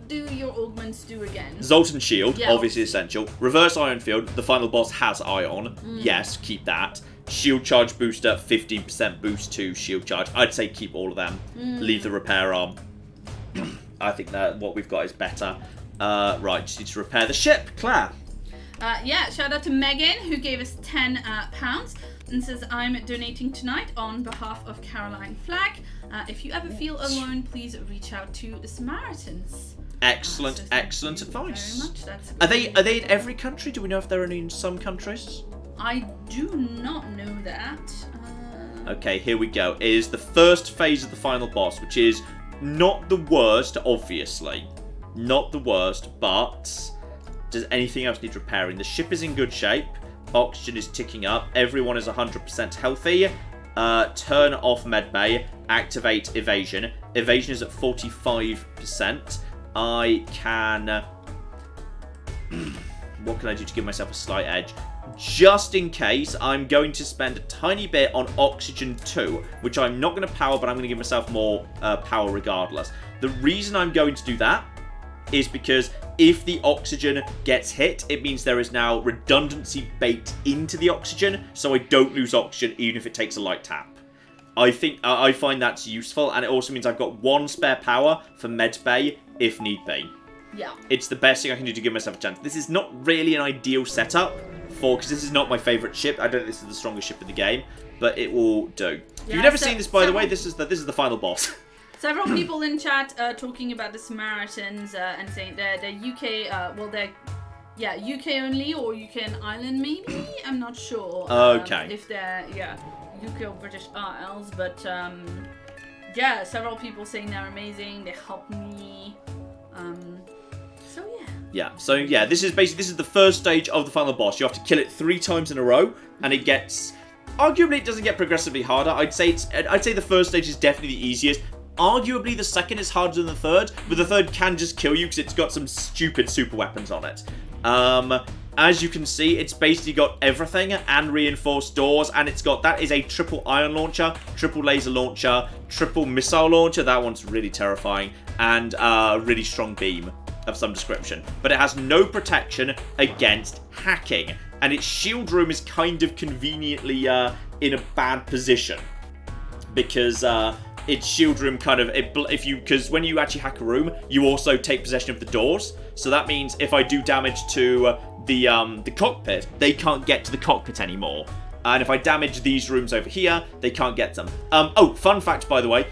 do your augments do again? Zoltan Shield, obviously essential. Reverse Ion Field, the final boss has Ion. Yes, keep that. Shield Charge Booster, 15% boost to Shield Charge. I'd say keep all of them. Leave the repair arm. I think that what we've got is better. Right, just need to repair the ship. Claire. Yeah, shout out to Megan who gave us £10 and says, "I'm donating tonight on behalf of Caroline Flack. If you ever feel alone, please reach out to the Samaritans." Excellent, excellent advice. Very much. That's are they in every country? Do we know if they're only in some countries? I do not know that. Okay, here we go. It is the first phase of the final boss, which is not the worst, obviously. Not the worst, but does anything else need repairing? The ship is in good shape. Oxygen is ticking up. Everyone is 100% healthy. Turn off medbay. Activate evasion. Evasion is at 45%. I can... what can I do to give myself a slight edge? Just in case, I'm going to spend a tiny bit on Oxygen 2, which I'm not going to power, but I'm going to give myself more power regardless. The reason I'm going to do that is because if the Oxygen gets hit, it means there is now redundancy baked into the Oxygen, so I don't lose Oxygen even if it takes a light tap. I find that's useful, and it also means I've got 1 spare power for Medbay if need be. Yeah. It's the best thing I can do to give myself a chance. This is not really an ideal setup because this is not my favourite ship. I don't think this is the strongest ship in the game, but it will do. If you've never seen this, by the way, this is the final boss. Several people in chat talking about the Samaritans and saying they're UK, they're UK only or UK and Ireland maybe? I'm not sure. Okay. If they're, UK or British Isles, but several people saying they're amazing, they help me. So this is the first stage of the final boss. You have to kill it 3 times in a row, and it gets, arguably it doesn't get progressively harder. I'd say the first stage is definitely the easiest. Arguably the second is harder than the third, but the third can just kill you because it's got some stupid super weapons on it. As you can see, it's basically got everything and reinforced doors, and that is a triple ion launcher, triple laser launcher, triple missile launcher. That one's really terrifying, and a really strong beam of some description. But it has no protection against hacking, and its shield room is kind of conveniently in a bad position because its shield room because when you actually hack a room, you also take possession of the doors. So that means if I do damage to the cockpit, they can't get to the cockpit anymore. And if I damage these rooms over here, they can't get them. Fun fact, by the way,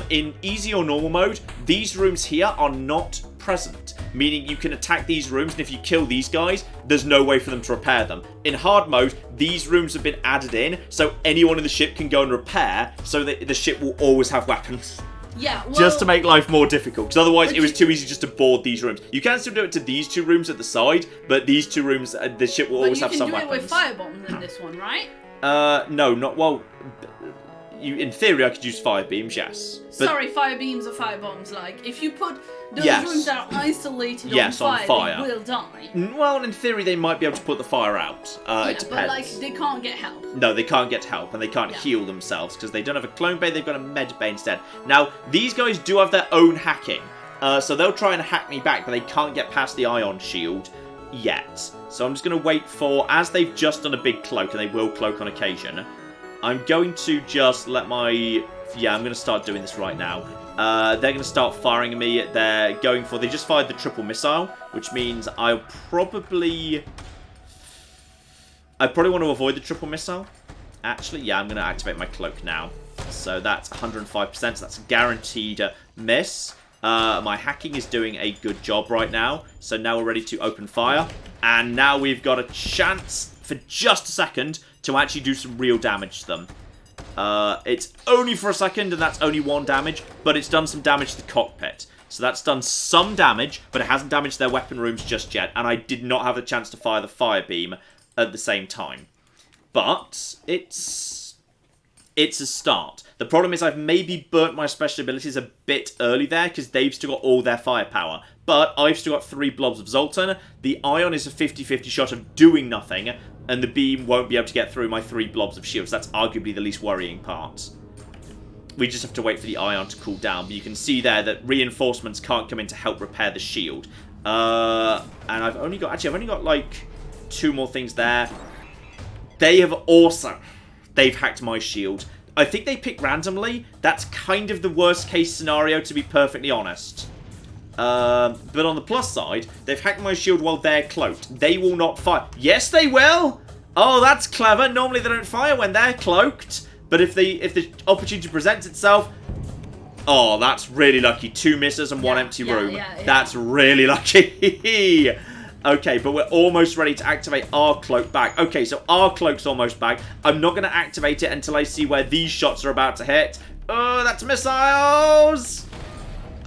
in easy or normal mode, these rooms here are not present, meaning you can attack these rooms, and if you kill these guys, there's no way for them to repair them. In hard mode, these rooms have been added in, so anyone in the ship can go and repair, so that the ship will always have weapons. Yeah, well, just to make life more difficult, because otherwise it was too eeasy just to board these rooms. You can still do it to these 2 rooms at the side, but these 2 rooms, the ship will always have some weapons. But you can do it with firebombs in this one, right? No, not well. In theory, I could use fire beams, yes. But sorry, fire beams or firebombs. Like, if you put those rooms that are isolated on fire, they will die. Well, in theory, they might be able to put the fire out. It depends. But, like, they can't get help. No, they can't get help, and they can't heal themselves, because they don't have a clone bay, they've got a med bay instead. Now, these guys do have their own hacking, so they'll try and hack me back, but they can't get past the ion shield yet. So I'm just going to wait for, as they've just done a big cloak, and they will cloak on occasion, I'm going to just let my... Yeah, I'm going to start doing this right now. They're going to start firing at me. They just fired the triple missile, which means I probably want to avoid the triple missile. Actually, yeah, I'm going to activate my cloak now. So that's 105%, so that's a guaranteed miss. My hacking is doing a good job right now. So now we're ready to open fire. And now we've got a chance for just a second to actually do some real damage to them. It's only for a second, and that's only 1 damage, but it's done some damage to the cockpit. So that's done some damage, but it hasn't damaged their weapon rooms just yet, and I did not have a chance to fire the fire beam at the same time. But it's a start. The problem is I've maybe burnt my special abilities a bit early there, because they've still got all their firepower. But I've still got 3 blobs of Zoltan. The ion is a 50-50 shot of doing nothing, and the beam won't be able to get through my 3 blobs of shields. That's arguably the least worrying part. We just have to wait for the ion to cool down. But you can see there that reinforcements can't come in to help repair the shield. And I've only got like 2 more things there. They've hacked my shield. I think they pick randomly. That's kind of the worst case scenario, to be perfectly honest. But on the plus side, they've hacked my shield while they're cloaked. They will not fire. Yes, they will! Oh, that's clever. Normally they don't fire when they're cloaked. But if the opportunity presents itself... Oh, that's really lucky. 2 misses and 1 empty room. That's really lucky. Okay, but we're almost ready to activate our cloak back. Okay, so our cloak's almost back. I'm not going to activate it until I see where these shots are about to hit. Oh, that's missiles!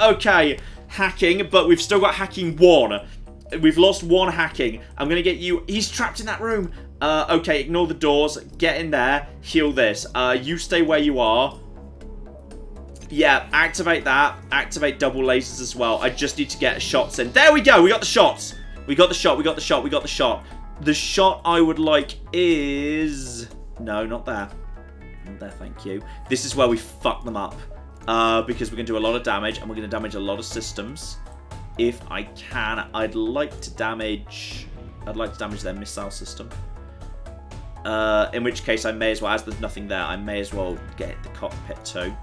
Okay, hacking, but we've still got hacking 1. We've lost 1 hacking. I'm going to get you... He's trapped in that room. Okay, ignore the doors. Get in there. Heal this. You stay where you are. Yeah, activate that. Activate double lasers as well. I just need to get shots in. There we go. We got the shots. We got the shot. We got the shot. We got the shot. The shot I would like is... No, not there. Not there, thank you. This is where we fuck them up. Because we're going to do a lot of damage, and we're going to damage a lot of systems. If I can, I'd like to damage their missile system. In which case, I may as well, as there's nothing there, I may as well get the cockpit too.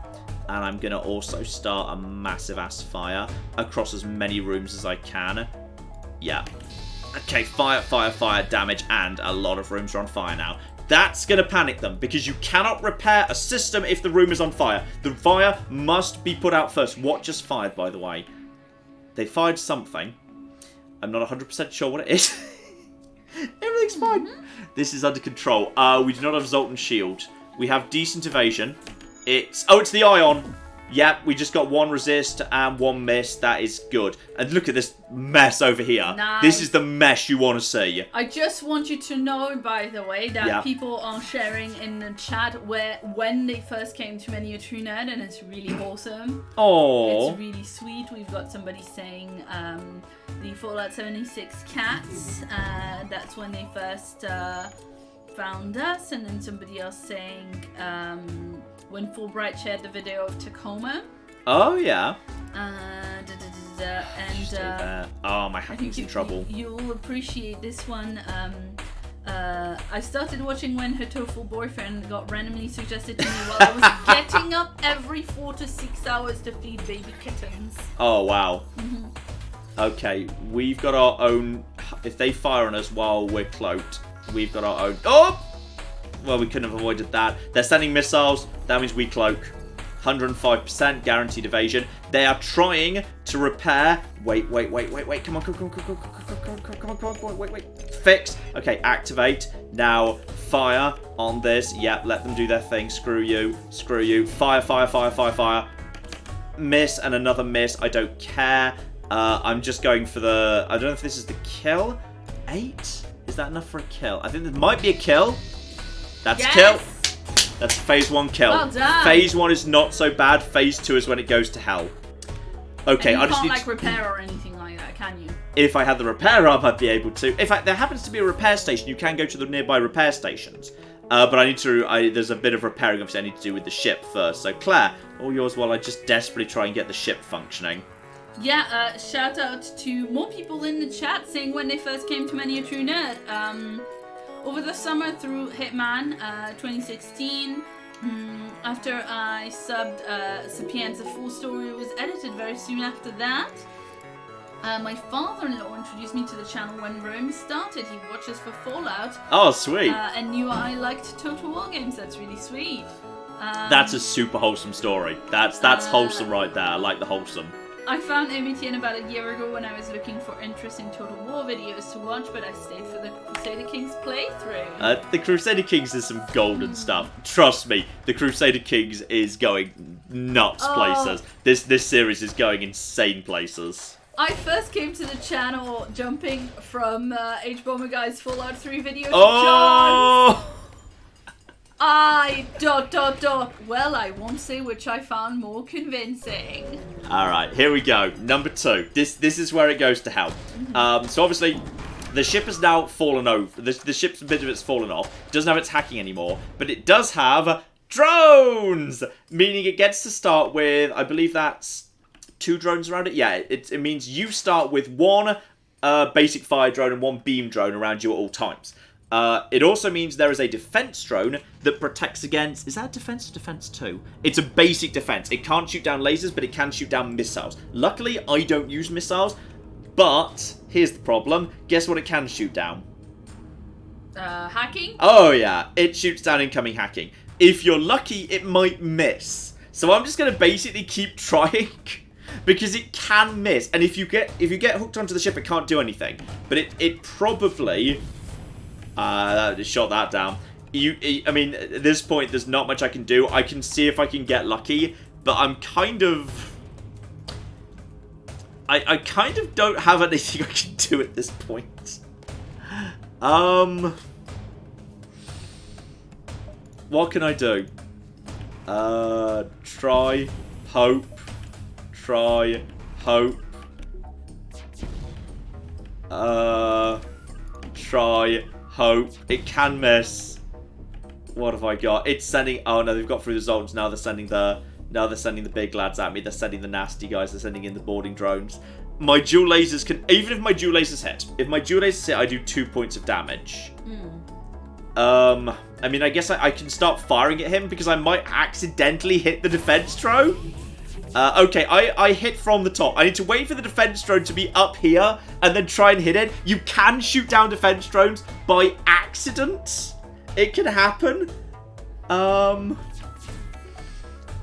And I'm going to also start a massive ass fire across as many rooms as I can. Yeah. Okay, fire, fire, fire, damage, and a lot of rooms are on fire now. That's going to panic them, because you cannot repair a system if the room is on fire. The fire must be put out first. What just fired, by the way? They fired something. I'm not 100% sure what it is. Everything's fine. This is under control. We do not have Zoltan Shield. We have decent evasion. It's the Ion. Yep, we just got 1 resist and 1 miss. That is good. And look at this mess over here. Nice. This is the mess you want to see. I just want you to know, by the way, that people are sharing in the chat when they first came to Miniature Nerd, and it's really awesome. Oh, it's really sweet. We've got somebody saying the Fallout 76 cats. That's when they first found us, and then somebody else saying when Fulbright shared the video of Tacoma. Oh yeah. Oh, my hacking's in trouble. You'll appreciate this one. I started watching when her tofu boyfriend got randomly suggested to me while I was getting up every 4 to 6 hours to feed baby kittens. Oh wow. Okay, we've got our own. If they fire on us while we're cloaked, we've got our own. Oh! Well, we couldn't have avoided that. They're sending missiles. That means we cloak. 105% guaranteed evasion. They are trying to repair. Wait. Come on. Wait. Fix. Okay, activate. Now, fire on this. Yep, let them do their thing. Screw you. Fire. Miss and another miss. I don't care. I'm just going for the... I don't know if this is the kill. 8? Is that enough for a kill? I think there might be a kill. That's a kill. That's phase 1 kill. Well done. Phase 1 is not so bad. Phase 2 is when it goes to hell. Okay, and you I just can't, need repair or anything like that, can you? If I had the repair arm, I'd be able to. In fact, there happens to be a repair station. You can go to the nearby repair stations. But I need to... there's a bit of repairing, obviously, I need to do with the ship first. So, Claire, all yours while I just desperately try and get the ship functioning. Yeah, shout out to more people in the chat saying when they first came to Miniature Nerd. Over the summer through Hitman 2016, after I subbed Sapienza Full Story was edited very soon after that. My father-in-law introduced me to the channel when Rome started. He watches for Fallout. Oh, sweet. And knew I liked Total War games. That's really sweet. That's a super wholesome story. That's wholesome right there. I like the wholesome. I found MTN about a year ago when I was looking for interesting Total War videos to watch, but I stayed for the Crusader Kings playthrough. The Crusader Kings is some golden stuff. Trust me, the Crusader Kings is going nuts places. This series is going insane places. I first came to the channel jumping from H-Bomber Guy's Fallout 3 video to John's. Well, I won't say which I found more convincing. Alright, here we go. Number 2. This is where it goes to hell. So obviously, the ship has now fallen over. The ship's a bit of it's fallen off. It doesn't have its hacking anymore. But it does have drones! Meaning it gets to start with, I believe that's 2 drones around it. Yeah, it means you start with 1 basic fire drone and 1 beam drone around you at all times. It also means there is a defense drone that protects against... Is that a defense or defense 2? It's a basic defense. It can't shoot down lasers, but it can shoot down missiles. Luckily, I don't use missiles, but here's the problem. Guess what it can shoot down? Hacking? Oh, yeah. It shoots down incoming hacking. If you're lucky, it might miss. So I'm just going to basically keep trying... because it can miss. And if you get hooked onto the ship, it can't do anything. But it probably... just shot that down. I mean, at this point, there's not much I can do. I can see if I can get lucky, but I'm kind of... I kind of don't have anything I can do at this point. What can I do? Try hope, try, hope, try, hope. It can miss. What have I got? It's sending. Oh no, they've got through the zones. Now they're sending the big lads at me. They're sending the nasty guys. They're sending in the boarding drones. My dual lasers can, even if my dual lasers hit, I do 2 points of damage. I mean, I guess I can start firing at him because I might accidentally hit the defense drone. Okay, I hit from the top. I need to wait for the defense drone to be up here and then try and hit it. You can shoot down defense drones by accident. It can happen.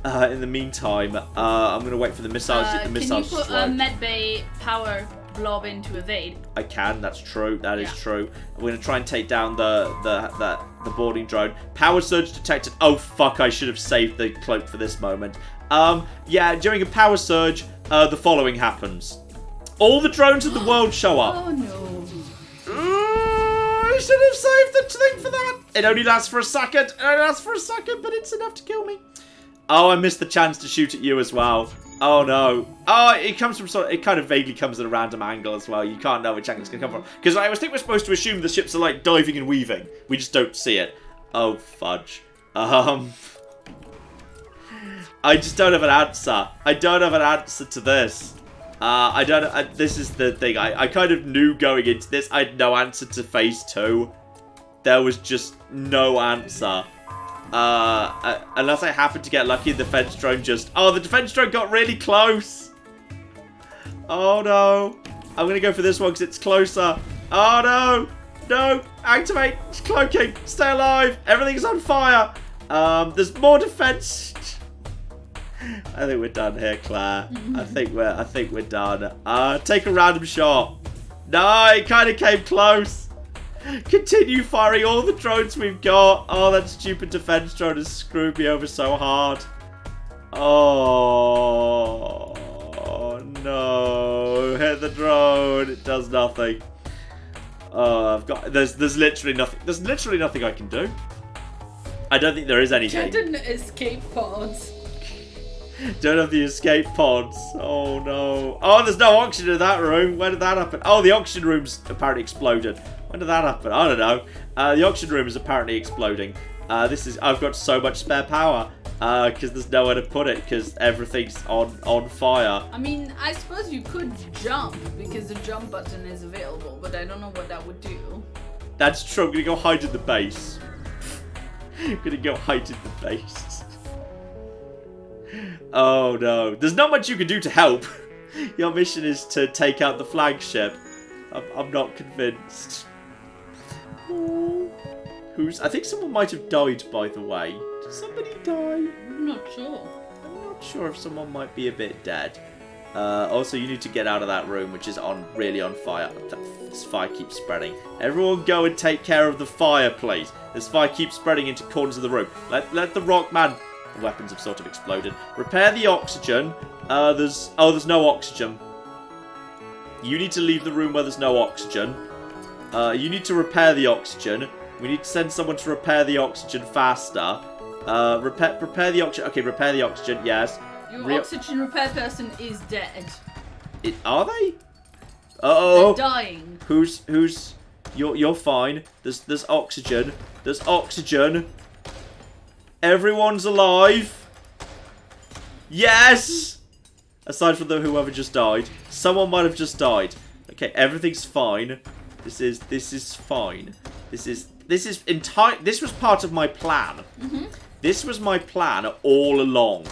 In the meantime, I'm going to wait for the missiles. Can you put a medbay power blob into evade? I can, that's true. That is true. I'm going to try and take down the boarding drone. Power surge detected. Oh, fuck, I should have saved the cloak for this moment. Yeah, during a power surge, the following happens. All the drones in the world show up. Oh, no. I should have saved the thing for that. It only lasts for a second. But it's enough to kill me. Oh, I missed the chance to shoot at you as well. Oh, no. Oh, it comes from it kind of vaguely comes at a random angle as well. You can't know which angle it's going to come from. Because I think we're supposed to assume the ships are, like, diving and weaving. We just don't see it. Oh, fudge. I just don't have an answer. I don't have an answer to this. This is the thing. I kind of knew going into this I had no answer to phase 2. There was just no answer. Unless I happened to get lucky, the defense drone just... Oh, the defense drone got really close. Oh, no. I'm going to go for this one because it's closer. Oh, no. No. Activate. It's cloaking. Stay alive. Everything's on fire. There's more defense. I think we're done here, Claire. I think we're done. Take a random shot. No, it kind of came close. Continue firing all the drones we've got. Oh, that stupid defense drone has screwed me over so hard. Oh, no. Hit the drone. It does nothing. Oh, there's literally nothing. There's literally nothing I can do. I don't think there is anything. Didn't escape pods. Don't have the escape pods. Oh, no. Oh, there's no oxygen in that room. Where did that happen? Oh, the oxygen room's apparently exploded. When did that happen? I don't know. The oxygen room is apparently exploding. I've got so much spare power. Because there's nowhere to put it. Because everything's on fire. I mean, I suppose you could jump. Because the jump button is available. But I don't know what that would do. That's true. I'm going to go hide in the base. I'm going to go hide in the base. Oh no, there's not much you can do to help. Your mission is to take out the flagship. I'm not convinced. I think someone might have died, by the way. Did somebody die? I'm not sure. I'm not sure if someone might be a bit dead. Also, you need to get out of that room, which is really on fire. This fire keeps spreading. Everyone go and take care of the fire, please. This fire keeps spreading into corners of the room. Let the rock man... The weapons have sort of exploded. Repair the oxygen. There's no oxygen. You need to leave the room where there's no oxygen. You need to repair the oxygen. We need to send someone to repair the oxygen faster. Repair the oxygen. Okay, repair the oxygen. Yes. Your oxygen repair person is dead. Are they? Uh-oh. They're dying. Who's? You're fine. There's oxygen. There's oxygen. Everyone's alive. Yes. Aside from whoever just died, someone might have just died. Okay, everything's fine. This is fine. This was part of my plan. This was my plan all along.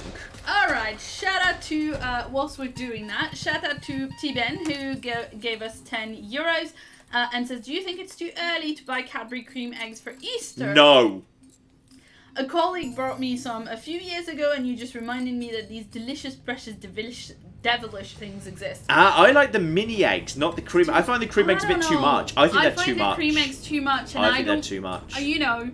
Alright, shout out to, whilst we're doing that, shout out to T-Ben who gave us €10 and says, do you think it's too early to buy Cadbury cream eggs for Easter? No. A colleague brought me some a few years ago and you just reminded me that these delicious, precious, devilish things exist. I like the mini eggs, not the cream. I find the cream eggs a bit too much. I think they're too much. I find the cream eggs too much. And I think they're too much. You know,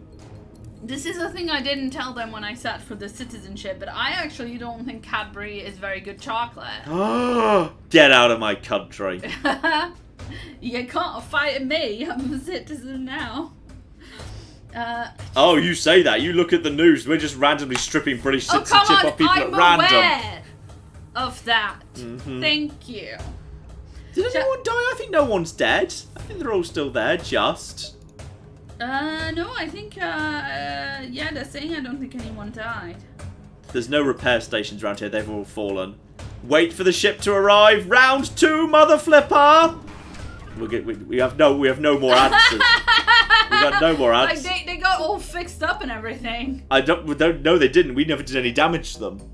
this is a thing I didn't tell them when I sat for the citizenship, but I actually don't think Cadbury is very good chocolate. Get out of my country. You can't fight me. I'm a citizen now. Oh, you say that. You look at the news. We're just randomly stripping British citizenship off people at random. of that. Thank you. Did anyone die? I think no one's dead. I think they're all still there, just. No, I think, yeah, they're saying I don't think anyone died. There's no repair stations around here. They've all fallen. Wait for the ship to arrive. Round 2, mother flipper. We have no more answers. We got no more answers. Like they got all fixed up and everything. I don't. No, they didn't. We never did any damage to them.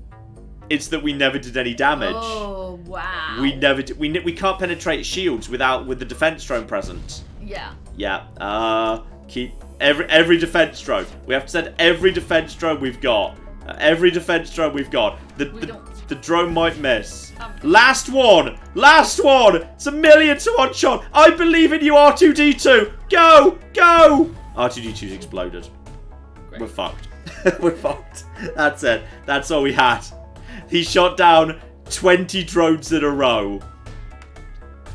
It's that we never did any damage. Oh wow. We never did. We can't penetrate shields with the defense drone present. Yeah. Yeah. Keep every defense drone. We have to send every defense drone we've got. Every defense drone we've got. The drone might miss. Last one! Last one! It's a 1,000,000 to 1 shot. I believe in you, R2-D2. Go! Go! R2-D2's exploded. Great. We're fucked. We're fucked. That's it. That's all we had. He shot down 20 drones in a row.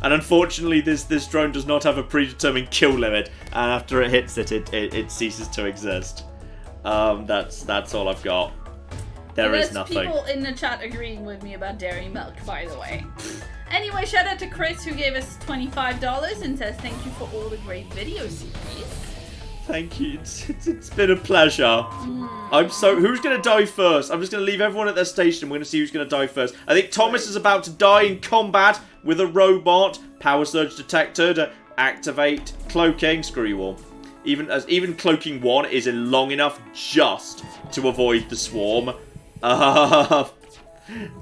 And unfortunately, this drone does not have a predetermined kill limit. And after it hits it ceases to exist. That's all I've got. There is nothing. There's people in the chat agreeing with me about dairy milk, by the way. Anyway, shout out to Chris who gave us $25 and says thank you for all the great video series. Thank you. It's been a pleasure. Who's going to die first? I'm just going to leave everyone at their station. We're going to see who's going to die first. I think Thomas is about to die in combat with a robot. Power surge detected. Activate. Cloaking. Screw you all. Even cloaking 1 is long enough just to avoid the swarm.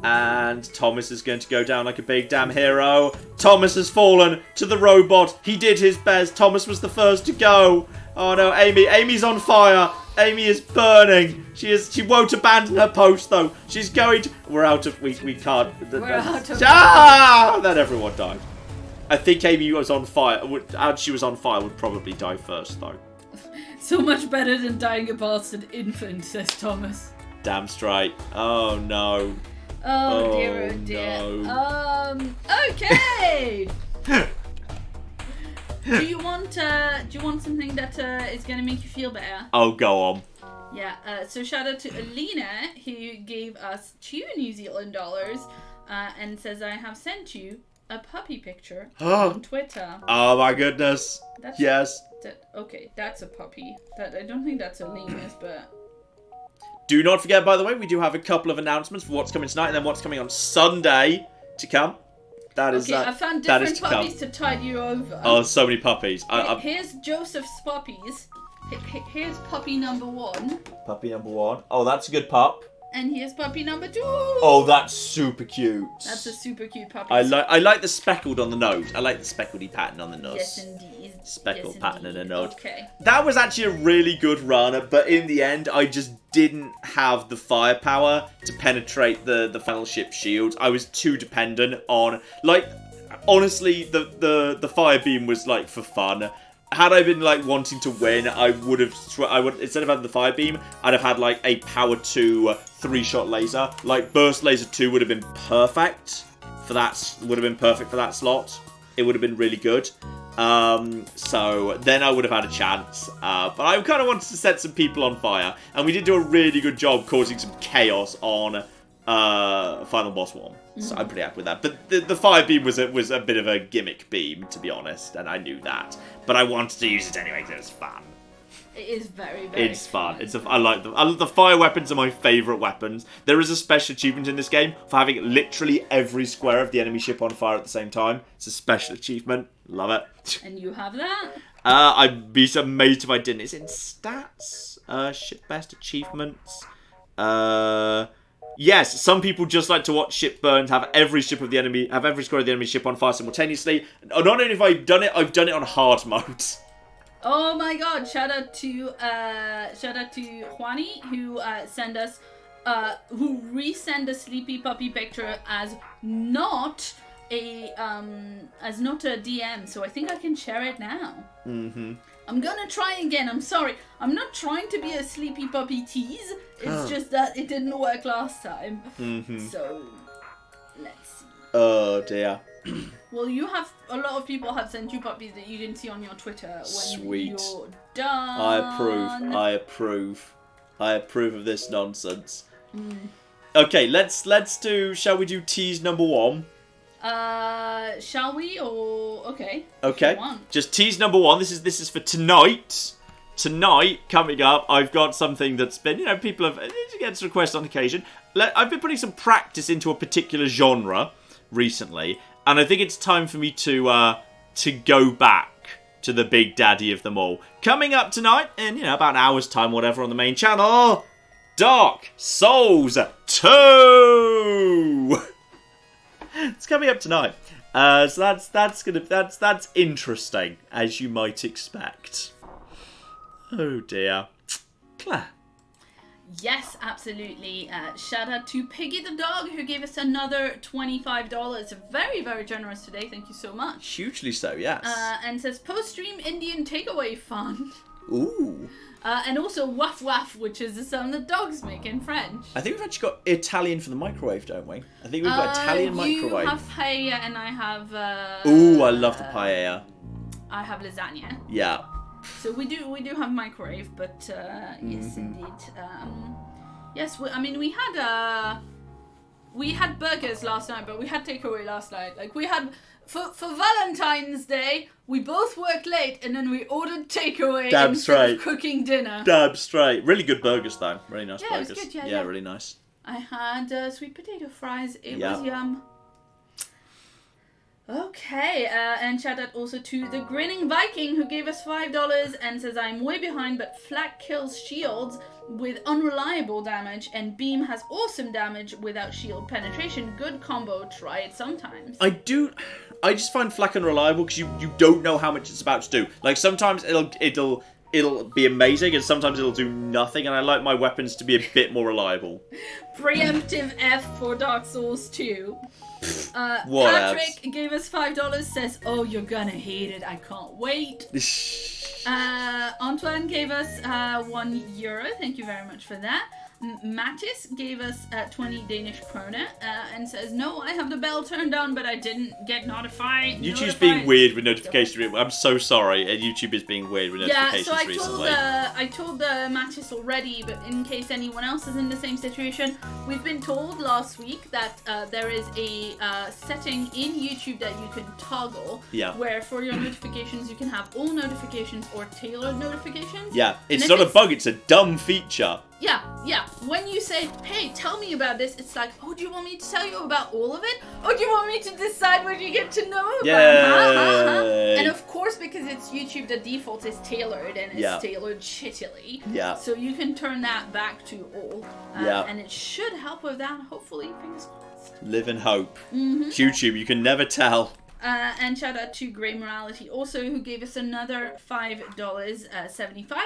And Thomas is going to go down like a big damn hero. Thomas has fallen to the robot. He did his best. Thomas was the first to go. Oh no, Amy. Amy's on fire. Amy is burning. She won't abandon her post though. She's going to... We're out of... We can't... We're out of... Then everyone died. I think Amy was on fire. As she was on fire, would probably die first though. So much better than dying a bastard infant, says Thomas. Damn straight. Oh no. Oh dear, oh dear. No. Okay. Do you want something that is gonna make you feel better? Oh, go on. Yeah. So shout out to Alina who gave us $2 New Zealand and says I have sent you a puppy picture on Twitter. Oh my goodness. Yes. Okay, that's a puppy. I don't think that's Alina's, but. Do not forget, by the way, we do have a couple of announcements for what's coming tonight and then what's coming on Sunday to come. That is I found different puppies to tide you over. Oh, so many puppies. Here's Joseph's puppies. Here's puppy number 1. Puppy number 1. Oh, that's a good pup. And here's puppy number 2. Oh, that's super cute. That's a super cute puppy. I like the speckled on the nose. I like the speckledy pattern on the nose. Yes, indeed. Speckled pattern on the nose. Okay. That was actually a really good run, but in the end, I just didn't have the firepower to penetrate the final ship shields. I was too dependent on, like, honestly, the fire beam was like for fun. Had I been like wanting to win, I would instead of having the fire beam, I'd have had like a power 2 3-shot laser. Like burst laser 2 would have been perfect for that. Would have been perfect for that slot. It would have been really good. So then I would have had a chance. But I kind of wanted to set some people on fire, and we did do a really good job causing some chaos on final boss 1. So I'm pretty happy with that. But the fire beam was a bit of a gimmick beam, to be honest, and I knew that. But I wanted to use it anyway because it was fun. It is very, very It's fun. I like them. The fire weapons are my favourite weapons. There is a special achievement in this game for having literally every square of the enemy ship on fire at the same time. It's a special achievement. Love it. And you have that? I'd be amazed if I didn't. It's in stats. Ship best achievements. Yes, some people just like to watch ship burns, have every square of the enemy ship on fire simultaneously. Not only have I done it, I've done it on hard mode. Oh my god, shout out to Juani who sent us who resend a sleepy puppy picture as not a DM, so I think I can share it now. I'm gonna try again. I'm sorry. I'm not trying to be a sleepy puppy tease. It's just that it didn't work last time. So let's see. Oh dear. Well, a lot of people have sent you puppies that you didn't see on your Twitter when you're done. I approve of this nonsense. Okay, let's do. Shall we do tease number 1? Shall we? Or okay. Okay. Just tease number 1. This is for tonight. Tonight, coming up, I've got something that's been, people have gets requests on occasion. I've been putting some practice into a particular genre recently, and I think it's time for me to go back to the big daddy of them all. Coming up tonight in about an hour's time, whatever, on the main channel, Dark Souls 2. It's coming up tonight. So that's interesting, as you might expect. Oh dear. Claire. Yes, absolutely. Shout out to Piggy the dog who gave us another $25. Very, very generous today. Thank you so much. Hugely so, yes. And says post-stream Indian takeaway fun. Ooh. And also waff waff, which is the sound that dogs make in French. I think we've actually got Italian for the microwave, don't we? I think we've got Italian microwave. You have paella and I have... Ooh, I love the paella. I have lasagna. Yeah. So we do have microwave, but yes, indeed. Yes, we had burgers last night, but we had takeaway last night. Like we had for Valentine's Day, we both worked late, and then we ordered takeaway instead of cooking dinner. Damn straight. Really good burgers though. Really nice burgers. It was good, yeah, really nice. I had sweet potato fries. It was yum. Okay, and shout out also to the Grinning Viking who gave us $5 and says, I'm way behind, but Flak kills shields with unreliable damage, and Beam has awesome damage without shield penetration. Good combo, try it sometimes. I just find Flak unreliable because you don't know how much it's about to do. Like sometimes it'll be amazing and sometimes it'll do nothing, and I like my weapons to be a bit more reliable. Preemptive F for Dark Souls 2. What Patrick else? gave us $5, says, oh, you're gonna hate it, I can't wait. Antoine gave us €1, thank you very much for that. Mattis gave us 20 Danish kroner and says, no, I have the bell turned on, but I didn't get notified. YouTube's being weird with notifications. I'm so sorry. YouTube is being weird with notifications recently. I told Mattis already, but in case anyone else is in the same situation, we've been told last week that there is a setting in YouTube that you can toggle, where for your notifications you can have all notifications or tailored notifications. Yeah, it's not a bug, it's a dumb feature. Yeah. When you say, hey, tell me about this, it's like, oh, do you want me to tell you about all of it? Or do you want me to decide what you get to know about? And of course, because it's YouTube, the default is tailored, and it's tailored shittily. Yeah. So you can turn that back to all. And it should help with that, hopefully, fingers crossed. Live in hope. YouTube, you can never tell. And shout out to Grey Morality also, who gave us another $5.75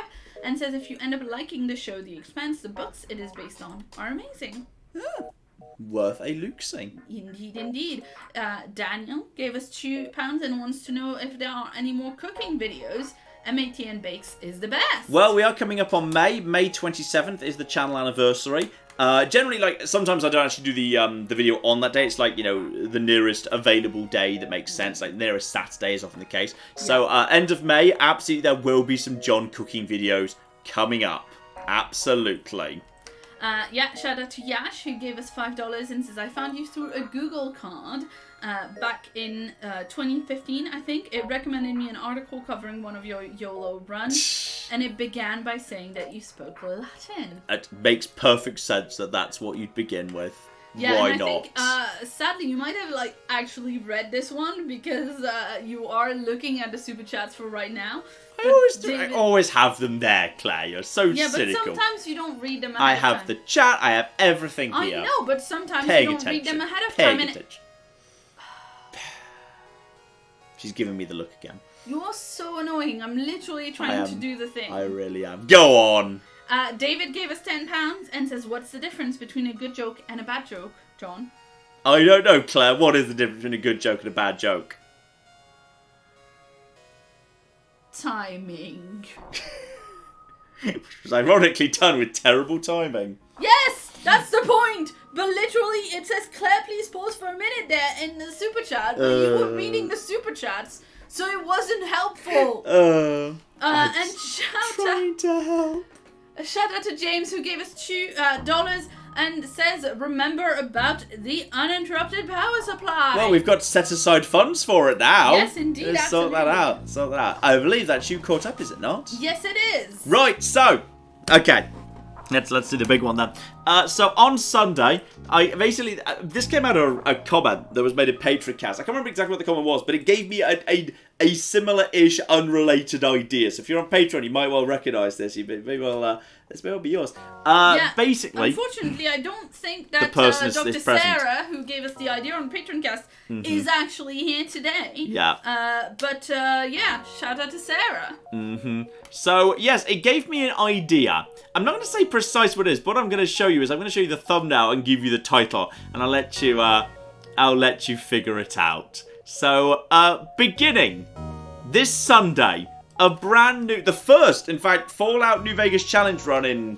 and says, if you end up liking the show The Expanse, the books it is based on are amazing. Worth a look-see. Indeed. Daniel gave us £2 and wants to know if there are any more cooking videos. MATN Bakes is the best. Well, we are coming up on May 27th is the channel anniversary. Generally, like, sometimes I don't actually do the video on that day. It's like, the nearest available day that makes sense. Like, nearest Saturday is often the case. So, end of May, absolutely, there will be some John cooking videos coming up. Absolutely. Shout out to Yash, who gave us $5 and says, I found you through a Google card back in 2015, I think. It recommended me an article covering one of your YOLO runs, and it began by saying that you spoke Latin. It makes perfect sense that that's what you'd begin with. Yeah, Why and I not? think, sadly, you might have actually read this one because you are looking at the super chats for right now. I always have them there, Claire. You're so cynical. Yeah, but sometimes you don't read them ahead I of time. have the chat. I have everything here. I know, but sometimes you don't read them ahead of time. She's giving me the look again. You are so annoying. I'm literally trying to do the thing. I really am. Go on. David gave us £10 and says, what's the difference between a good joke and a bad joke, John? I don't know, Claire. What is the difference between a good joke and a bad joke? Timing. Which was ironically done with terrible timing. Yes! That's the point! But literally, it says, Claire, please pause for a minute there in the super chat. But you were reading the super chats, so it wasn't helpful. And shout out to James, who gave us $2 and says, remember about the uninterrupted power supply. Well, we've got to set aside funds for it now. Yes, indeed, Let's absolutely. Sort that out. I believe that's you caught up, is it not? Yes, it is. Right, so, okay. Let's do the big one then. So on Sunday, I basically this came out of a comment that was made in Patreon cast. I can't remember exactly what the comment was, but it gave me a similar-ish, unrelated idea. So if you're on Patreon, you might well recognise this. Maybe this may well be yours. Basically, unfortunately, I don't think that Dr. Sarah, who gave us the idea on Patreon cast, is actually here today. Yeah. But shout out to Sarah. So, yes, it gave me an idea. I'm not going to say precise what it is, but what I'm going to show you is I'm going to show you the thumbnail and give you the title, and I'll let you figure it out. So, beginning this Sunday, the first, in fact, Fallout New Vegas challenge run in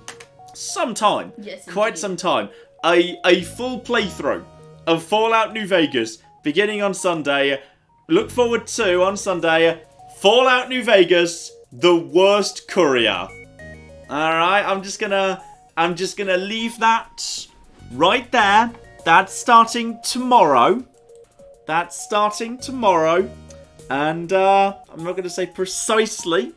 some time. Yes, quite some time. A full playthrough of Fallout New Vegas beginning on Sunday. Look forward to, on Sunday, Fallout New Vegas, the worst courier. Alright, I'm just gonna leave that right there. That's starting tomorrow. And I'm not gonna say precisely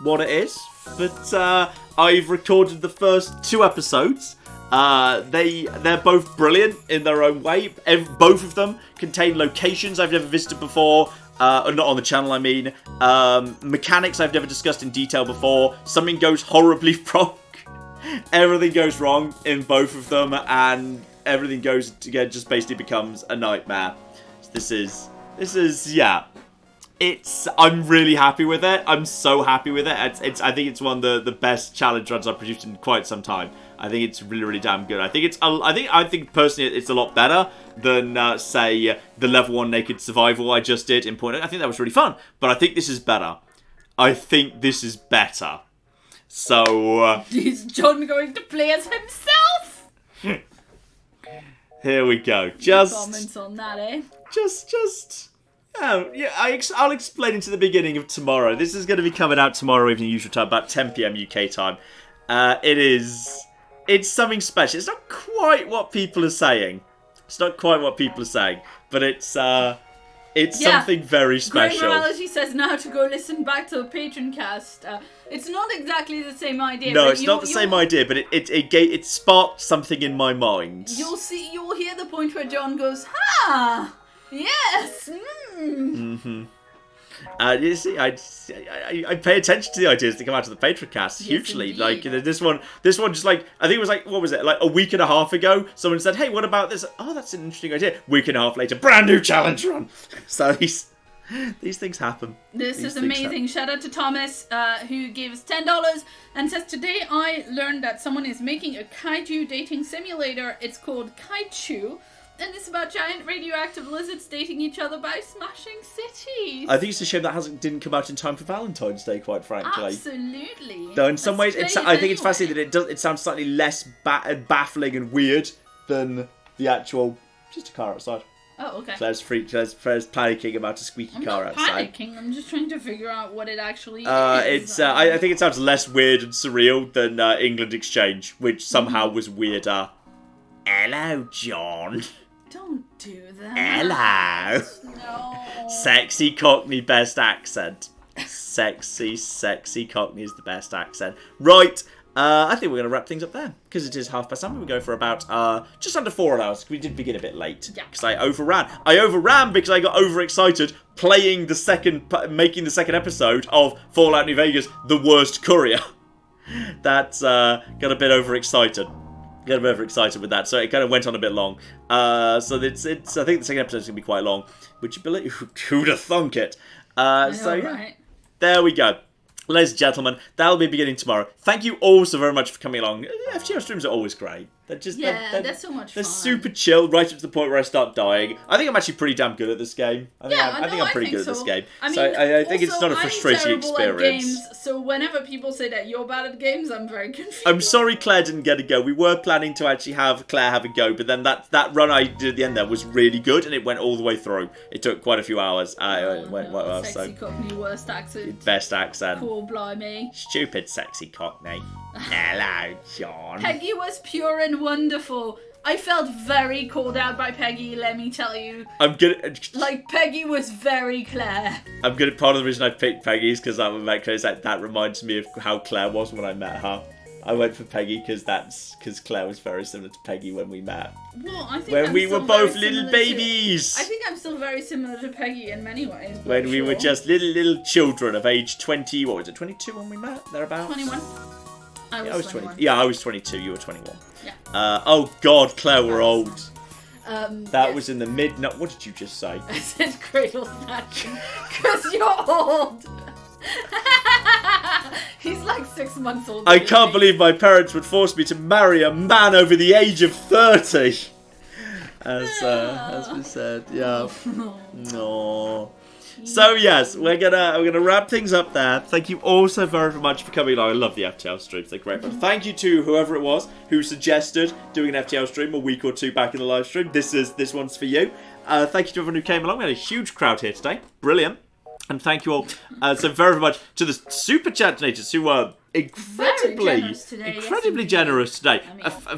what it is, but I've recorded the first 2 episodes. They're both brilliant in their own way. Both of them contain locations I've never visited before. Not on the channel, I mean. Mechanics I've never discussed in detail before. Something goes horribly wrong. Everything goes wrong in both of them, and everything goes together, just basically becomes a nightmare. This is, yeah. I'm really happy with it. I'm so happy with it. I think it's one of the best challenge runs I've produced in quite some time. I think it's really, really damn good. I think personally it's a lot better than say the level 1 naked survival I just did in Point. I think that was really fun, but I think this is better. So is John going to play as himself? Here we go. Comments on that, eh? I'll explain into the beginning of tomorrow. This is going to be coming out tomorrow evening usual time, about 10 PM UK time. It's something special. It's not quite what people are saying. But it's something very special. Greg Morality says now to go listen back to the Patreon cast. It's not exactly the same idea. No, it's not the same idea, but it sparked something in my mind. You'll hear the point where John goes, "Ha! Yes." You see, I pay attention to the ideas that come out of the Patreon cast hugely. Indeed. Like this one just like I think it was like what was it like a week and a half ago? Someone said, "Hey, what about this?" Oh, that's an interesting idea. Week and a half later, brand new challenge run. So these things happen. This is amazing. Shout out to Thomas, who gave us $10 and says, today I learned that someone is making a kaiju dating simulator. It's called Kaiju. And it's about giant radioactive lizards dating each other by smashing cities. I think it's a shame that didn't come out in time for Valentine's Day, quite frankly. Absolutely. Though in some ways, I think it's fascinating that it sounds slightly less baffling and weird than the actual just a car outside. Oh, okay. Claire's panicking about a squeaky car outside. I'm not panicking. I'm just trying to figure out what it actually is. I think it sounds less weird and surreal than England Exchange, which somehow was weirder. Hello, John. Don't do that. Hello. No. Sexy Cockney best accent. Sexy Cockney is the best accent. Right. I think we're going to wrap things up there because it is 7:30. We're going for about just under 4 hours. We did begin a bit late because I overran. I overran because I got overexcited making the second episode of Fallout New Vegas, the worst courier. That's got a bit overexcited. Got a bit overexcited with that, so it kind of went on a bit long. So it's I think the second episode is going to be quite long. Would you believe? Who'd have thunk it? Right. There we go. Ladies and gentlemen, that'll be beginning tomorrow. Thank you all so very much for coming along. FTL streams are always great. They're so much fun. They're super chill, right up to the point where I start dying. I think I'm actually pretty damn good at this game. I think I'm pretty good at this game. I think it's not a frustrating experience. At games, so whenever people say that you're bad at games, I'm very confused. I'm sorry Claire didn't get a go. We were planning to actually have Claire have a go, but then that run I did at the end there was really good, and it went all the way through. It took quite a few hours. It went quite well. Sexy Cockney, worst accent. Best accent. Cool, blimey. Stupid sexy Cockney. Hello, John. Peggy was pure and wonderful. I felt very called out by Peggy, let me tell you. Like, Peggy was very Claire. Part of the reason I picked Peggy is because I met Claire. That reminds me of how Claire was when I met her. I went for Peggy because Claire was very similar to Peggy when we met. Well, I think when we were both little babies. I think I'm still very similar to Peggy in many ways. When we were just little children of age 20, what was it, 22 when we met? Thereabouts? 21. I was 20. Yeah, I was 22, you were 21. Yeah. Oh God, Claire, we're old. That yes. was in the mid... No, what did you just say? I said cradle snatching, because you're old. He's like 6 months old. I can't believe my parents would force me to marry a man over the age of 30. As we said, yeah. No. So yes, we're gonna wrap things up there. Thank you all so very much for coming along. I love the FTL streams; they're great. But thank you to whoever it was who suggested doing an FTL stream a week or two back in the live stream. This one's for you. Thank you to everyone who came along. We had a huge crowd here today. Brilliant. And thank you all so very much to the super chat donators who were incredibly generous today.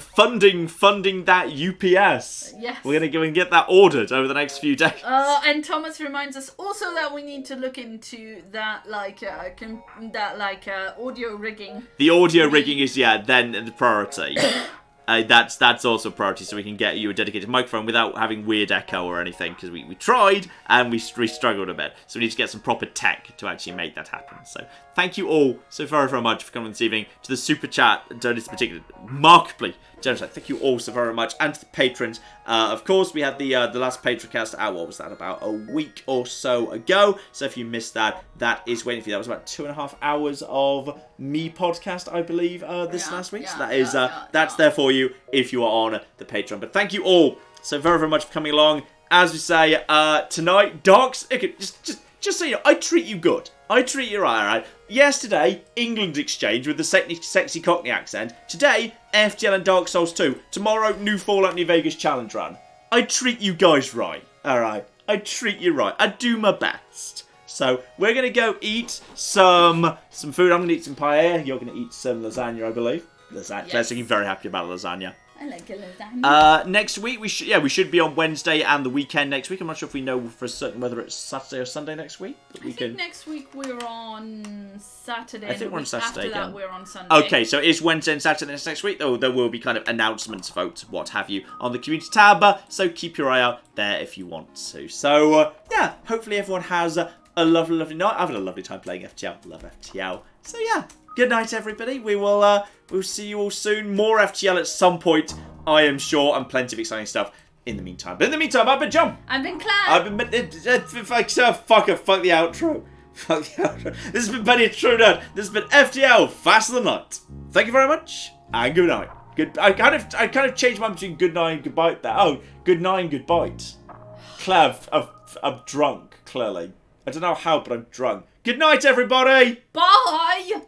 Funding that UPS. Yes. We're gonna get that ordered over the next few days. And Thomas reminds us also that we need to look into that audio rigging. The audio rigging is then the priority. That's also a priority, so we can get you a dedicated microphone without having weird echo or anything, because we tried and we struggled a bit. So we need to get some proper tech to actually make that happen. So thank you all so very, very much for coming this evening. To the super chat donors in particular, remarkably generous. Thank you all so very much. And to the patrons, of course, we had the last Patreoncast out, what was that, about a week or so ago. So if you missed that, that is waiting for you. That was about 2.5 hours of me podcast, I believe, this last week. So that is that's there for you if you are on the Patreon. But thank you all so very, very much for coming along. As we say, tonight, Docs, okay, just so you know, I treat you good. I treat you right, alright? Yesterday, England Exchange with the sexy Cockney accent. Today, FTL and Dark Souls 2. Tomorrow, new Fallout New Vegas challenge run. I treat you guys right, alright? I treat you right. I do my best. So, we're going to go eat some food. I'm going to eat some paella. You're going to eat some lasagna, I believe. Lasagna. Yes. Claire's looking very happy about lasagna. I like a lasagna. Next week, we should be on Wednesday and the weekend next week. I'm not sure if we know for certain whether it's Saturday or Sunday next week. But I think next week we're on Saturday. I think we're on Saturday. After that, we're on Sunday. Okay, so it's Wednesday and Saturday next week. Though there will be kind of announcements, votes, what have you, on the community tab. So keep your eye out there if you want to. So yeah, hopefully everyone has a lovely night. I've had a lovely time playing FTL. Love FTL. So yeah. Good night, everybody. We'll see you all soon. More FTL at some point, I am sure, and plenty of exciting stuff in the meantime. But in the meantime, I've been John. I've been Claire. I've been fuck the outro. Fuck the outro. This has been Benny True Nerd. This has been FTL Faster Than Light. Thank you very much, and good night. I kind of changed mine between good night and goodbye there. Oh, good night and goodbye. Claire, I'm drunk. Clearly, I don't know how, but I'm drunk. Good night, everybody. Bye.